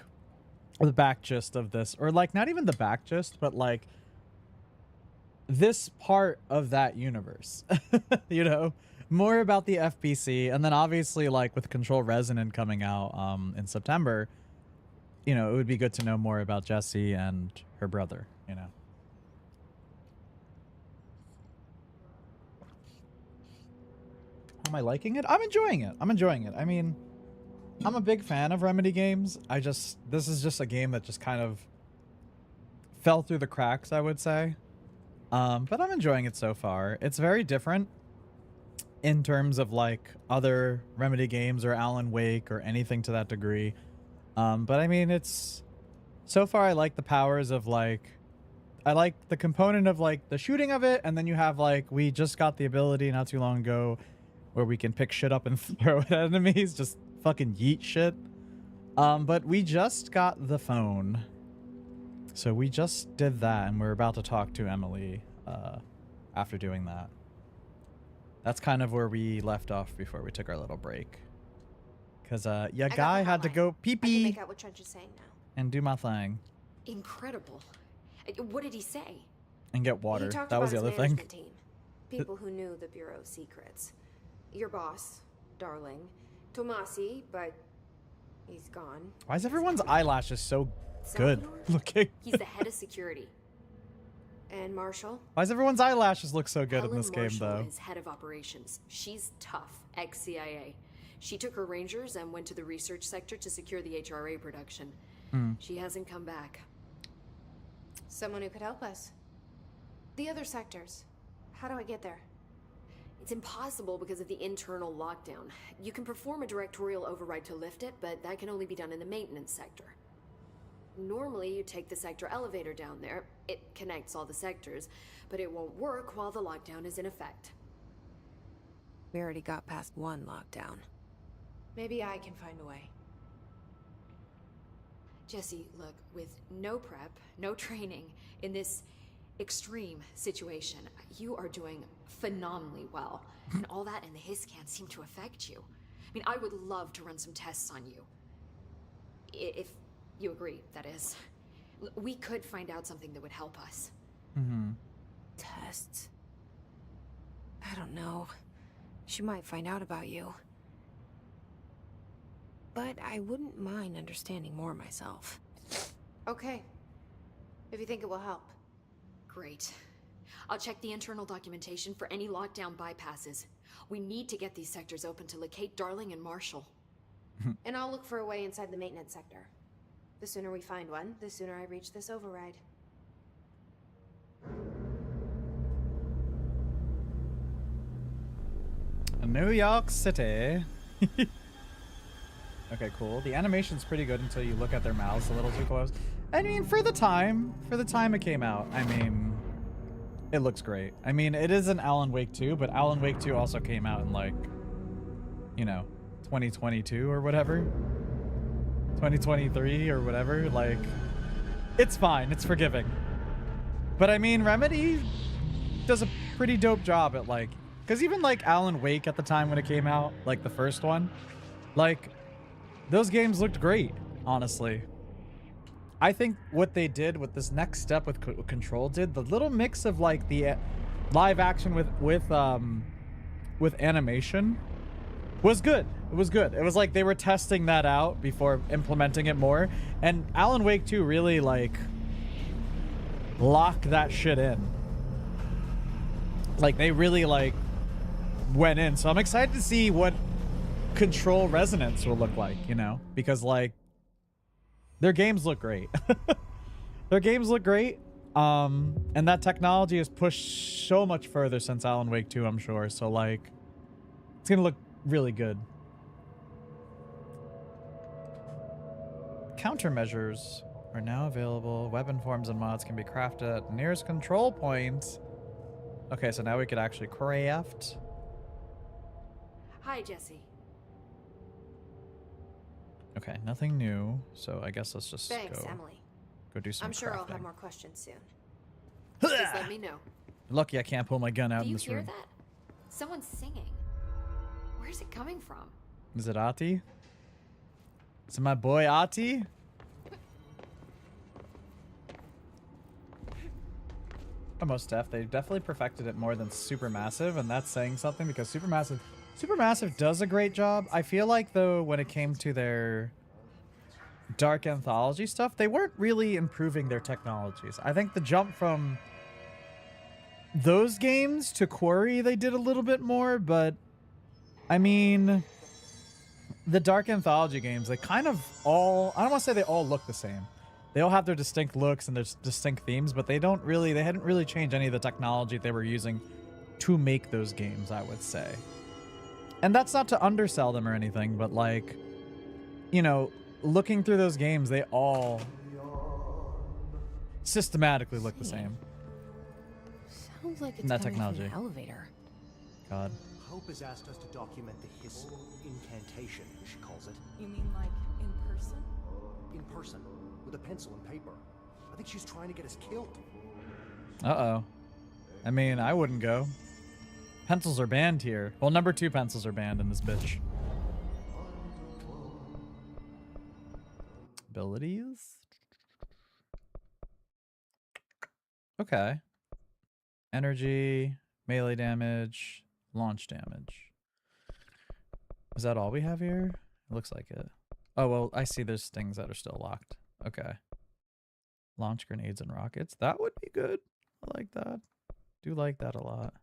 gist of this, or like not even the back gist, but like this part of that universe, you know, more about the FBC. And then obviously like with Control Resonant coming out in September, you know, it would be good to know more about Jessie and her brother, you know. Am I liking it? I'm enjoying it. I'm enjoying it. I mean, I'm a big fan of Remedy games. This is just a game that just kind of fell through the cracks, I would say. But I'm enjoying it so far. It's very different in terms of like other Remedy games or Alan Wake or anything to that degree. But I mean, so far I like the powers of like, I like the component of like the shooting of it. And then you have like, we just got the ability not too long ago where we can pick shit up and throw it at enemies, just fucking yeet shit. But we just got the phone. So we just did that, and we're about to talk to Emily after doing that. That's kind of where we left off before we took our little break. Because, yeah, Guy had to go pee-pee. I can make out what Trench is saying now. And do my thing. Incredible. What did he say? And get water. He talked That was the about other his thing. management team. People who knew the Bureau's secrets. Your boss, Darling. Tomasi, but he's gone. Why is everyone's eyelashes so good Salvador? looking? He's the head of security. And Marshall? Why does everyone's eyelashes look so good Helen in this game, Marshall though? is head of operations. She's tough, ex-CIA. She took her Rangers and went to the research sector to secure the HRA production. She hasn't come back. Someone who could help us. The other sectors. How do I get there? It's impossible because of the internal lockdown. You can perform a directorial override to lift it, but that can only be done in the maintenance sector. Normally, you take the sector elevator down there. It connects all the sectors, but it won't work while the lockdown is in effect. We already got past one lockdown. Maybe I can find a way. Jessie, look, with no prep, no training, in this extreme situation, you are doing phenomenally well. And all that and the hiss can't seem to affect you. I mean, I would love to run some tests on you. If you agree, that is. We could find out something that would help us. Tests? I don't know. She might find out about you. But I wouldn't mind understanding more myself. Okay. If you think it will help. Great. I'll check the internal documentation for any lockdown bypasses. We need to get these sectors open to locate Darling and Marshall. And I'll look for a way inside the maintenance sector. The sooner we find one, the sooner I reach this override. New York City. Okay, cool. The animation's pretty good until you look at their mouths a little too close. I mean, for the time it came out, I mean, it looks great. I mean, it is an Alan Wake 2, but Alan Wake 2 also came out in like, you know, 2022 or whatever. 2023 or whatever. Like, it's fine. It's forgiving. But I mean, Remedy does a pretty dope job at like, because even like Alan Wake at the time when it came out, like the first one, like those games looked great, honestly. I think what they did with this next step with Control did, the little mix of like the live action with animation was good. It was good. It was like they were testing that out before implementing it more. And Alan Wake 2 really like lock that shit in. Like, they really, like, went in. So I'm excited to see what Control Resonance will look like, you know? Because, like, their games look great. Their games look great. And that technology has pushed so much further since Alan Wake 2, I'm sure. So, like, it's gonna look really good. Countermeasures are now available. Weapon forms and mods can be crafted at nearest control point. Okay, so now we could actually craft. Hi, Jesse. Okay, nothing new. So I guess let's just Thanks, go Emily. do some I'm sure I'll crafting. have more questions soon. Just let me know. Lucky I can't pull my gun out Do in you this hear room. that? Someone's singing. Where's it coming from? Is it Ati? Is it my boy Ati? Almost def. They definitely perfected it more than Supermassive, and that's saying something because Supermassive does a great job. I feel like, though, when it came to their Dark Anthology stuff, they weren't really improving their technologies. I think the jump from those games to Quarry, they did a little bit more, but I mean, the Dark Anthology games, they kind of all, I don't want to say they all look the same. They all have their distinct looks and their distinct themes, but they hadn't really changed any of the technology they were using to make those games, I would say. And that's not to undersell them or anything, but like, you know, looking through those games, they all systematically look the same. Sounds like it's And that coming from technology. the elevator. God. Hope has asked us to document the incantation, she calls it. You mean like in person? In person, with a pencil and paper. I think she's trying to get us killed. Uh-oh. I mean, I wouldn't go. Pencils are banned here. Well, number 2 pencils are banned in this bitch. Abilities? Okay. Energy, melee damage, launch damage. Is that all we have here? It looks like it. Oh, well, I see there's things that are still locked. Okay. Launch grenades and rockets. That would be good. I like that. Do like that a lot.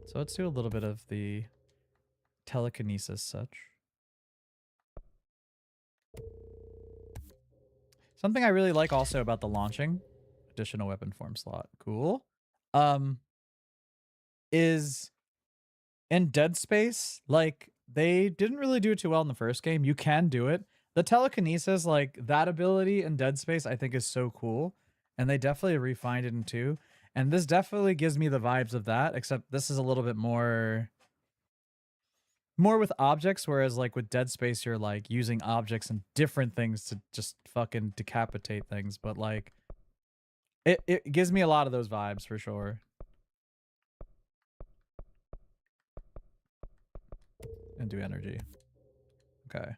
So let's do a little bit of the telekinesis such. Something I really like also about the launching, additional weapon form slot, cool, is in Dead Space, like, they didn't really do it too well in the first game. You can do it. The telekinesis, like, that ability in Dead Space, I think is so cool. And they definitely refined it in 2. And this definitely gives me the vibes of that, except this is a little bit more with objects, whereas like with Dead Space, you're like using objects and different things to just fucking decapitate things. But like, it gives me a lot of those vibes for sure. And do energy. Okay.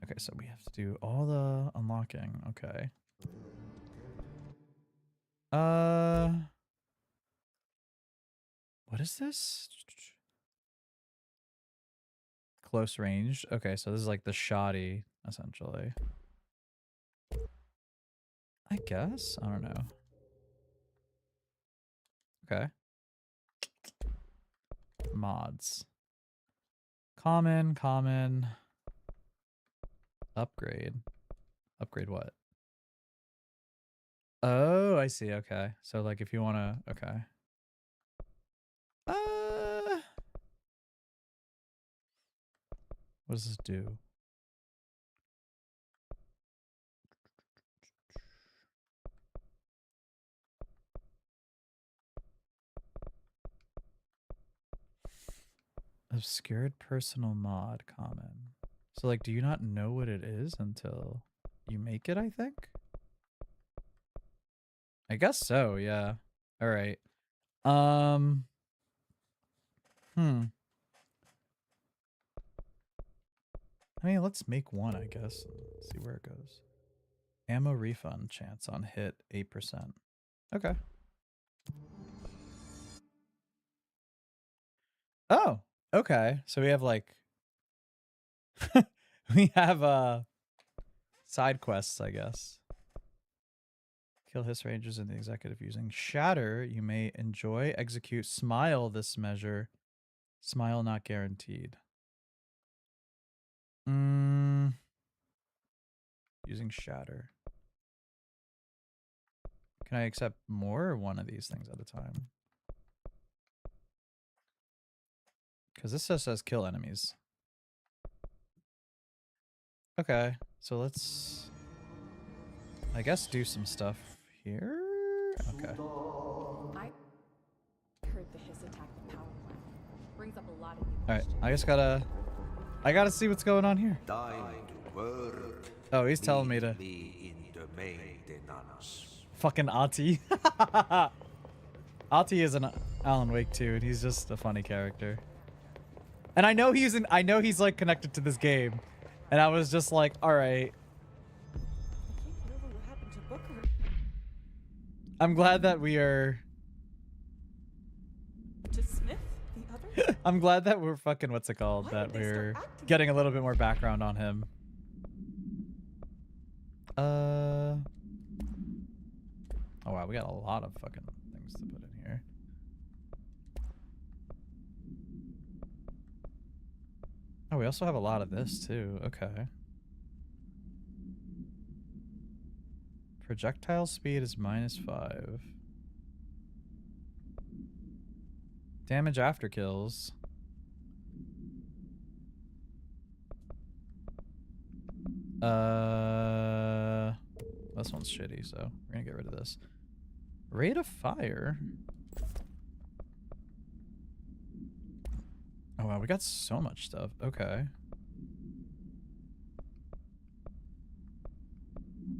Okay, so we have to do all the unlocking. Okay. What is this? Close range. Okay, so this is like the shoddy, essentially. I guess? I don't know. Okay. Mods. Common. Upgrade. Upgrade what? Oh, I see. Okay. So like if you want to, okay. What does this do? Obscured personal mod common. So like, do you not know what it is until you make it, I think? I guess so, yeah. All right. I mean, let's make one, I guess, and see where it goes. Ammo refund chance on hit 8%. Okay. Oh, okay. So we have like we have side quests, I guess. Kill Hiss Rangers in the executive using Shatter. You may enjoy, execute, smile this measure. Smile not guaranteed. Using Shatter. Can I accept more or one of these things at a time? Because this just says kill enemies. Okay, so let's, I guess, do some stuff here. Okay. I heard the Hiss attack the power plant. Brings up a lot of new Alright, questions. I gotta see what's going on here. Time to work. Oh, he's telling me to. Me in the maintenance. Fucking Ati. Ati is an Alan Wake too, and he's just a funny character. And I know he's like connected to this game. And I was just like, alright. I'm glad that we are. To Smith, the other? I'm glad that we're fucking, what's it called? That we're getting a little bit more background on him. Oh wow, we got a lot of fucking things to put in here. Oh, we also have a lot of this too. Okay. Projectile speed is -5. Damage after kills. This one's shitty, so we're gonna get rid of this. Rate of fire. Oh wow, we got so much stuff. Okay.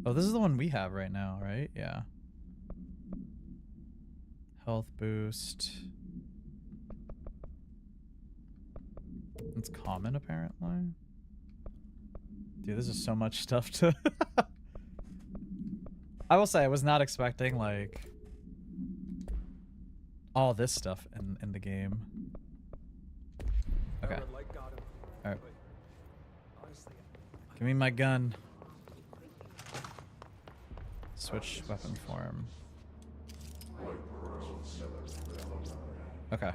Oh, this is the one we have right now, right? Yeah. Health boost. It's common, apparently. Dude, this is so much stuff to... I will say, I was not expecting, like, all this stuff in the game. Okay. Alright. Give me my gun. Switch weapon form. Okay.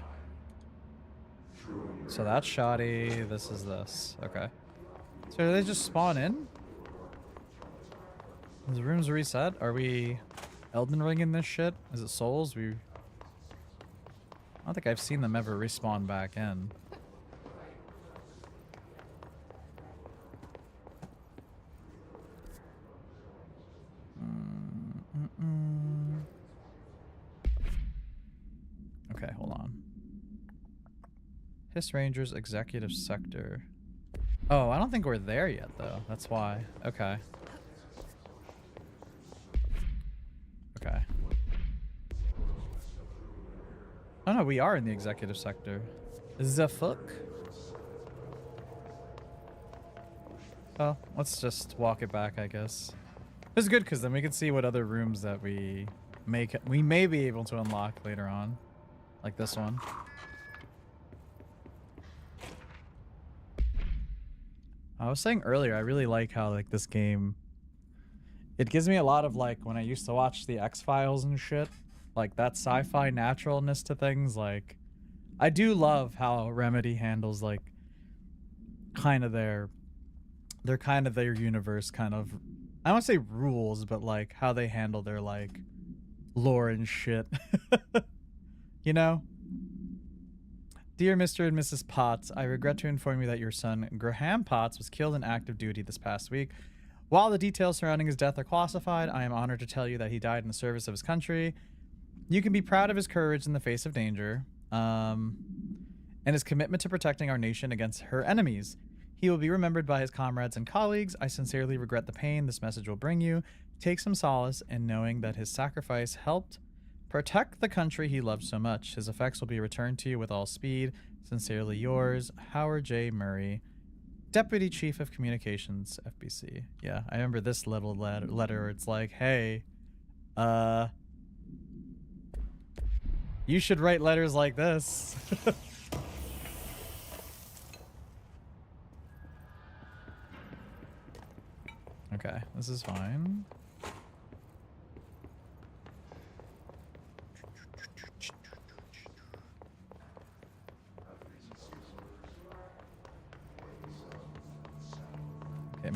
So that's shoddy. This is this. Okay. So do they just spawn in? The rooms reset? Are we Elden Ring in this shit? Is it Souls? I don't think I've seen them ever respawn back in. Okay, hold on. Hiss Rangers Executive Sector. Oh, I don't think we're there yet, though. That's why. Okay. Okay. Oh no, we are in the Executive Sector. The fuck? Oh, let's just walk it back, I guess. It's good because then we can see what other rooms that we may be able to unlock later on. Like this one. I was saying earlier, I really like how like this game, it gives me a lot of like when I used to watch the X-Files and shit, like that sci-fi naturalness to things. Like I do love how Remedy handles like kind of their universe kind of, I don't want to say rules, but like how they handle their like lore and shit. You know? Dear Mr. and Mrs. Potts, I regret to inform you that your son, Graham Potts, was killed in active duty this past week. While the details surrounding his death are classified, I am honored to tell you that he died in the service of his country. You can be proud of his courage in the face of danger, and his commitment to protecting our nation against her enemies. He will be remembered by his comrades and colleagues. I sincerely regret the pain this message will bring you. Take some solace in knowing that his sacrifice helped protect the country he loved so much. His effects will be returned to you with all speed. Sincerely yours, Howard J. Murray, Deputy Chief of Communications, FBC. Yeah, I remember this little letter where it's like, hey, you should write letters like this. Okay, this is fine.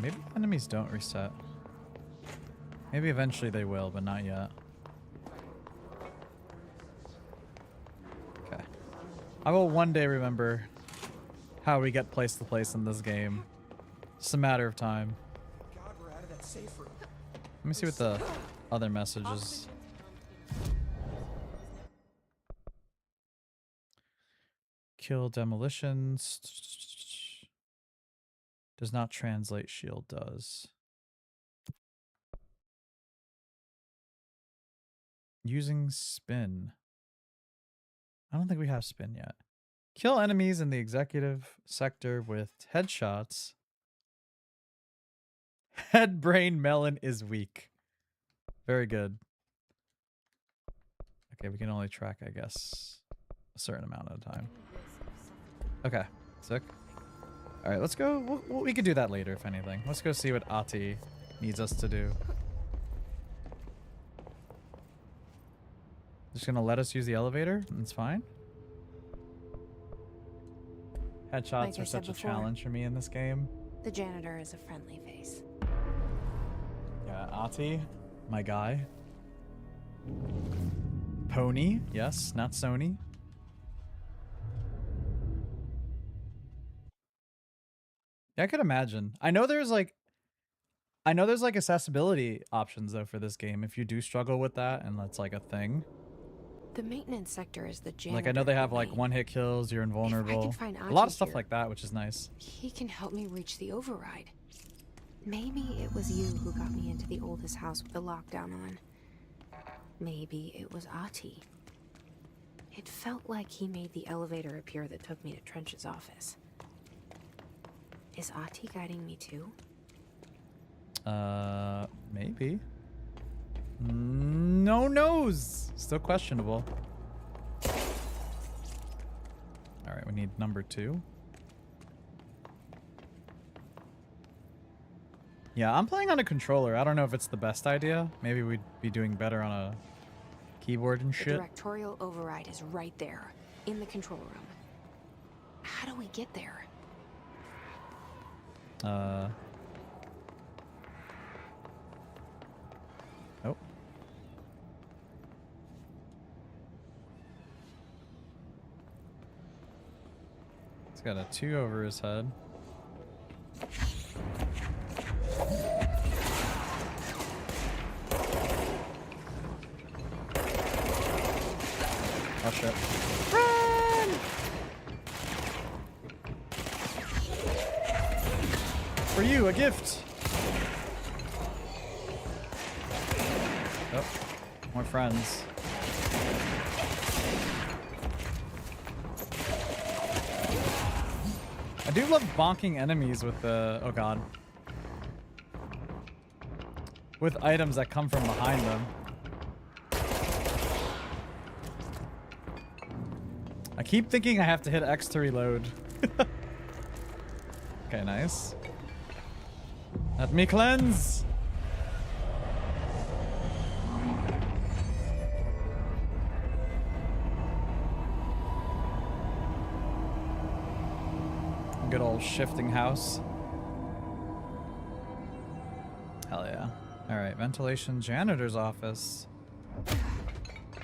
maybe enemies don't reset. Maybe eventually they will, but not yet. Okay. I will one day remember how we get place to place in this game. It's a matter of time. God, we're out of that safe room. Let me see what the other message is. Kill demolitions. Does not translate, shield does. Using spin. I don't think we have spin yet. Kill enemies in the executive sector with headshots. Head brain melon is weak. Very good. Okay, we can only track, I guess, a certain amount at a time. Okay, sick. All right, let's go. We could do that later, if anything. Let's go see what Ati needs us to do. Just gonna let us use the elevator? It's fine. Headshots Like I are such said a before, challenge for me in this game. The janitor is a friendly face. Yeah, Ati, my guy. Pony, yes, not Sony. Yeah, I could imagine. I know there's like accessibility options though for this game if you do struggle with that and that's like a thing. The maintenance sector is the janitor. Like I know they have like one-hit kills, you're invulnerable. find A lot of Ati stuff here, like that, which is nice. He can help me reach the override. Maybe it was you who got me into the oldest house with the lockdown on. Maybe it was Ati. It felt like he made the elevator appear that took me to Trench's office. Is Ati guiding me too? Maybe. No knows. Still questionable. All right, we need number 2. Yeah, I'm playing on a controller. I don't know if it's the best idea. Maybe we'd be doing better on a keyboard and The shit. directorial override is right there, in the control room. How do we get there? Oh. He's got a 2 over his head. Oh shit. Run! For you, a gift! Oh, more friends. I do love bonking enemies with the... oh god. With items that come from behind them. I keep thinking I have to hit X to reload. Okay, nice. Let me cleanse! Good old shifting house. Hell yeah. Alright, ventilation, janitor's office.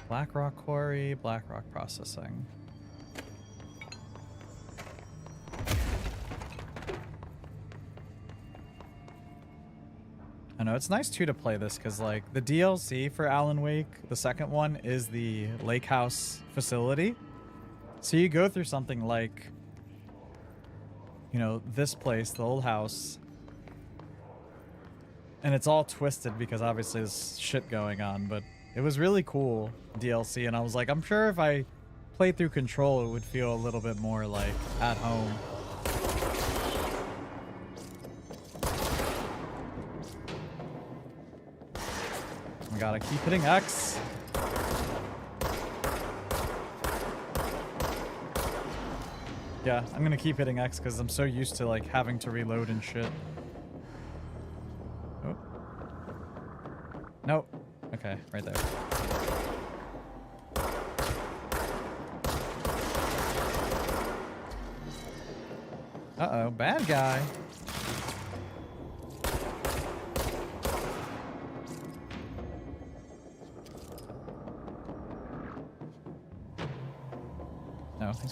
Blackrock quarry, Blackrock processing. I know, it's nice too to play this because like the DLC for Alan Wake, the second one, is the lake house facility. So you go through something like, you know, this place, the old house, and it's all twisted because obviously there's shit going on, but it was really cool DLC, and I was like, I'm sure if I played through Control, it would feel a little bit more like at home. Oh my god, I keep hitting X. Yeah, I'm gonna keep hitting X because I'm so used to like having to reload and shit. Oh. Nope. Okay, right there. Uh-oh, bad guy.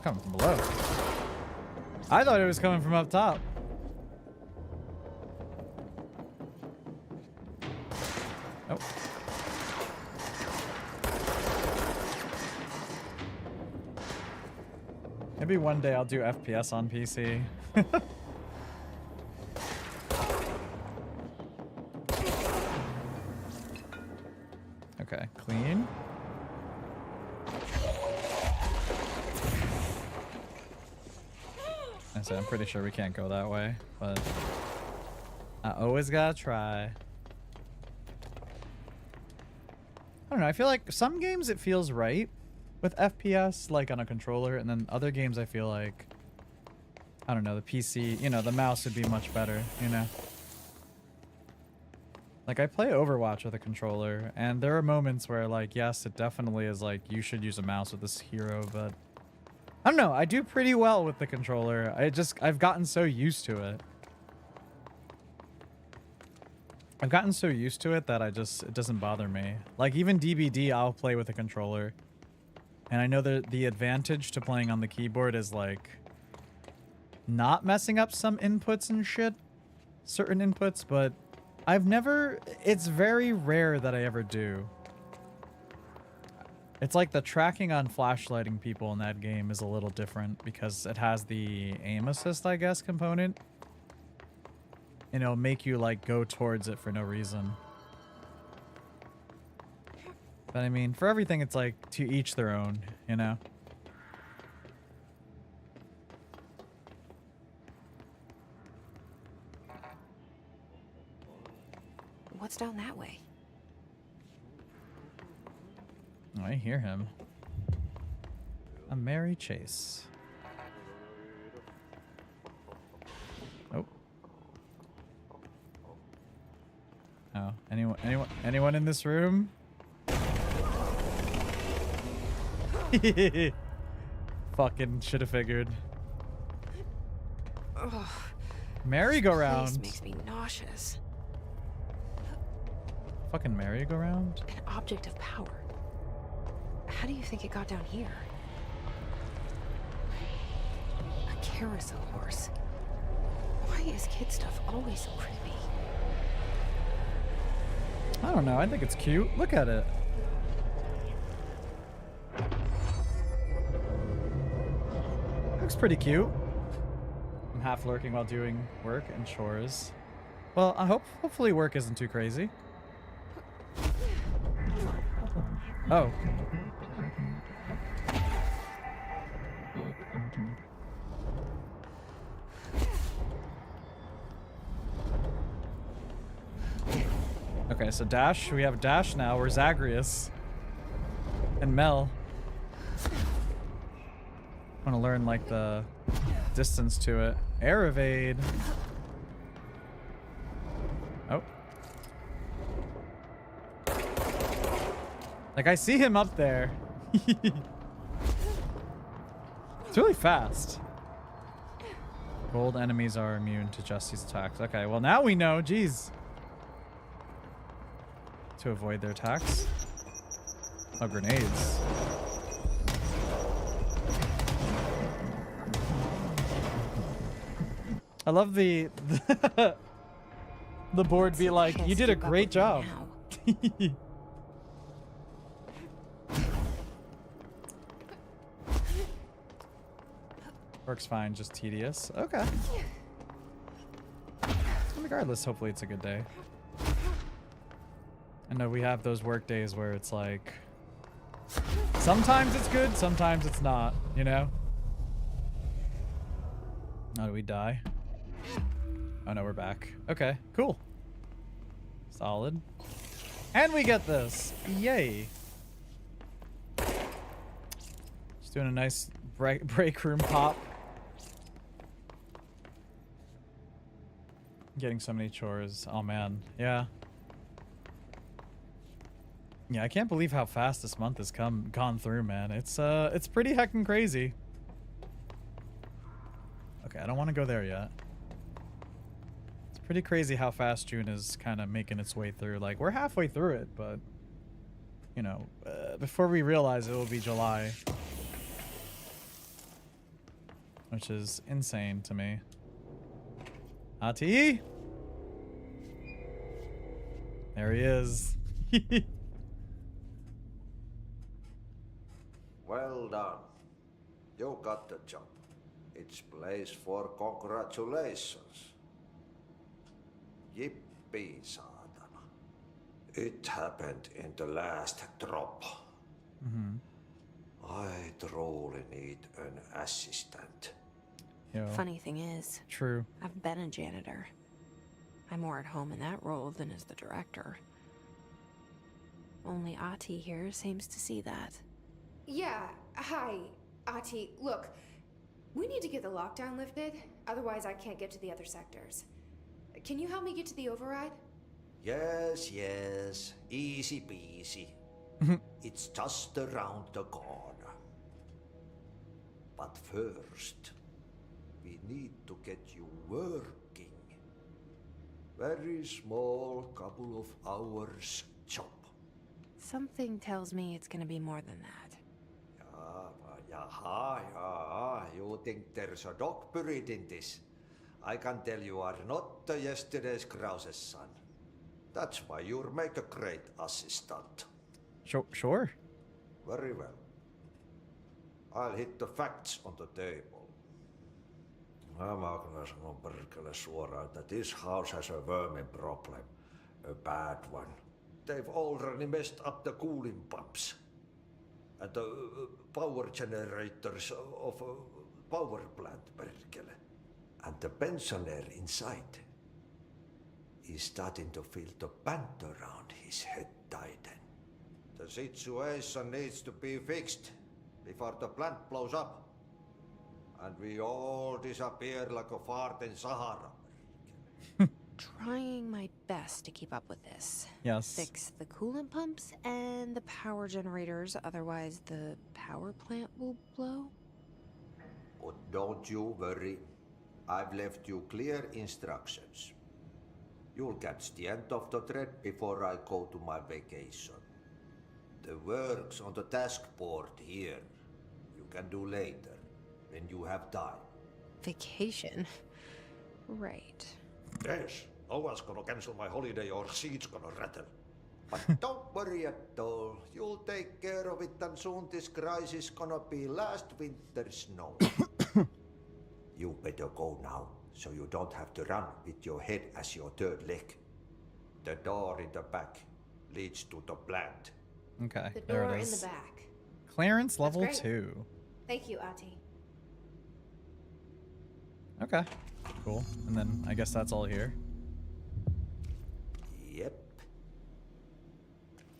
coming from below. I thought it was coming from up top. Oh. Maybe one day I'll do FPS on PC. Okay, clean. I said I'm pretty sure we can't go that way, but I always gotta try. I don't know, I feel like some games it feels right with FPS, like on a controller, and then other games I feel like, I don't know, the PC, you know, the mouse would be much better, you know? Like, I play Overwatch with a controller, and there are moments where, like, yes, it definitely is like, you should use a mouse with this hero, but I don't know, I do pretty well with the controller. I've gotten so used to it. I've gotten so used to it that it doesn't bother me. Like, even DBD, I'll play with a controller. And I know that the advantage to playing on the keyboard is, like, not messing up some inputs and shit. Certain inputs, but it's very rare that I ever do. It's like the tracking on flashlighting people in that game is a little different because it has the aim assist, I guess, component. And it'll make you, like, go towards it for no reason. But I mean, for everything, it's like to each their own, you know? What's down that way? Oh, I hear him. A merry chase. Oh. Oh, anyone in this room? Fucking should have figured. Ugh, merry-go-round. this makes me nauseous. Fucking merry-go-round? An object of power. How do you think it got down here? A carousel horse. Why is kid stuff always so creepy? I don't know. I think it's cute. Look at it. Looks pretty cute. I'm half lurking while doing work and chores. Well, hopefully work isn't too crazy. Oh. Okay, so Dash. We have Dash now. We're Zagreus. And Mel. I want to learn, like, the distance to it. Air evade. Oh. Like, I see him up there. It's really fast. Gold enemies are immune to Jesse's attacks. Okay, well, now we know. Jeez. To avoid their attacks. Oh, grenades. I love the board be like, you did a great job. Works fine, just tedious. Okay. Regardless, hopefully it's a good day. I know we have those work days where it's like, sometimes it's good, sometimes it's not, you know? Oh, do we die? Oh no, we're back. Okay, cool. Solid. And we get this. Yay. Just doing a nice break room pop. Getting so many chores. Oh man, yeah. Yeah, I can't believe how fast this month has gone through, man. It's pretty heckin' crazy. Okay, I don't want to go there yet. It's pretty crazy how fast June is kind of making its way through. Like, we're halfway through it, but you know, before we realize it will be July. which is insane to me. Ati? There he is. Well done. You got the job. It's place for congratulations. Yippee, saatana. It happened in the last drop. I truly need an assistant. Yo, Funny thing is, true. I've been a janitor. I'm more at home in that role than as the director. Only Ati here seems to see that. Yeah, hi, Ati. Look, we need to get the lockdown lifted, otherwise I can't get to the other sectors. Can you help me get to the override? Yes, yes. Easy peasy. It's just around the corner. But first, we need to get you working. Very small, couple of hours job. Something tells me it's gonna be more than that. Yeah. You think there's a dog buried in this? I can tell you are not yesterday's Krause's son. That's why you'll make a great assistant. Sure. Very well. I'll hit the facts on the table. Mä kyllä sanon perkele suoraan, that this house has a vermin problem. A bad one. They've already messed up the cooling pumps. And the power generators of a power plant, perkele. And the pensioner inside is starting to feel the band around his head tighten. The situation needs to be fixed before the plant blows up. And we all disappear like a fart in Sahara. Trying my best to keep up with this. Yes. Fix the coolant pumps and the power generators, otherwise the power plant will blow. But don't you worry. I've left you clear instructions. You'll catch the end of the thread before I go to my vacation. The work's on the task board here. You can do later, when you have time. Vacation? Right. Yes, no one's gonna cancel my holiday or seat's gonna rattle. But don't worry at all. You'll take care of it and soon this crisis gonna be last winter's snow. You better go now, so you don't have to run with your head as your third leg. The door in the back leads to the plant. Okay, The there door it in the is. back. Clearance level great. 2. Thank you, Ati. Okay, cool. And then I guess that's all here. Yep.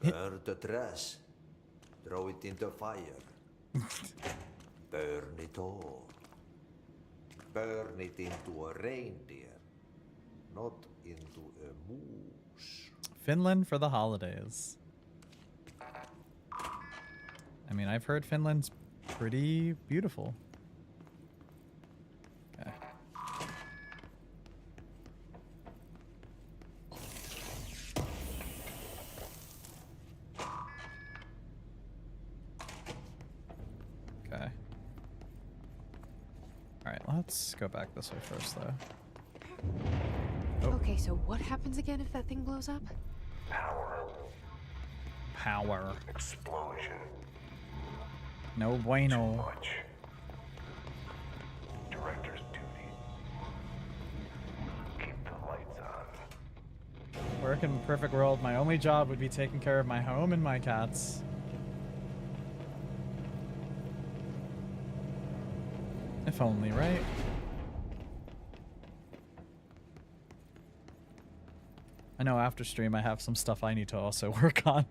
Burn the trash. Throw it in the fire. Burn it all. Burn it into a reindeer, not into a moose. Finland for the holidays. I mean, I've heard Finland's pretty beautiful. Okay. Okay. Alright, let's go back this way first, though. Oh. Okay, so what happens again if that thing blows up? Power. Explosion. No bueno. Much. Director's duty. Keep the lights on. Work in a perfect world, my only job would be taking care of my home and my cats. If only, right? I know after stream I have some stuff I need to also work on.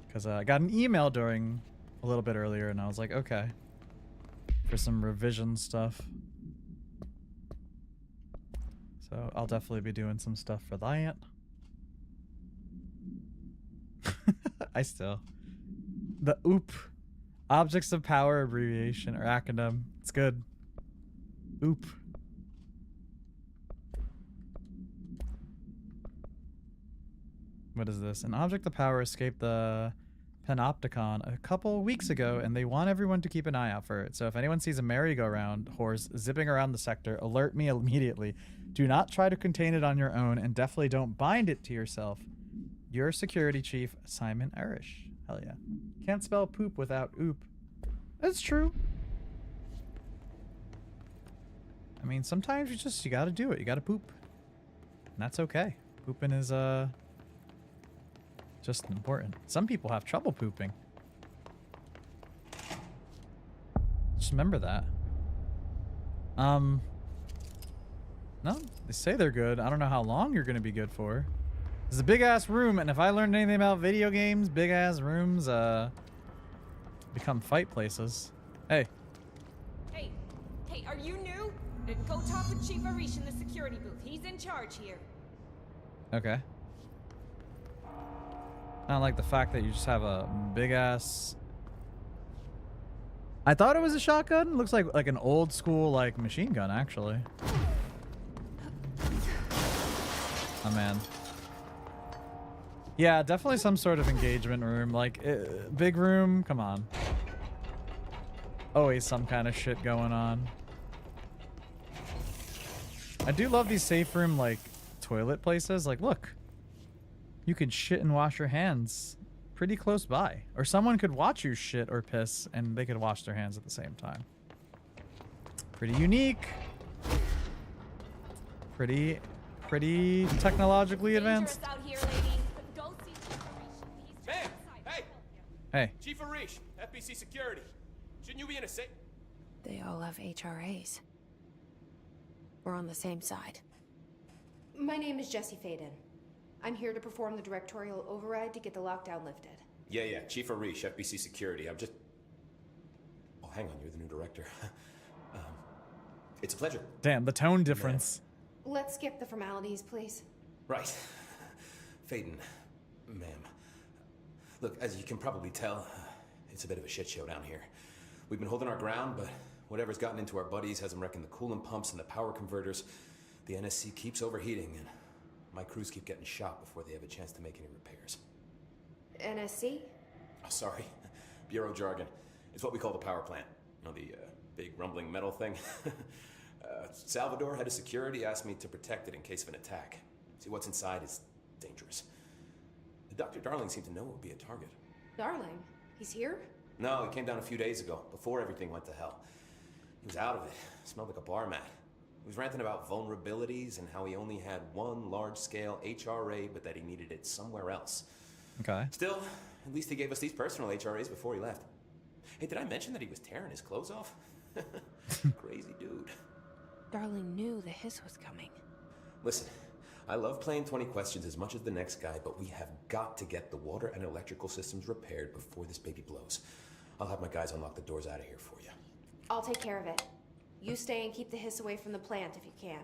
Because I got an email during a little bit earlier and I was like, okay. For some revision stuff. So I'll definitely be doing some stuff for that. The OOP. Objects of Power abbreviation or acronym. It's good. OOP. What is this? An object of power escaped the Panopticon a couple weeks ago, and they want everyone to keep an eye out for it. So if anyone sees a merry-go-round horse zipping around the sector, alert me immediately. Do not try to contain it on your own, and definitely don't bind it to yourself. Your security chief, Simon Irish. Hell yeah. Can't spell poop without oop. That's true. I mean, sometimes you gotta do it. You gotta poop. And that's okay. Pooping is, just important. Some people have trouble pooping. Just remember that. No, they say they're good. I don't know how long you're gonna be good for. It's a big ass room, and if I learned anything about video games, big ass rooms become fight places. Hey. Hey, are you new? Go talk with Chief Arish in the security booth. He's in charge here. Okay. I don't like the fact that you just have a big ass. I thought it was a shotgun. Looks like an old school like machine gun actually. Oh man. Yeah, definitely some sort of engagement room. Like big room. Come on. Always some kind of shit going on. I do love these safe room like toilet places. Like look. You could shit and wash your hands pretty close by. Or someone could watch you shit or piss and they could wash their hands at the same time. Pretty unique. Pretty technologically advanced. Out here, lady. Go see Hey! Hey! Hey. Chief Arish, FBC Security. Shouldn't you be in a safe? They all have HRAs. We're on the same side. My name is Jesse Faden. I'm here to perform the directorial override to get the lockdown lifted. Yeah, Chief Arish, FBC Security. I'm just... Oh, hang on, you're the new director. It's a pleasure. Damn, the tone difference. Let's skip the formalities, please. Right. Faden, ma'am. Look, as you can probably tell, it's a bit of a shit show down here. We've been holding our ground, but whatever's gotten into our buddies has them wrecking the coolant pumps and the power converters. The NSC keeps overheating, and my crews keep getting shot before they have a chance to make any repairs. NSC? Oh, sorry. Bureau jargon. It's what we call the power plant. You know, the big rumbling metal thing? Salvador, head of security, asked me to protect it in case of an attack. See, what's inside is dangerous. Dr. Darling seemed to know it would be a target. Darling? He's here? No, he came down a few days ago, before everything went to hell. He was out of it. Smelled like a bar mat. He was ranting about vulnerabilities and how he only had one large-scale HRA, but that he needed it somewhere else. Okay. Still, at least he gave us these personal HRAs before he left. Hey, did I mention that he was tearing his clothes off? Crazy dude. Darling knew the hiss was coming. Listen, I love playing 20 questions as much as the next guy, but we have got to get the water and electrical systems repaired before this baby blows. I'll have my guys unlock the doors out of here for you. I'll take care of it. You stay and keep the hiss away from the plant if you can.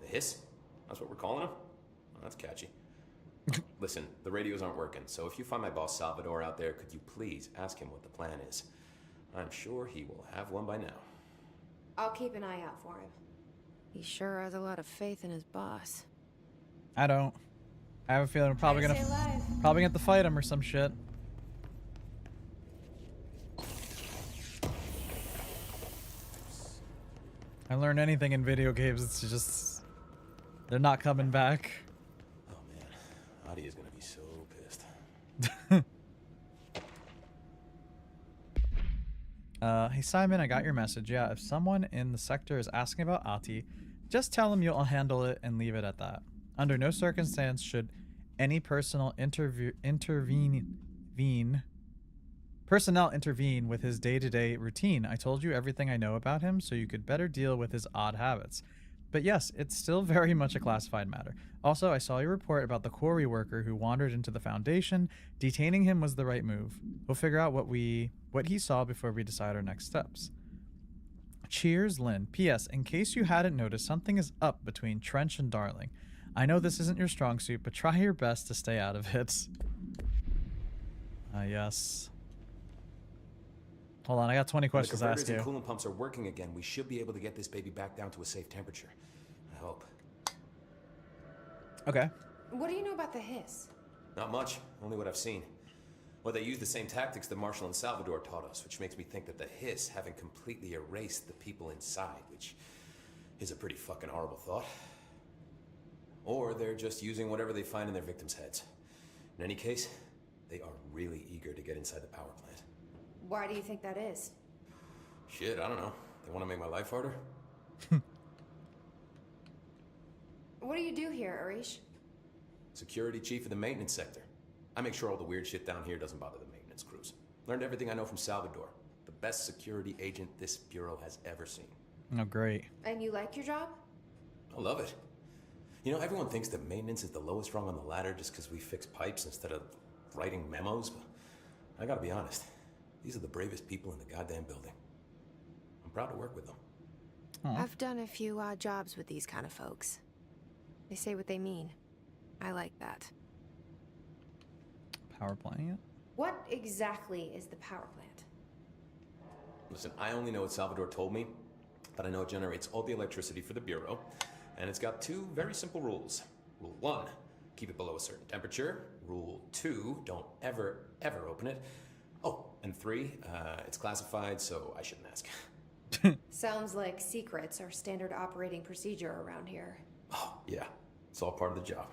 The hiss? That's what we're calling him? Oh, that's catchy. Listen, the radios aren't working, so if you find my boss Salvador out there, could you please ask him what the plan is? I'm sure he will have one by now. I'll keep an eye out for him. He sure has a lot of faith in his boss. I don't. I have a feeling we're probably gonna have to fight him or some shit. I learned anything in video games, it's just they're not coming back. Oh man, Adi is gonna be so pissed. Hey Simon, I got your message. Yeah, if someone in the sector is asking about Ati, just tell them you'll handle it and leave it at that. Under no circumstance should any personnel intervene with his day-to-day routine. I told you everything I know about him so you could better deal with his odd habits. But yes, it's still very much a classified matter. Also, I saw your report about the quarry worker who wandered into the Foundation. Detaining him was the right move. We'll figure out what he saw before we decide our next steps. Cheers, Lynn. P.S. In case you hadn't noticed, something is up between Trench and Darling. I know this isn't your strong suit, but try your best to stay out of it. Yes. Hold on, I got 20 questions to ask you. The converters and coolant pumps are working again. We should be able to get this baby back down to a safe temperature. I hope. Okay. What do you know about the hiss? Not much, only what I've seen. Well, they use the same tactics that Marshall and Salvador taught us, which makes me think that the Hiss haven't completely erased the people inside, which is a pretty fucking horrible thought. Or they're just using whatever they find in their victims' heads. In any case, they are really eager to get inside the power plant. Why do you think that is? Shit, I don't know. They want to make my life harder? What do you do here, Arish? Security chief of the maintenance sector. I make sure all the weird shit down here doesn't bother the maintenance crews. Learned everything I know from Salvador. The best security agent this bureau has ever seen. Oh, great. And you like your job? I love it. You know, everyone thinks that maintenance is the lowest rung on the ladder just because we fix pipes instead of writing memos, but I gotta be honest. These are the bravest people in the goddamn building. I'm proud to work with them. Aww. I've done a few odd jobs with these kind of folks. They say what they mean. I like that. Power plant? What exactly is the power plant? Listen, I only know what Salvador told me, but I know it generates all the electricity for the Bureau, and it's got two very simple rules. Rule 1, keep it below a certain temperature. Rule 2, don't ever, ever open it. Oh, and 3, it's classified, so I shouldn't ask. Sounds like secrets are standard operating procedure around here. Oh, yeah. It's all part of the job.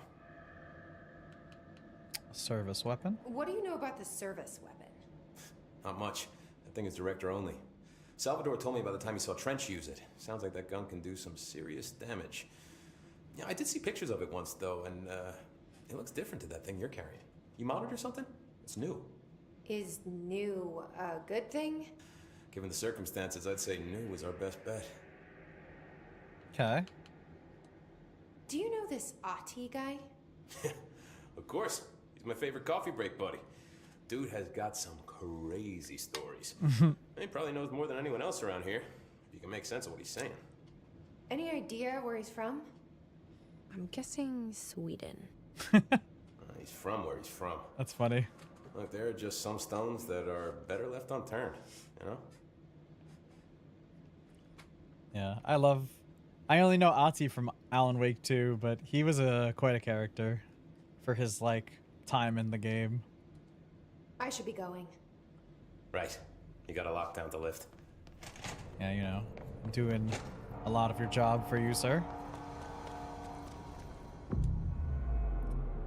Service weapon? What do you know about the service weapon? Not much. That thing is director only. Salvador told me by the time he saw Trench use it. Sounds like that gun can do some serious damage. Yeah, I did see pictures of it once, though, and it looks different to that thing you're carrying. You modded or something? It's new. Is new a good thing? Given the circumstances, I'd say new was our best bet. Okay. Do you know this Ati guy? Of course. He's my favorite coffee break buddy. Dude has got some crazy stories. He probably knows more than anyone else around here, if you can make sense of what he's saying. Any idea where he's from? I'm guessing Sweden. He's from where he's from. That's funny. Look, there are just some stones that are better left unturned, you know? Yeah, I only know Ati from Alan Wake 2, but he was quite a character for his, like, time in the game. I should be going. Right. You got a lockdown to lift. Yeah, you know, doing a lot of your job for you, sir.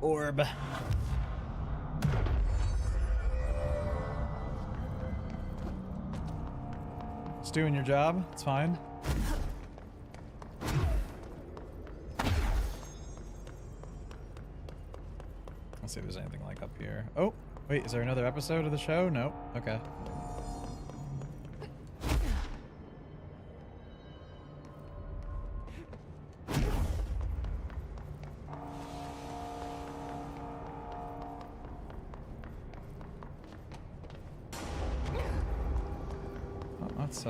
Orb. Just doing your job. It's fine. Let's see if there's anything like up here. Oh, wait, is there another episode of the show? No. Okay. Oh, that's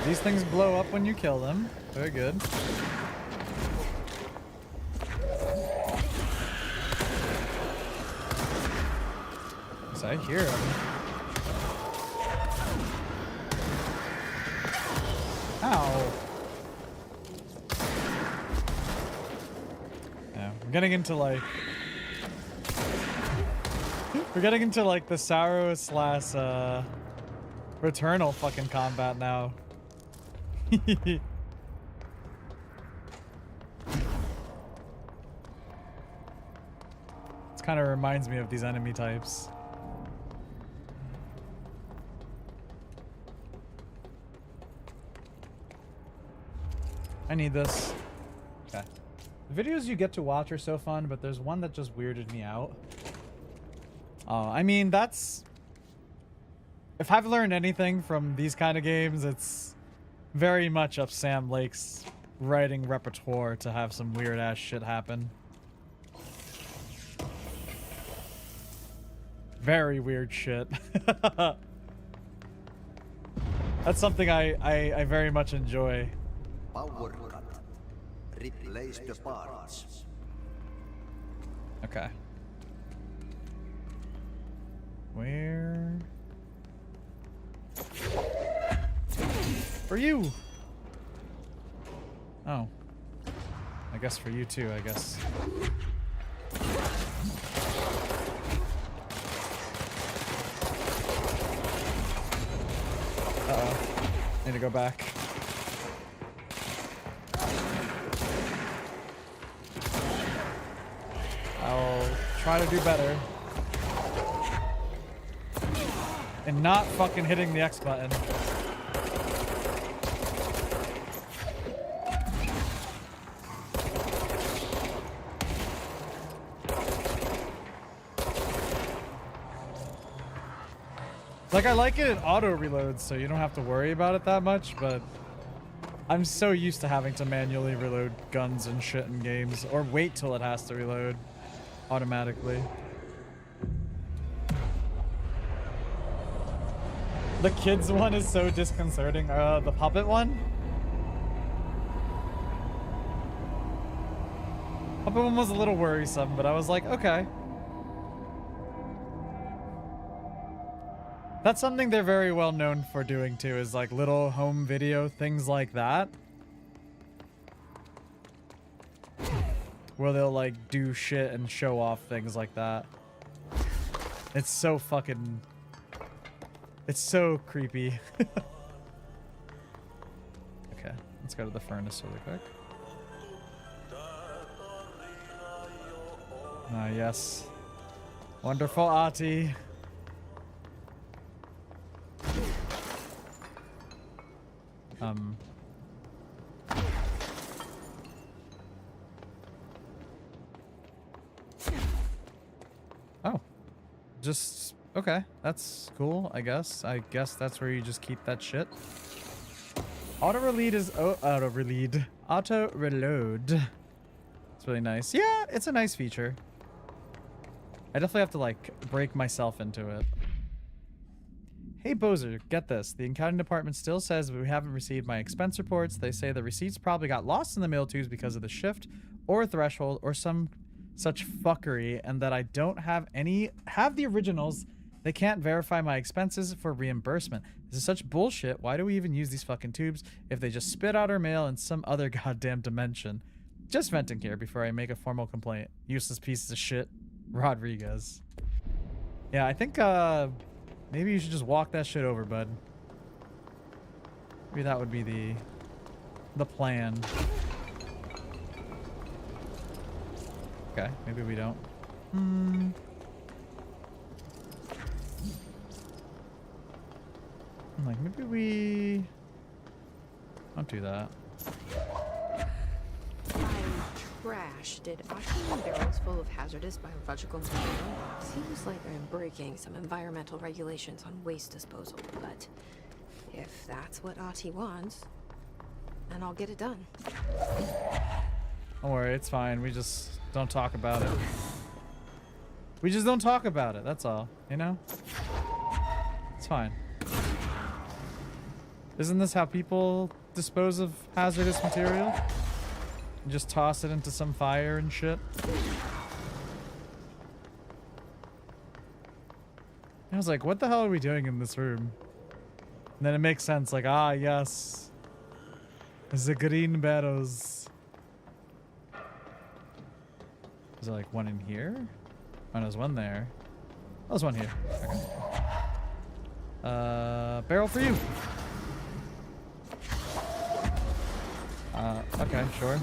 these things blow up when you kill them. Very good. So I hear them. Ow. Yeah, I'm getting into like... We're getting into like the Saros / Returnal fucking combat now. It kind of reminds me of these enemy types. I need this. Okay. The videos you get to watch are so fun, but there's one that just weirded me out. I mean, that's... If I've learned anything from these kind of games, it's very much up Sam Lake's writing repertoire to have some weird ass shit happen. Very weird shit. That's something I very much enjoy. Power cut. Replace the parts. Okay. Where? For you. Oh. I guess for you too, I guess. Uh-oh. Need to go back. I'll try to do better. And not fucking hitting the X button. Like, I like it auto reloads, so you don't have to worry about it that much, but I'm so used to having to manually reload guns and shit in games, or wait till it has to reload automatically. The kids one is so disconcerting. The puppet one? Puppet one was a little worrisome, but I was like, okay. That's something they're very well known for doing too, is like little home video things like that. Where they'll like do shit and show off things like that. It's so fucking... It's so creepy. Okay, let's go to the furnace really quick. Ah, yes. Wonderful Ahti. Oh. Just... Okay, that's cool, I guess. I guess that's where you just keep that shit. Auto-reload is... Oh, auto-reload. Auto-reload. It's really nice. Yeah, it's a nice feature. I definitely have to, like, break myself into it. Hey, Bozer, get this. The accounting department still says we haven't received my expense reports. They say the receipts probably got lost in the mail tubes because of the shift or threshold or some such fuckery, and that I don't have the originals. They can't verify my expenses for reimbursement. This is such bullshit. Why do we even use these fucking tubes if they just spit out our mail in some other goddamn dimension? Just venting here before I make a formal complaint. Useless pieces of shit. Rodriguez. Yeah, I think, maybe you should just walk that shit over, bud. Maybe that would be the plan. Okay, maybe we don't. Like, maybe we don't do that. Trash. Did oxygen barrels full of hazardous biological material? Seems like I'm breaking some environmental regulations on waste disposal, but if that's what Ahti wants, then I'll get it done. Don't worry, it's fine. We just don't talk about it. We just don't talk about it, that's all, you know? It's fine. Isn't this how people dispose of hazardous material? You just toss it into some fire and shit? I was like, what the hell are we doing in this room? And then it makes sense, like, ah, yes. The green barrels. Is there like one in here? Oh, there's one there. Oh, there's one here. Okay. Barrel for you. Okay, sure.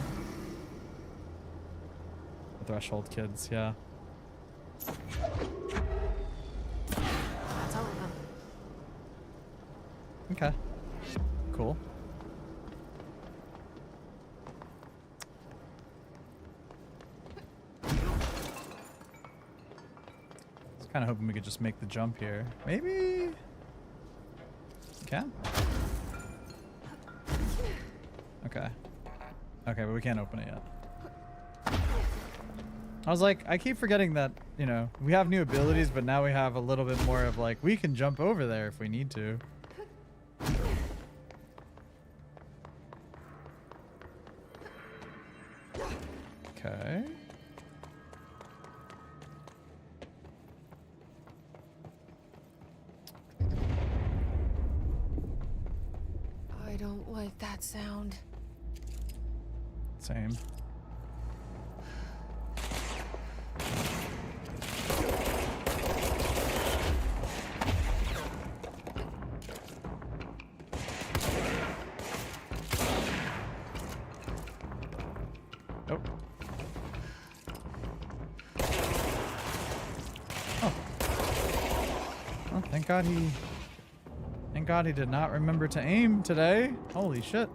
The threshold kids, yeah. That's all of them. Okay. Cool. I was kind of hoping we could just make the jump here. Maybe? Can? Okay. Okay, but we can't open it yet. I was like, I keep forgetting that, you know, we have new abilities, but now we have a little bit more of like, we can jump over there if we need to. Okay. I don't that sound. Same. Oh. Oh. Well, thank God he did not remember to aim today. Holy shit.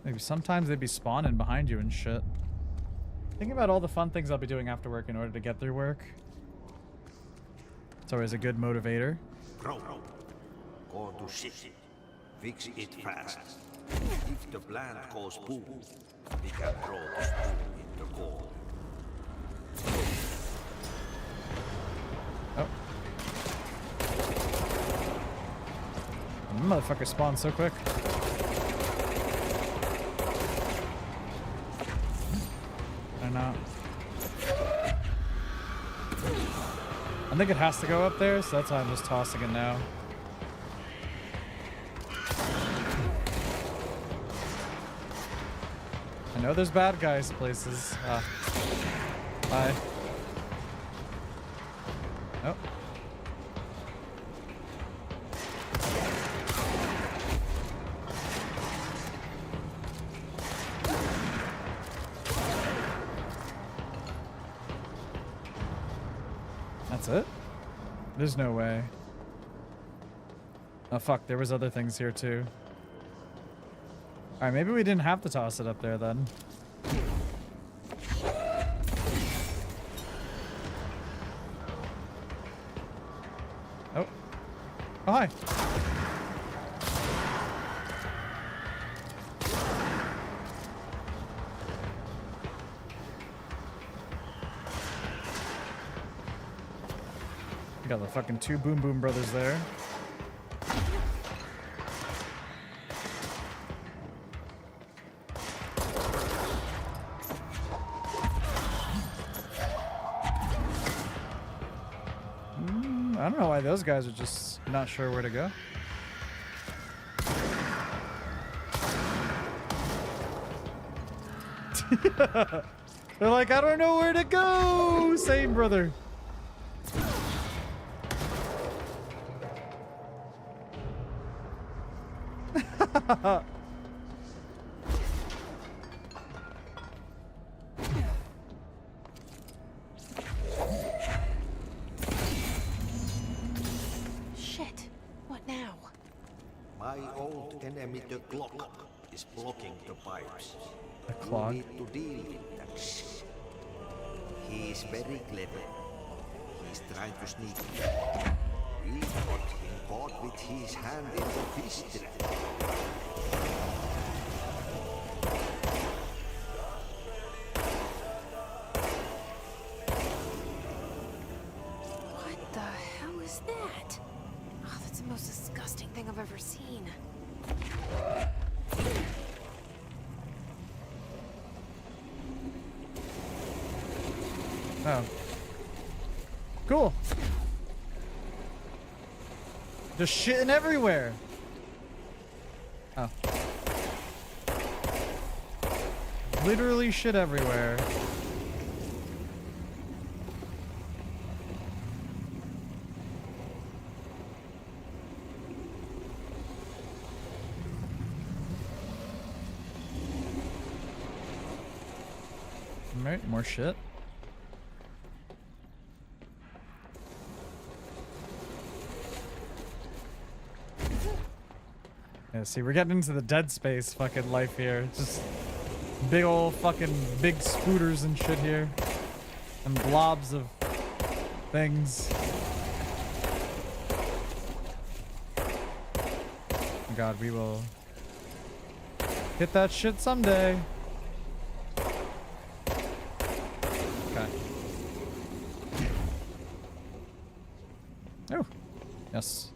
Maybe sometimes they'd be spawning behind you and shit. Thinking about all the fun things I'll be doing after work in order to get through work. It's always a good motivator. Bro, go to shit. Fix it fast. If the plant goes boom, we can throw the spoon in the goal. Oh. Motherfucker spawned so quick. I know. I think it has to go up there, so that's why I'm just tossing it now. I know there's bad guys places. Bye. Oh. That's it? There's no way. Oh fuck, there was other things here too. Alright, maybe we didn't have to toss it up there then. Oh. Oh, hi. We got the fucking two Boom Boom brothers there. I don't know why those guys are just not sure where to go. They're like, I don't know where to go. Same, brother. Shit. What now? My old enemy, the clock, is blocking the pipes. The clock? You need to deal with that shit. He is very clever. He's trying to sneak in. We got him caught with his hand in the fish trap. What the hell is that? Oh, that's the most disgusting thing I've ever seen. Oh. Cool. Just shitting everywhere. Oh. Literally shit everywhere. Alright, more shit. Yeah, see, we're getting into the Dead Space fucking life here. It's just big old fucking big spooters and shit here. And blobs of things. Oh God, we will hit that shit someday. Okay. Oh, yes.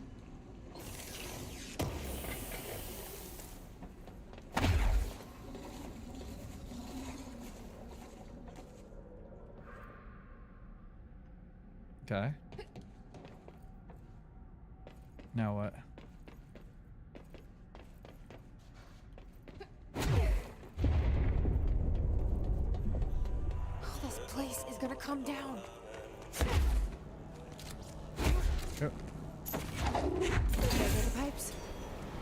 Okay. Now what? place is gonna come down. Yep. Those are the pipes.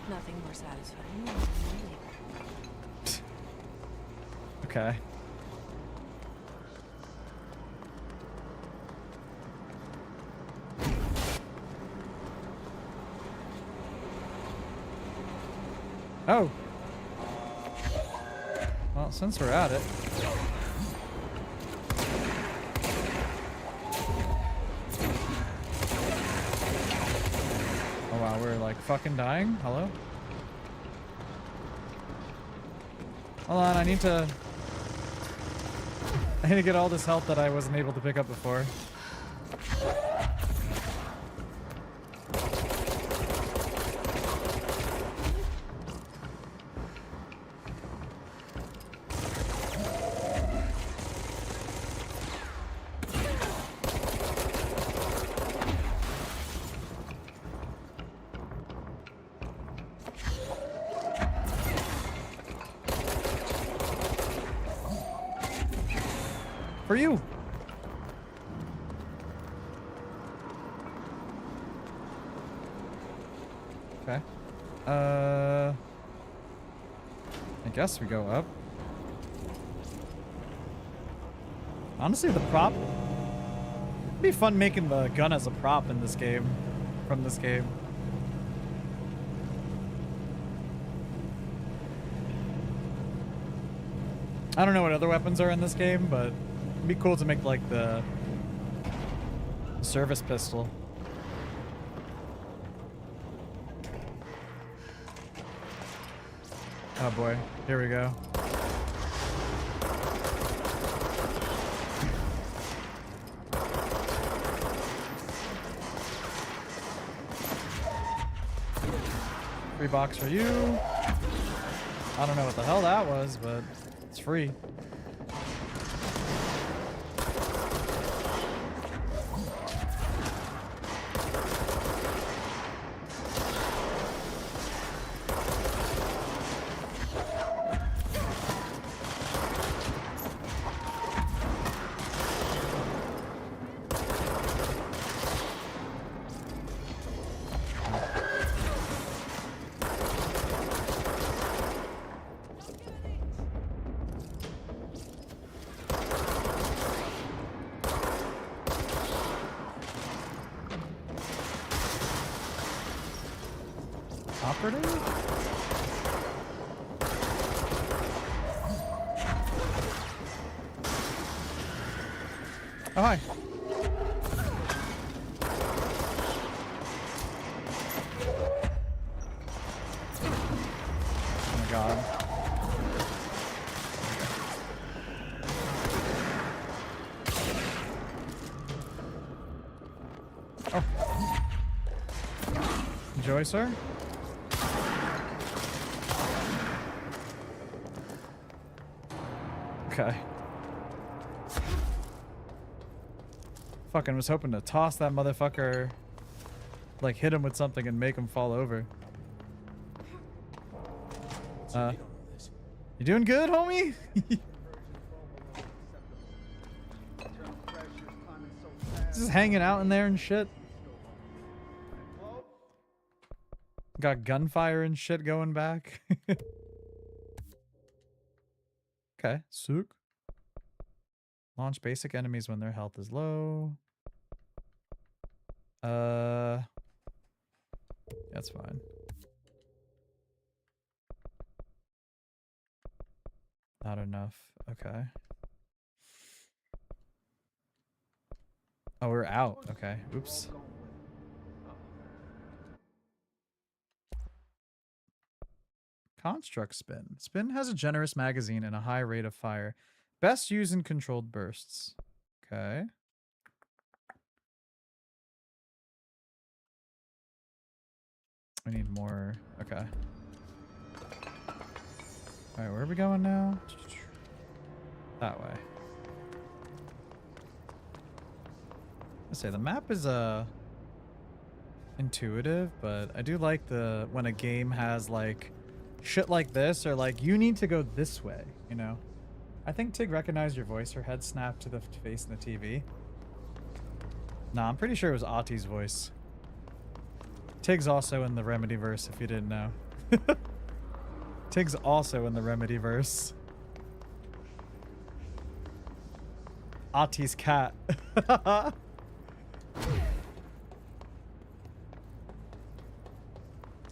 Nothing more satisfying than my labor. Okay. Oh. Well, since we're at it. Oh wow, we're like fucking dying? Hello? Hold on, I need to get all this health that I wasn't able to pick up before. For you. Okay. I guess we go up. Honestly, the prop. It'd be fun making the gun as a prop in this game. From this game. I don't know what other weapons are in this game, but it'd be cool to make like the service pistol. Oh boy, here we go. Free box for you. I don't know what the hell that was, but it's free. Operative? Oh, hi. Oh my god. Oh. Enjoy, sir. Okay. Fucking was hoping to toss that motherfucker, like hit him with something and make him fall over. You doing good, homie? Just hanging out in there and shit. Got gunfire and shit going back. Okay, Sook. Launch basic enemies when their health is low. That's fine. Not enough. Okay. Oh, we're out. Okay. Oops. Construct Spin. Spin has a generous magazine and a high rate of fire. Best used in controlled bursts. Okay. We need more. Okay. Alright, where are we going now? That way. I say the map is intuitive, but I do like the when a game has like shit like this, or like you need to go this way, you know? I think Tig recognized your voice. Her head snapped to the face in the TV. Nah, I'm pretty sure it was Ahti's voice. Tig's also in the Remedyverse, if you didn't know. Tig's also in the Remedyverse. Ahti's cat.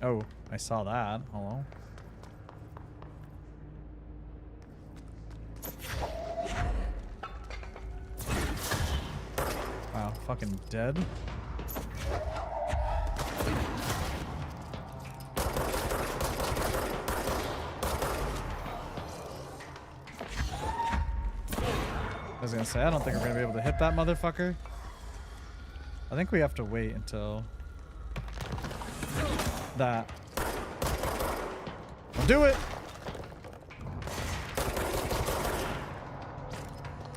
Oh, I saw that. Hello. Wow, fucking dead. I was gonna say, I don't think we're gonna be able to hit that motherfucker. I think we have to wait until that. I'll do it!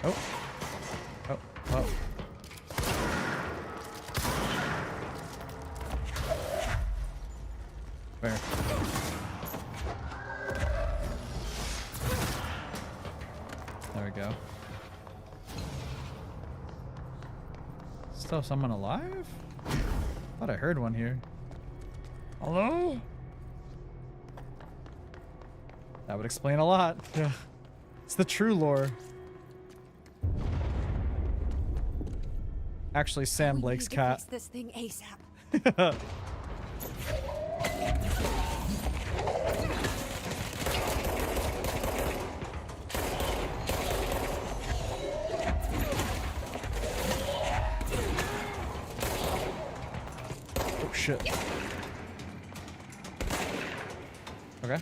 Oh. Oh. Oh. Where? There we go. Still someone alive? Thought I heard one here. Hello? That would explain a lot. Yeah. It's the true lore. Actually, Sam Blake's cat. Fix this thing ASAP. Oh shit. Okay.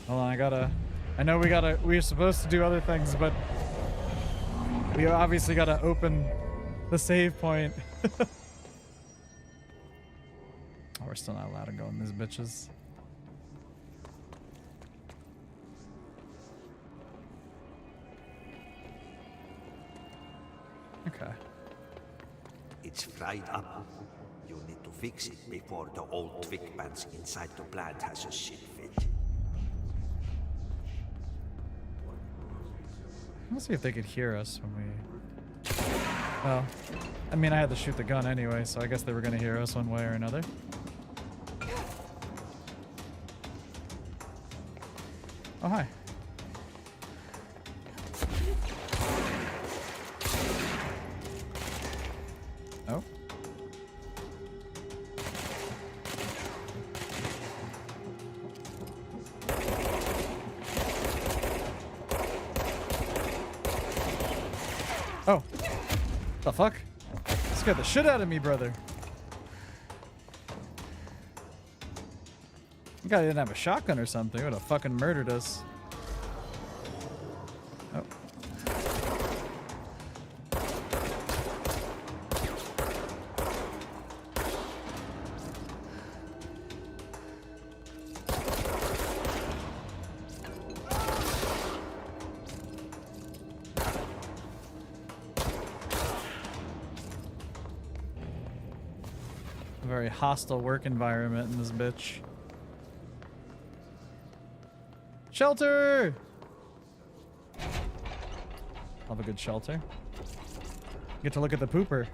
Hold on, I know we're supposed to do other things, but we obviously gotta open the save point. Oh, we're still not allowed to go in these bitches. Okay. It's fried up. You need to fix it before the old twig bands inside the plant has a shit fit. Let's see if they could hear us when we... Well, I mean, I had to shoot the gun anyway, so I guess they were going to hear us one way or another. Oh, hi. Oh. Oh. The fuck? Scared the shit out of me, brother. You guy didn't have a shotgun or something. He would have fucking murdered us. Oh. A very hostile work environment in this bitch. Shelter! Love a good shelter. Get to look at the pooper.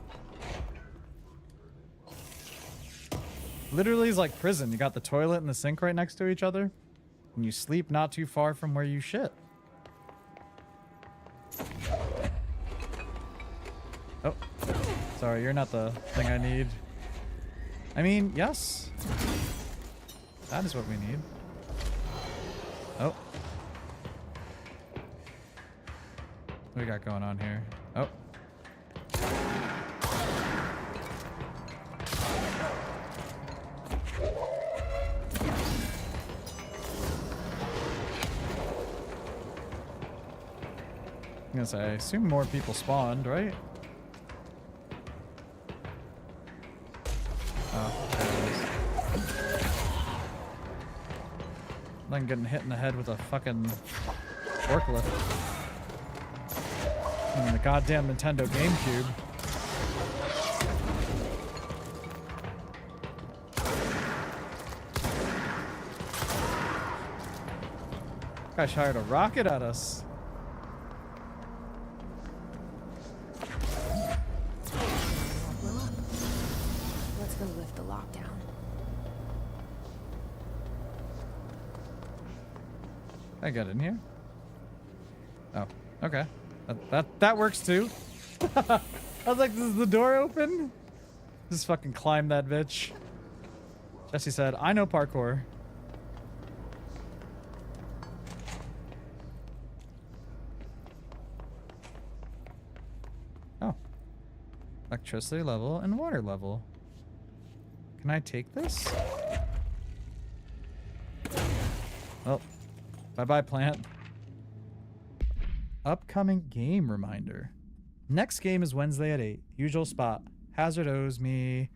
Literally is like prison. You got the toilet and the sink right next to each other. And you sleep not too far from where you shit. Oh. Sorry, you're not the thing I need. I mean, yes. That is what we need. Oh. What do we got going on here? Oh. I'm gonna say, I assume more people spawned, right? Oh, there it is. I'm getting hit in the head with a fucking forklift. And the goddamn Nintendo GameCube. Guy fired a rocket at us. Blow up. Let's go lift the lockdown. I got in here. Oh, okay. That works too. I was like, does the door open? Just fucking climb that bitch. Jesse said, I know parkour. Oh. Electricity level and water level. Can I take this? Oh. Bye-bye, plant. Upcoming game reminder. Next game is Wednesday at 8. Usual spot. Hazard owes me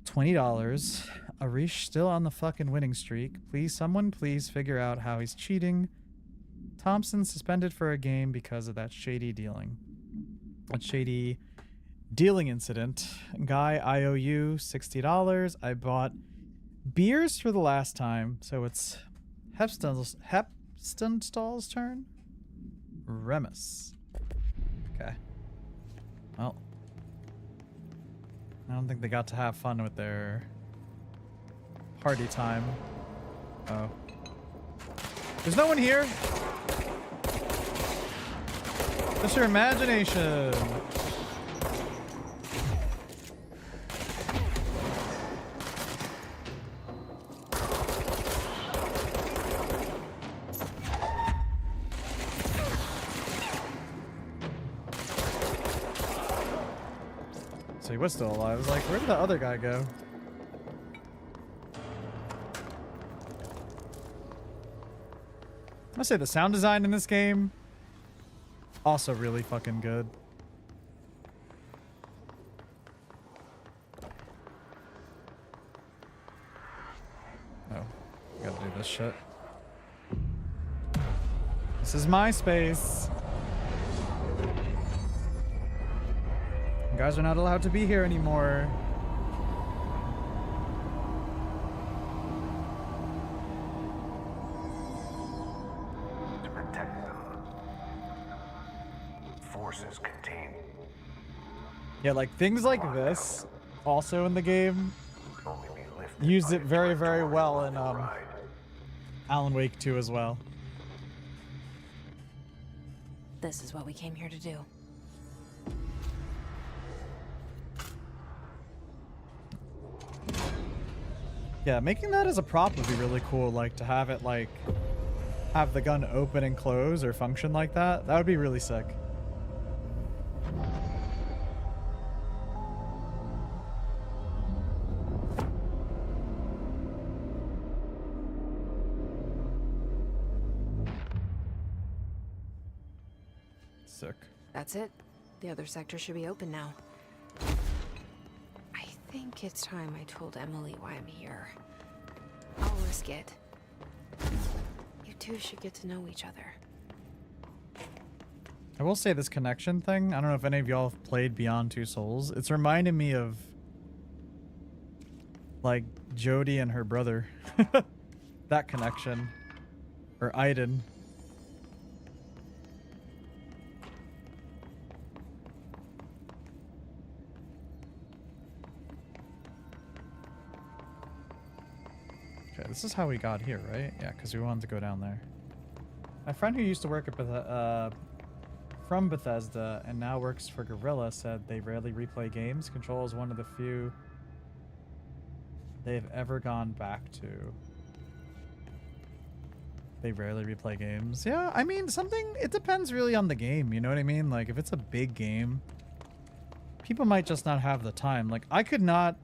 $20. Arish still on the fucking winning streak. Someone please figure out how he's cheating. Thompson suspended for a game because of that shady dealing. That shady dealing incident. Guy, I owe you $60. I bought beers for the last time, so it's Hepstonstall's turn. Remus. Okay. Well, I don't think they got to have fun with their party time. Oh. There's no one here. Just your imagination. So he was still alive. I was like, where did the other guy go? I say the sound design in this game also really fucking good. Oh, gotta do this shit. This is my space. You guys are not allowed to be here anymore. Forces contained. Yeah, like things like this also in the game used it very, very well in Alan Wake 2 as well. This is what we came here to do. Yeah, making that as a prop would be really cool, like to have it like have the gun open and close or function like that. That would be really sick. Sick. That's it. The other sector should be open now. I think it's time I told Emily why I'm here. I'll risk it. You two should get to know each other. I will say this connection thing, I don't know if any of y'all have played Beyond Two Souls. It's reminding me of like Jodie and her brother. That connection. Or Aiden. Okay, this is how we got here, right? Yeah, because we wanted to go down there. My friend who used to work at from Bethesda and now works for Guerrilla said they rarely replay games. Control is one of the few they've ever gone back to. They rarely replay games. Yeah, I mean, it depends really on the game, you know what I mean? Like, if it's a big game, people might just not have the time. Like, I could not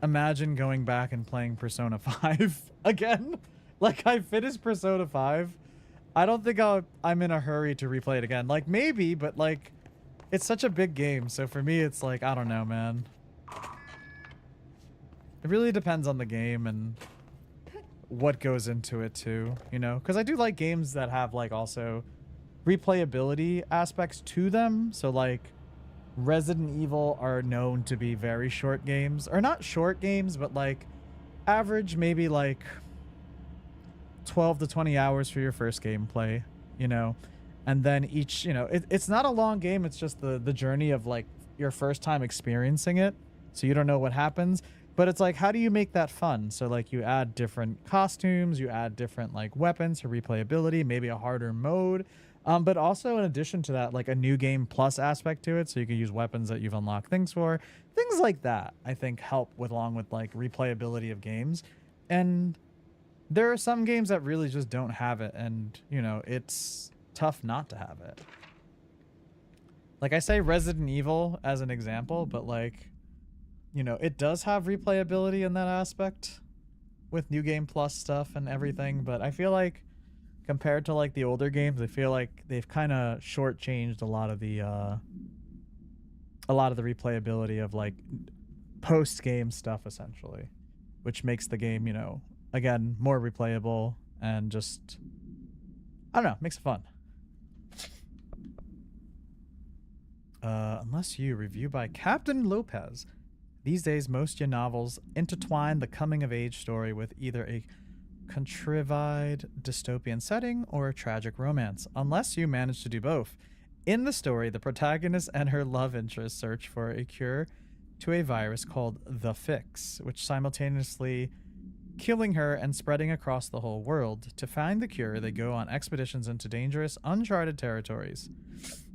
imagine going back and playing Persona 5 again. Like, I finished Persona 5. I don't think I'm in a hurry to replay it again. Like, maybe, but, like, it's such a big game. So for me, it's like, I don't know, man. It really depends on the game and what goes into it, too, you know? Because I do like games that have, like, also replayability aspects to them. So, like, Resident Evil are known to be very short games. Or not short games, but, like, average maybe, like, 12 to 20 hours for your first gameplay, you know, and then each, you know, it's not a long game. It's just the journey of like your first time experiencing it. So you don't know what happens, but it's like, how do you make that fun? So like you add different costumes, you add different like weapons for replayability, maybe a harder mode. But also in addition to that, like a new game plus aspect to it. So you can use weapons that you've unlocked things for, things like that, I think help with along with like replayability of games. And there are some games that really just don't have it. And you know, it's tough not to have it. Like I say Resident Evil as an example, but like, you know, it does have replayability in that aspect with New Game Plus stuff and everything. But I feel like compared to like the older games, I feel like they've kind of shortchanged a lot of the replayability of like post-game stuff essentially, which makes the game, you know, again, more replayable and just, I don't know, makes it fun. Unless you review by Captain Lopez. These days, most novels intertwine the coming-of-age story with either a contrived dystopian setting or a tragic romance, unless you manage to do both. In the story, the protagonist and her love interest search for a cure to a virus called the Fix, which simultaneously killing her and spreading across the whole world. To find the cure, they go on expeditions into dangerous, uncharted territories.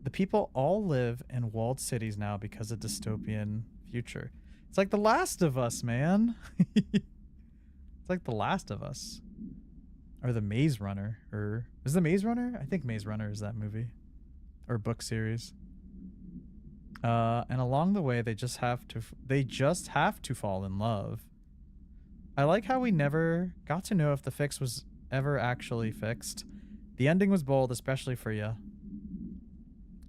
The people all live in walled cities now because of dystopian future. It's like The Last of Us, man. It's like The Last of Us. Or The Maze Runner. Or is The Maze Runner? I think Maze Runner is that movie. Or book series. And along the way, they just have to fall in love. I like how we never got to know if the fix was ever actually fixed. The ending was bold, especially for you.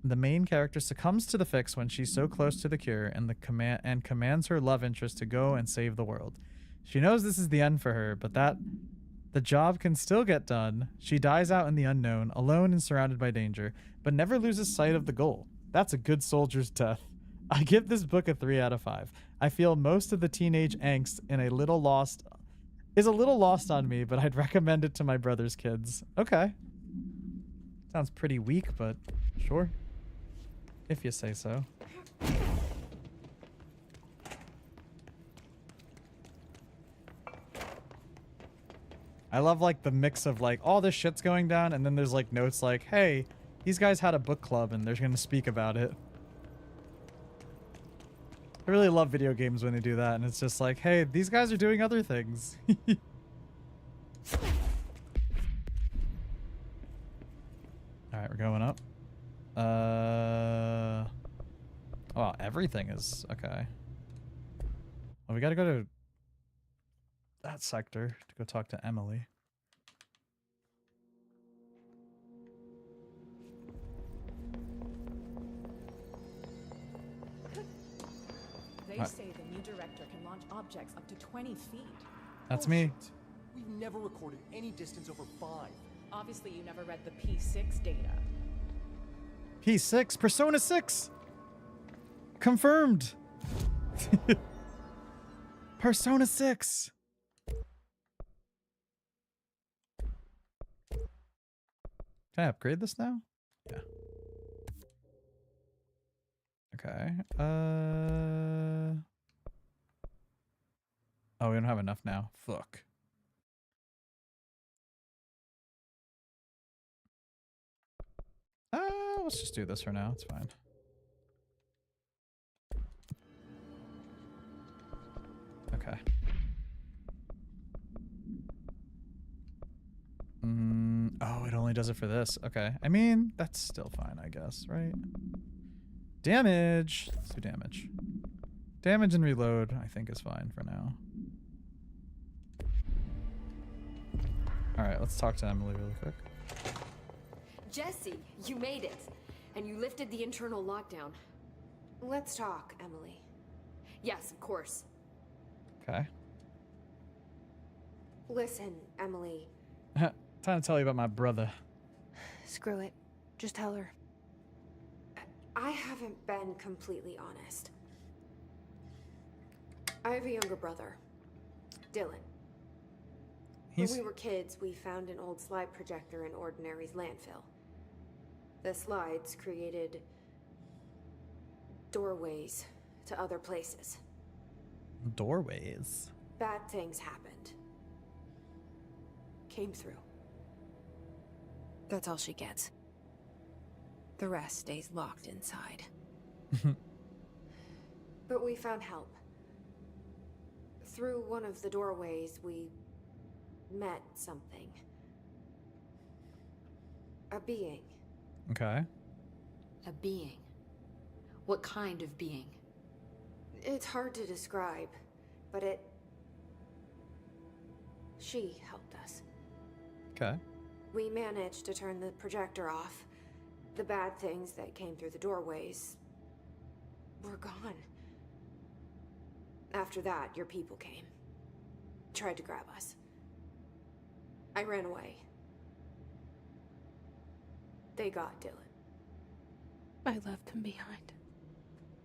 The main character succumbs to the fix when she's so close to the cure and commands her love interest to go and save the world. She knows this is the end for her, but that the job can still get done. She dies out in the unknown, alone and surrounded by danger, but never loses sight of the goal. That's a good soldier's death. I give this book a 3 out of 5. I feel most of the teenage angst is a little lost on me, but I'd recommend it to my brother's kids. Okay. Sounds pretty weak, but sure. If you say so. I love like the mix of like all this shit's going down and then there's like notes like, hey, these guys had a book club and they're going to speak about it. I really love video games when they do that and it's just like, hey, these guys are doing other things. Alright, we're going up. Oh, everything is okay. Well, we gotta go to that sector to go talk to Emily. They say the new director can launch objects up to 20 feet. That's me. We've never recorded any distance over 5. Obviously, you never read the P6 data. P6, Persona 6. Confirmed. Persona 6. Can I upgrade this now? Yeah. Okay. Oh, we don't have enough now. Fuck. Let's just do this for now. It's fine. Okay. Oh, it only does it for this. Okay. I mean, that's still fine, I guess, right? Damage. Let's do damage. Damage and reload, I think, is fine for now. Alright, let's talk to Emily really quick. Jesse, you made it. And you lifted the internal lockdown. Let's talk, Emily. Yes, of course. Okay. Listen, Emily. Time to tell you about my brother. Screw it. Just tell her. I haven't been completely honest. I have a younger brother, Dylan. He's... When we were kids, we found an old slide projector in Ordinary's landfill. The slides created doorways to other places. Doorways? Bad things happened. Came through. That's all she gets. The rest stays locked inside. But we found help. Through one of the doorways, we met something. A being. Okay. A being? What kind of being? It's hard to describe, but she helped us. Okay. We managed to turn the projector off. The bad things that came through the doorways were gone. After that, your people came. Tried to grab us. I ran away. They got Dylan. I left him behind.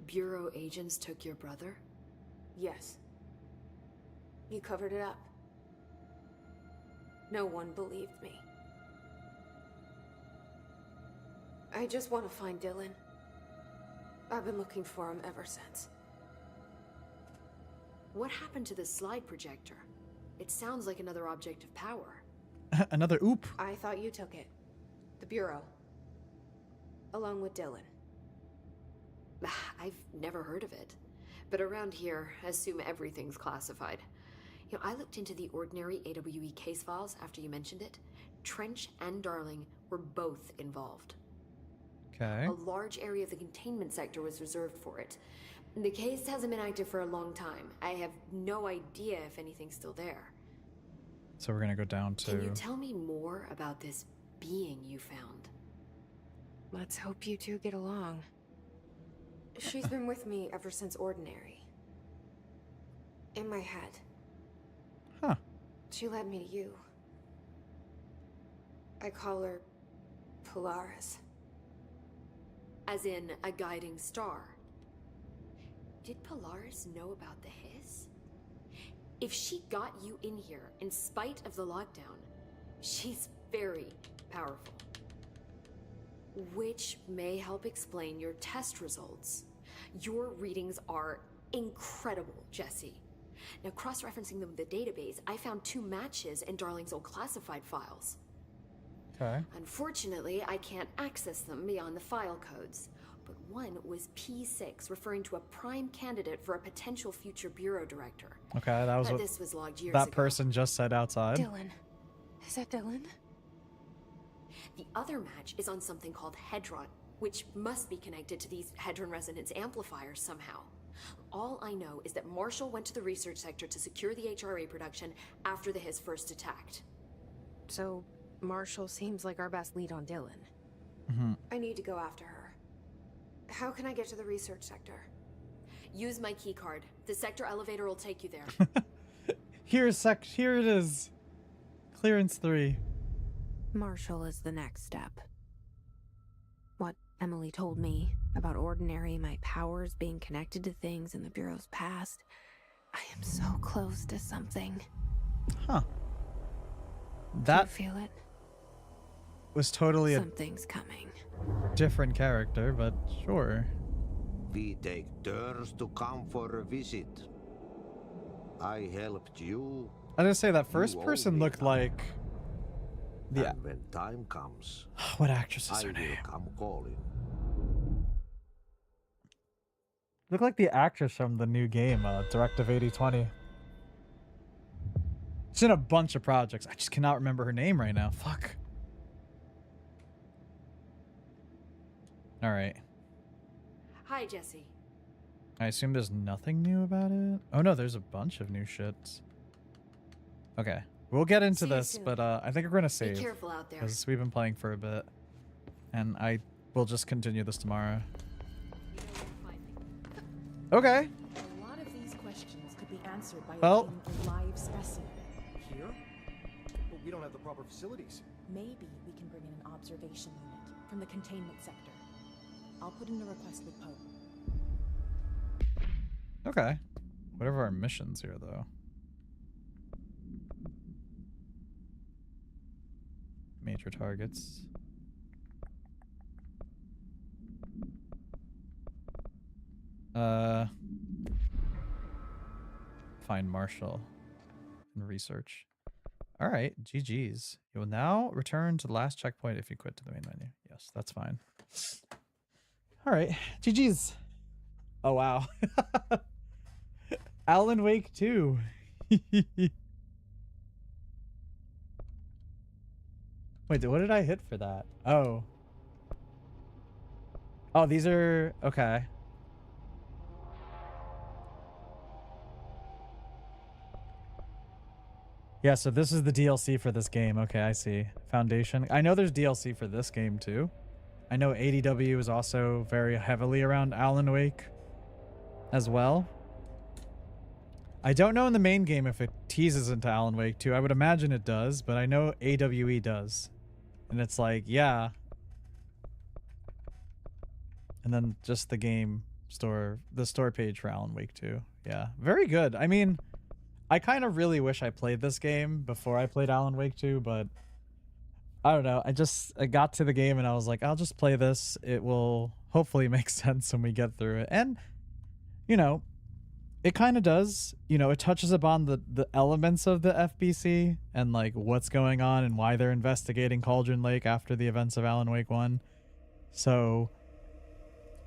Bureau agents took your brother? Yes. You covered it up. No one believed me. I just want to find Dylan. I've been looking for him ever since. What happened to the slide projector? It sounds like another object of power. Another oop. I thought you took it. The Bureau. Along with Dylan. I've never heard of it. But around here, I assume everything's classified. You know, I looked into the Ordinary AWE case files after you mentioned it. Trench and Darling were both involved. Okay. A large area of the containment sector was reserved for it. The case hasn't been active for a long time. I have no idea if anything's still there. So we're gonna go down to... Can you tell me more about this being you found? Let's hope you two get along. She's been with me ever since Ordinary. In my head. Huh. She led me to you. I call her Polaris. As in a guiding star. Did Polaris know about the hiss? If she got you in here in spite of the lockdown, she's very powerful. Which may help explain your test results. Your readings are incredible, Jesse. Now, cross-referencing them with the database, I found 2 matches in Darling's old classified files. Okay. Unfortunately, I can't access them beyond the file codes. But one was P6, referring to a prime candidate for a potential future bureau director. Okay, that was what this was logged years that ago. person just said outside. Dylan. Is that Dylan? The other match is on something called Hedron, which must be connected to these Hedron resonance amplifiers somehow. All I know is that Marshall went to the research sector to secure the HRA production after the hiss first attacked. So, Marshall seems like our best lead on Dylan. I need to go after her. How can I get to the research sector? Use my key card. The sector elevator will take you there. Here it is. Clearance 3. Marshall is the next step. What Emily told me about Ordinary, my powers being connected to things in the Bureau's past. I am so close to something. Huh. That Do you feel it? Was totally Something's coming. Different character, but sure. We take turns to come for a visit. I helped you. I didn't say that first person looked like the. And when time comes, what actress is her I name? will come calling. Look like the actress from the new game, Directive 8020. She's in a bunch of projects. I just cannot remember her name right now. Fuck. All right. Hi, Jesse. I assume there's nothing new about it. Oh no, there's a bunch of new shits. Okay, we'll get into this, but I think we're gonna save. Be careful out there. Because we've been playing for a bit, and I will just continue this tomorrow. Okay. A lot of these questions could be answered by Well. obtaining a live specimen. Here? But we don't have the proper facilities. Maybe we can bring in an observation unit from the containment sector. I'll put in a request with Poe. Okay. Whatever our missions here, though. Major targets. Find Marshall and research. All right, GG's. You will now return to the last checkpoint if you quit to the main menu. Yes, that's fine. All right, GG's. Oh, wow. Alan Wake 2. Wait, what did I hit for that? Oh. Oh, these are... Okay. Yeah, so this is the DLC for this game. Okay, I see. Foundation. I know there's DLC for this game, too. I know ADW is also very heavily around Alan Wake as well. I don't know in the main game if it teases into Alan Wake 2. I would imagine it does, but I know AWE does. And it's like, yeah. And then just the game store, the store page for Alan Wake 2. Yeah, very good. I mean, I kind of really wish I played this game before I played Alan Wake 2, but I don't know. I got to the game and I was like, I'll just play this. It will hopefully make sense when we get through it. And, you know, it kind of does. You know, it touches upon the elements of the FBC and like what's going on and why they're investigating Cauldron Lake after the events of Alan Wake 1. So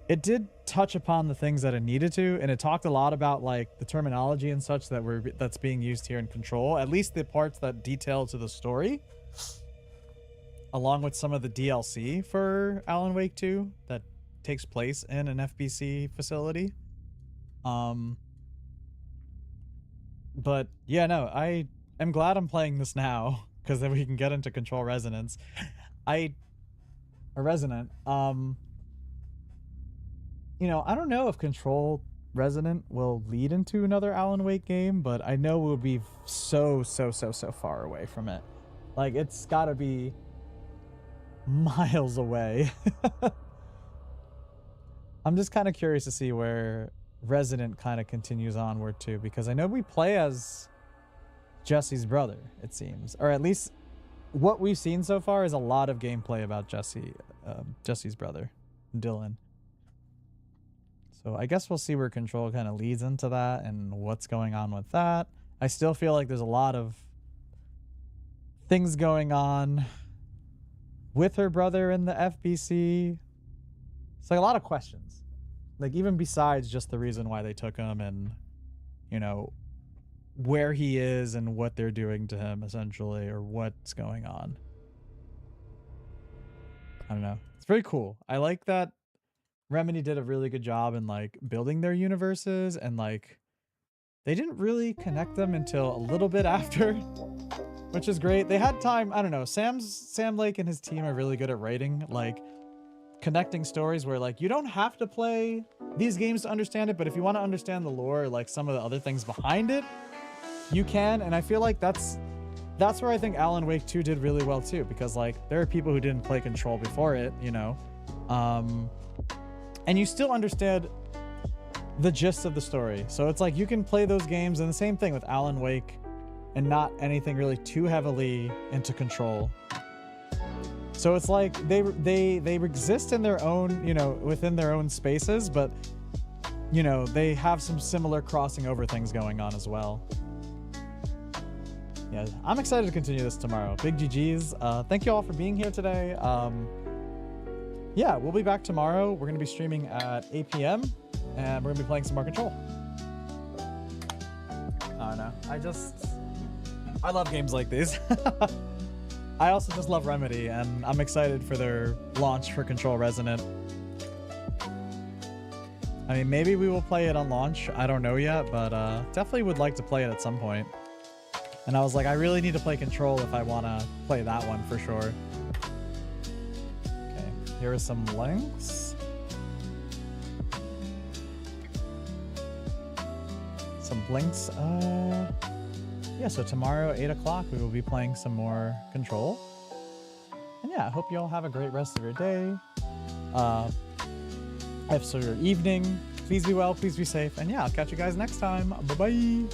it did touch upon the things that it needed to, and it talked a lot about like the terminology and such that's being used here in Control, at least the parts that detail to the story, along with some of the DLC for Alan Wake 2 that takes place in an FBC facility. But yeah, no, I am glad I'm playing this now because then we can get into Control Resonance. Resonant. You know, I don't know if Control Resonant will lead into another Alan Wake game, but I know we'll be so far away from it. Like, it's gotta be miles away. I'm just kind of curious to see where Resident kind of continues onward too, because I know we play as Jesse's brother, it seems, or at least what we've seen so far is a lot of gameplay about Jesse's brother, Dylan. So I guess we'll see where Control kind of leads into that and what's going on with that. I still feel like there's a lot of things going on with her brother in the FBC. It's like a lot of questions. Like even besides just the reason why they took him and, you know, where he is and what they're doing to him essentially, or what's going on. I don't know. It's very cool. I like that Remedy did a really good job in like building their universes, and like they didn't really connect them until a little bit after, which is great. They had time. I don't know. Sam Lake and his team are really good at writing like connecting stories where like you don't have to play these games to understand it, but if you want to understand the lore, like some of the other things behind it, you can. And I feel like that's where I think Alan Wake 2 did really well too, because like there are people who didn't play Control before it, you know, and you still understand the gist of the story. So it's like you can play those games, and the same thing with Alan Wake, and not anything really too heavily into Control. So it's like they exist in their own, you know, within their own spaces, but you know, they have some similar crossing over things going on as well. Yeah, I'm excited to continue this tomorrow. Big GG's. Thank you all for being here today. Yeah, we'll be back tomorrow. We're going to be streaming at 8 p.m. and we're going to be playing some more Control. I don't know. I love games like these. I also just love Remedy, and I'm excited for their launch for Control Resonant. I mean, maybe we will play it on launch. I don't know yet, but definitely would like to play it at some point. And I was like, I really need to play Control if I want to play that one for sure. Here are some links. Some links. Yeah, so tomorrow, 8 o'clock, we will be playing some more Control. And yeah, I hope you all have a great rest of your day. So your evening. Please be well, please be safe. And yeah, I'll catch you guys next time. Bye-bye.